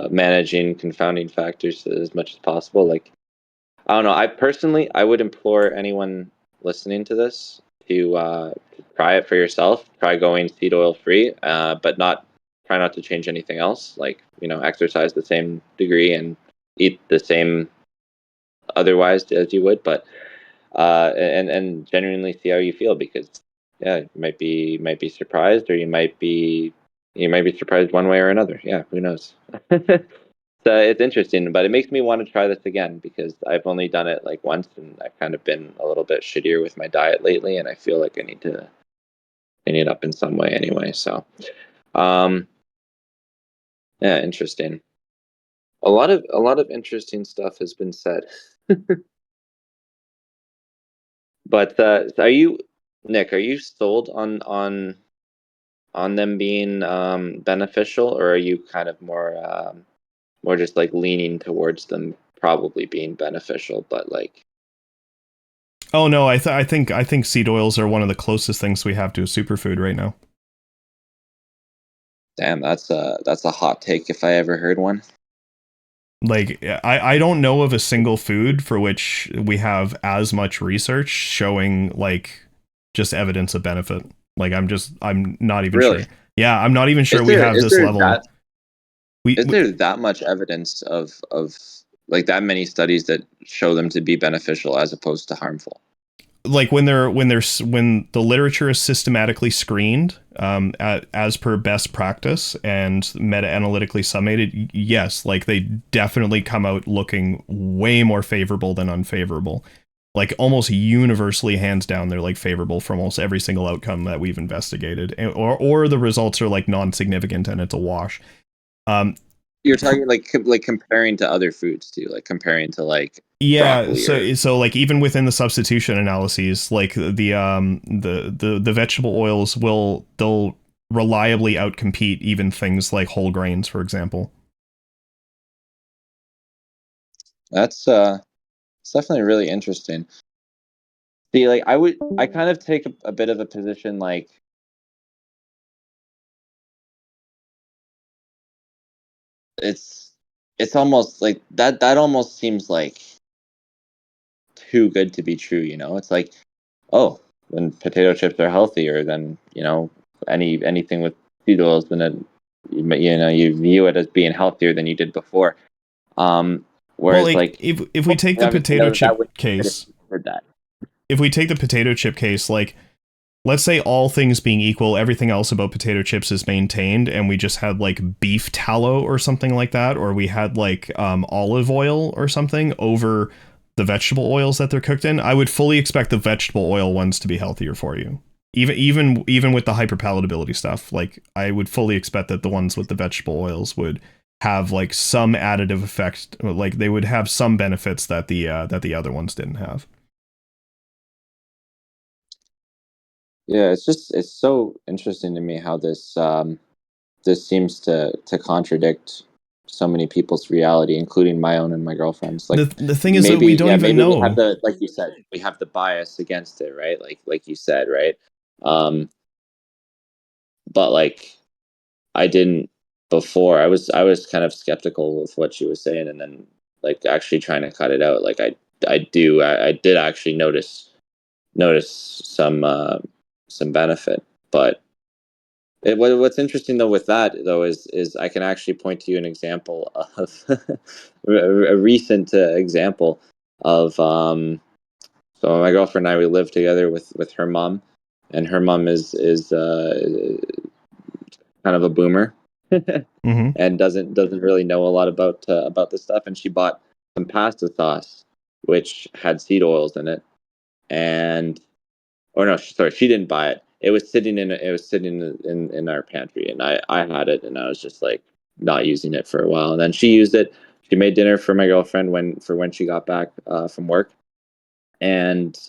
managing confounding factors as much as possible. Like, I don't know. I would implore anyone listening to this to try it for yourself. Try going seed oil free, but not try not to change anything else. Like, exercise the same degree and eat the same otherwise as you would, but and genuinely see how you feel, because yeah, you might be surprised, or you might be surprised one way or another. Yeah, who knows? So it's interesting, but it makes me want to try this again because I've only done it like once, and I've kind of been a little bit shittier with my diet lately, and I feel like I need to clean it up in some way anyway. So, um, yeah, interesting. A lot of interesting stuff has been said. But are you, Nick? Are you sold on them being beneficial, or are you kind of more just like leaning towards them probably being beneficial, but like, Oh no, I think seed oils are one of the closest things we have to a superfood right now. damn, that's a hot take if I ever heard one. Like I don't know of a single food for which we have as much research showing like just evidence of benefit. Like I'm not even Really? sure. Yeah, I'm not even sure Is we there have is this there level. that We, is there that much evidence of like that many studies that show them to be beneficial as opposed to harmful? like when the literature is systematically screened as per best practice and meta-analytically summated, yes, like they definitely come out looking way more favorable than unfavorable. Like almost universally, hands down, they're like favorable for almost every single outcome that we've investigated, or the results are like non-significant and it's a wash. um You're talking like comparing to other foods too, like comparing to like Yeah, broccoli or so like even within the substitution analyses, like the vegetable oils they'll reliably outcompete even things like whole grains, for example. that's it's definitely really interesting. See, like I kind of take a bit of a position like it's it's almost like that almost seems like too good to be true, It's like, oh, when potato chips are healthier than, anything with seed oils, then you view it as being healthier than you did before. Um Well, whereas like like if we take the obviously potato know that chip would if case, you did that. if we take the potato chip case, like let's say all things being equal, everything else about potato chips is maintained, and we just had like beef tallow or something like that, or we had like olive oil or something over the vegetable oils that they're cooked in, I would fully expect the vegetable oil ones to be healthier for you. Even with the hyperpalatability stuff, like I would fully expect that the ones with the vegetable oils would have like some additive effect, like they would have some benefits that the other ones didn't have. Yeah, it's so interesting to me how this seems to contradict so many people's reality, including my own and my girlfriend's. Like The thing is that we maybe, don't yeah, even maybe we have know. the, like you said, we have the bias against it, right? Like you said, right? Um, but like I didn't before. I was kind of skeptical with what she was saying, and then like actually trying to cut it out. Like I did actually notice some benefit, but what's interesting though with that though is I can actually point to you an example of a recent example of so my girlfriend and I, we live together with her mom, and her mom is kind of a boomer Mm-hmm. and doesn't really know a lot about this stuff, and she bought some pasta sauce which had seed oils in it, and or no, sorry, she didn't buy it. It was sitting in our pantry, and I had it, and I was just like not using it for a while. And then she used it. She made dinner for my girlfriend when she got back from work, and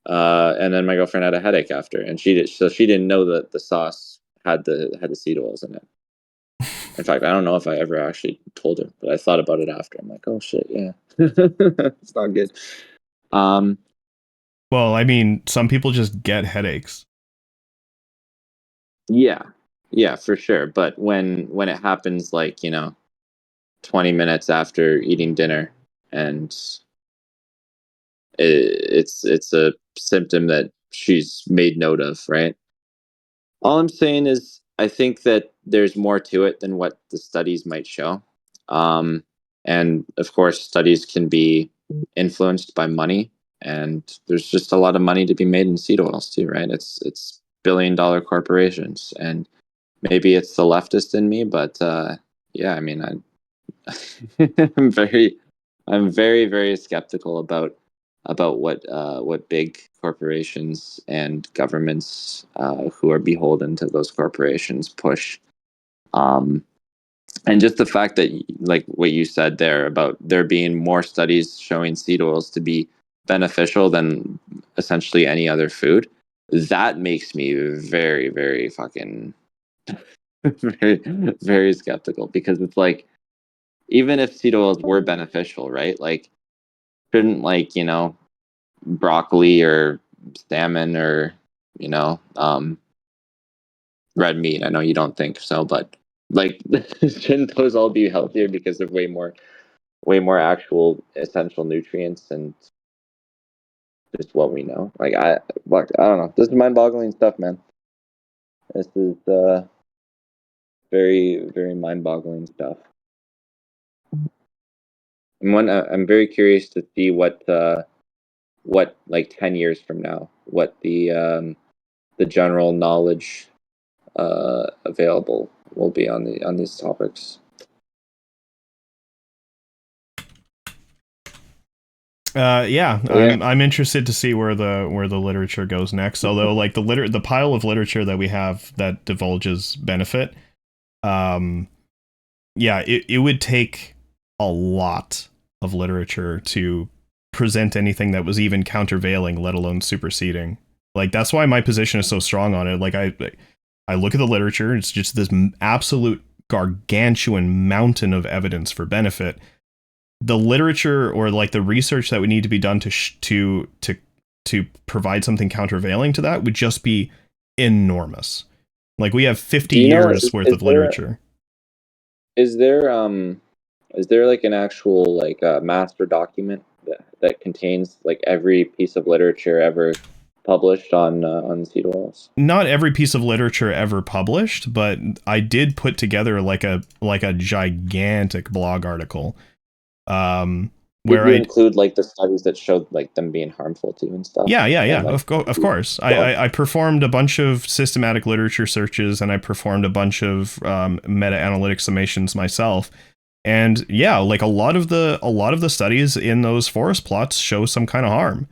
and then my girlfriend had a headache after, and she didn't know that the sauce had the seed oils in it. In fact, I don't know if I ever actually told her, but I thought about it after. I'm like, oh shit, yeah, it's not good. Um, Well, I mean, some people just get headaches. yeah, yeah, for sure. But when it happens, like 20 minutes after eating dinner, and it's a symptom that she's made note of, right? All I'm saying is I think that there's more to it than what the studies might show. Um, and of course, studies can be influenced by money, and there's just a lot of money to be made in seed oils too, right? It's billion-dollar corporations, and maybe it's the leftist in me, but yeah, I mean, I'm very, I'm very, very skeptical about what big corporations and governments who are beholden to those corporations push. Um, and just the fact that, like what you said there about there being more studies showing seed oils to be beneficial than essentially any other food, that makes me very, very fucking very, very skeptical, because it's like even if seed oils were beneficial, right? Like shouldn't like broccoli or salmon or you know um red meat, I know you don't think so, but like shouldn't those all be healthier because of way more actual essential nutrients and just what we know? Like I don't know, this is mind-boggling stuff, man. This is very, very mind-boggling stuff. I'm very curious to see what like 10 years from now, what the general knowledge available will be on these topics. Yeah, Yeah. I'm interested to see where the literature goes next. Although, like the pile of literature that we have that divulges benefit, um, yeah, it would take a lot of literature to present anything that was even countervailing, let alone superseding. Like that's why my position is so strong on it. Like I look at the literature, it's just this absolute gargantuan mountain of evidence for benefit. The literature or like the research that would need to be done to provide something countervailing to that would just be enormous. Like we have 50 Do you know, years worth of literature. is there is there like an actual like master document that contains like every piece of literature ever published on seed oils? Not every piece of literature ever published, but I did put together like a gigantic blog article. Did where you I include like the studies that showed like them being harmful to you and stuff? yeah, And like, of course. well, I performed a bunch of systematic literature searches, and I performed a bunch of meta-analytic summations myself. And yeah, like a lot of the studies in those forest plots show some kind of harm,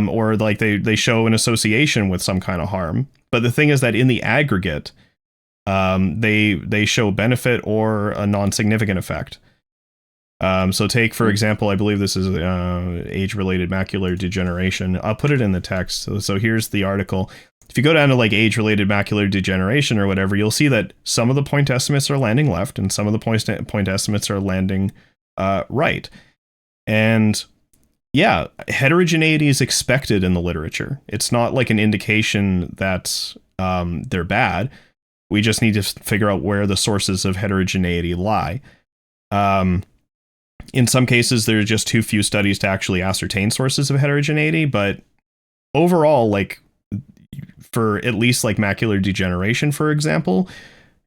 or like they show an association with some kind of harm. But the thing is that in the aggregate, they show benefit or a non-significant effect. So take, for example, I believe this is age-related macular degeneration. I'll put it in the text. So here's the article. If you go down to like age-related macular degeneration or whatever, you'll see that some of the point estimates are landing left and some of the point estimates are landing right. And yeah, heterogeneity is expected in the literature. It's not like an indication that they're bad. We just need to figure out where the sources of heterogeneity lie. In some cases, there are just too few studies to actually ascertain sources of heterogeneity, but overall, like for at least like macular degeneration, for example,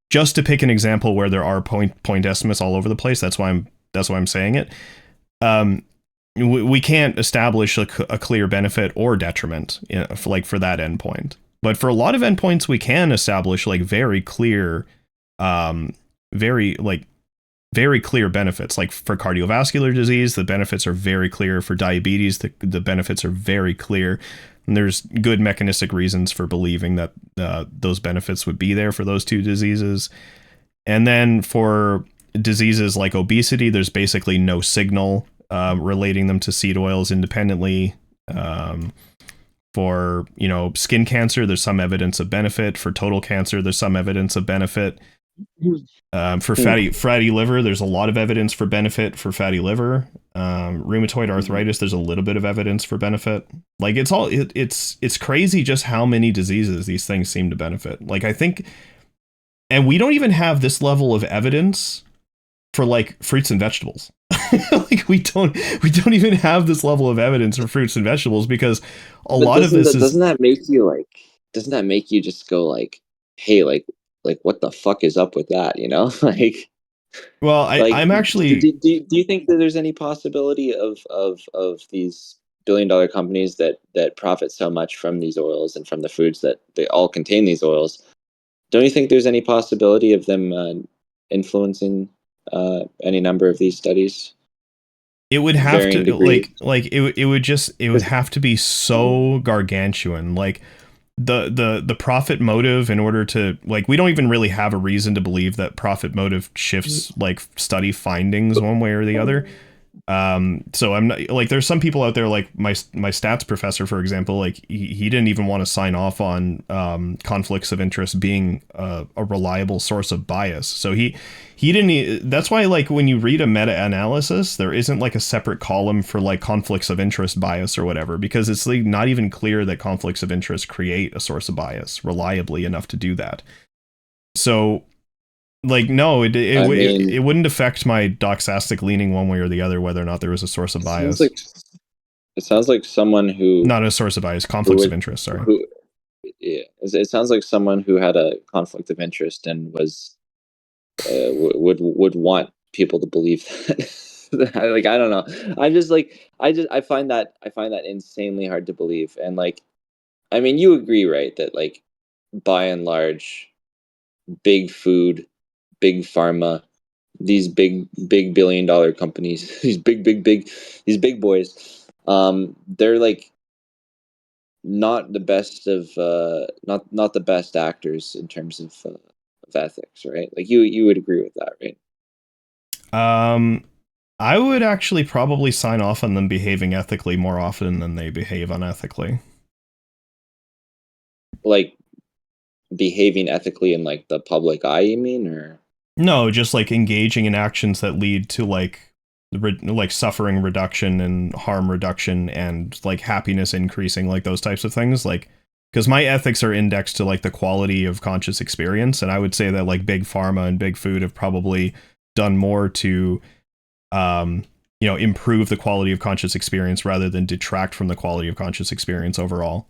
just to pick an example where there are point estimates all over the place, that's why I'm saying it. We can't establish a clear benefit or detriment, like for that endpoint. But for a lot of endpoints, we can establish like very clear, very clear benefits. Like for cardiovascular disease, the benefits are very clear. For diabetes, the benefits are very clear. And there's good mechanistic reasons for believing that those benefits would be there for those two diseases. And then for diseases like obesity, there's basically no signal relating them to seed oils independently. For skin cancer, there's some evidence of benefit. For total cancer, there's some evidence of benefit. For fatty liver, there's a lot of evidence for benefit for fatty liver. Rheumatoid arthritis, there's a little bit of evidence for benefit. Like it's crazy just how many diseases these things seem to benefit. Like I think, and we don't even have this level of evidence for like fruits and vegetables. Like we don't even have this level of evidence for fruits and vegetables because a lot of this doesn't that make you like? Doesn't that make you just go like, hey, like what the fuck is up with that? You know, like. Well, Like, I'm actually. do you think that there's any possibility of these billion-dollar companies that profit so much from these oils and from the foods that they all contain these oils? Don't you think there's any possibility of them influencing any number of these studies? It would have Varying to degrees. like it would have to be so gargantuan. Like the profit motive in order to like we don't even really have a reason to believe that profit motive shifts like study findings one way or the other. So I'm not like there's some people out there like my stats professor, for example, like he didn't even want to sign off on conflicts of interest being a reliable source of bias. So he didn't. That's why like when you read a meta-analysis, there isn't like a separate column for like conflicts of interest bias or whatever, because it's like not even clear that conflicts of interest create a source of bias reliably enough to do that. So like no, it wouldn't affect my doxastic leaning one way or the other whether or not there was a source of bias. It sounds like someone who not a source of bias, conflicts of interest. Sorry. Yeah, it sounds like someone who had a conflict of interest and was would want people to believe that. Like I don't know. I'm just like I find that insanely hard to believe. And like I mean, you agree, right, that like by and large, big food, big pharma, these big billion-dollar companies, these these big boys, they're like not the best of not the best actors in terms of ethics, right? Like you would agree with that, right? I would actually probably sign off on them behaving ethically more often than they behave unethically. Like behaving ethically in like the public eye, you mean? Or no, just like engaging in actions that lead to like suffering reduction and harm reduction and like happiness increasing, like those types of things. Like because my ethics are indexed to like the quality of conscious experience, and I would say that like big pharma and big food have probably done more to improve the quality of conscious experience rather than detract from the quality of conscious experience overall.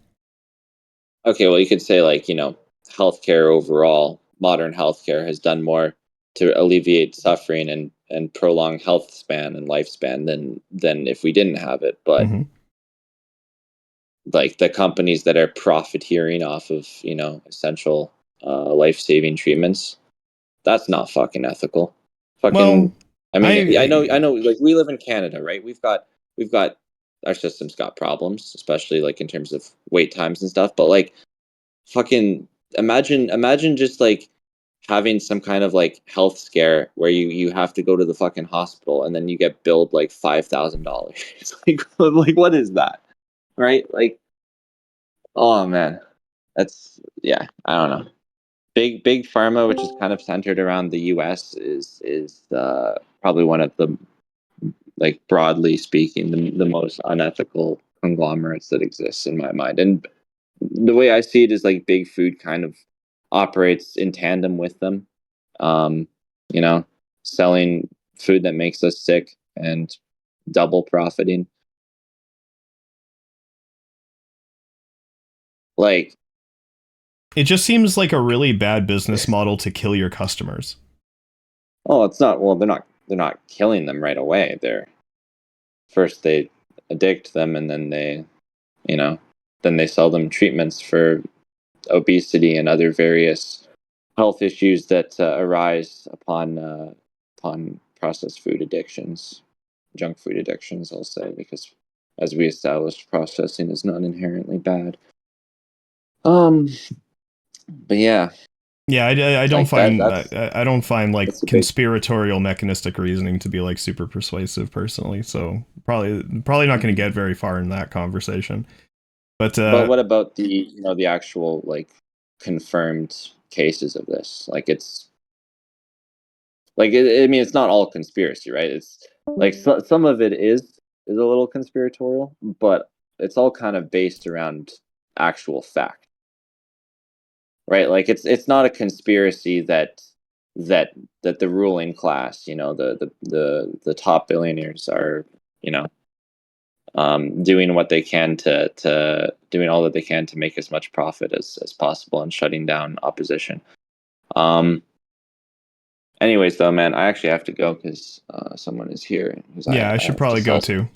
okay, well you could say like, healthcare overall, modern healthcare has done more to alleviate suffering and prolong health span and lifespan than if we didn't have it. But like the companies that are profiteering off of, you know, essential life-saving treatments, that's not fucking ethical. Fucking, Well, I mean, I know. Like we live in Canada, right? We've got our system's got problems, especially like in terms of wait times and stuff. But like, fucking imagine just like having some kind of like health scare where you have to go to the fucking hospital and then you get billed like $5,000. It's like what is that, right? Like, oh man, that's yeah. I don't know. Big pharma, which is kind of centered around the U.S., is probably one of the, like broadly speaking, the most unethical conglomerates that exists in my mind. And the way I see it is like big food kind of operates in tandem with them. Um, you know, selling food that makes us sick and double profiting. Like, it just seems like a really bad business model to kill your customers. oh, it's not. Well, they're not killing them right away. They're first they addict them, and then they, you know, then they sell them treatments for obesity and other various health issues that arise upon processed food addictions, junk food addictions. I'll say, because as we established, processing is not inherently bad. But yeah, Yeah, I don't like that. find I don't find like That's a big. conspiratorial mechanistic reasoning to be like super persuasive personally. So probably not going to get very far in that conversation. But But what about the, you know, the actual like confirmed cases of this? Like it's like I mean it's not all conspiracy, right? It's like some of it is a little conspiratorial, but it's all kind of based around actual fact, right? Like it's not a conspiracy that that the ruling class, you know, the top billionaires are, you know, doing what they can to doing all that they can to make as much profit as possible and shutting down opposition. Um, anyways, though, man, I actually have to go because someone is here who's yeah, I I should have to probably go sell. too.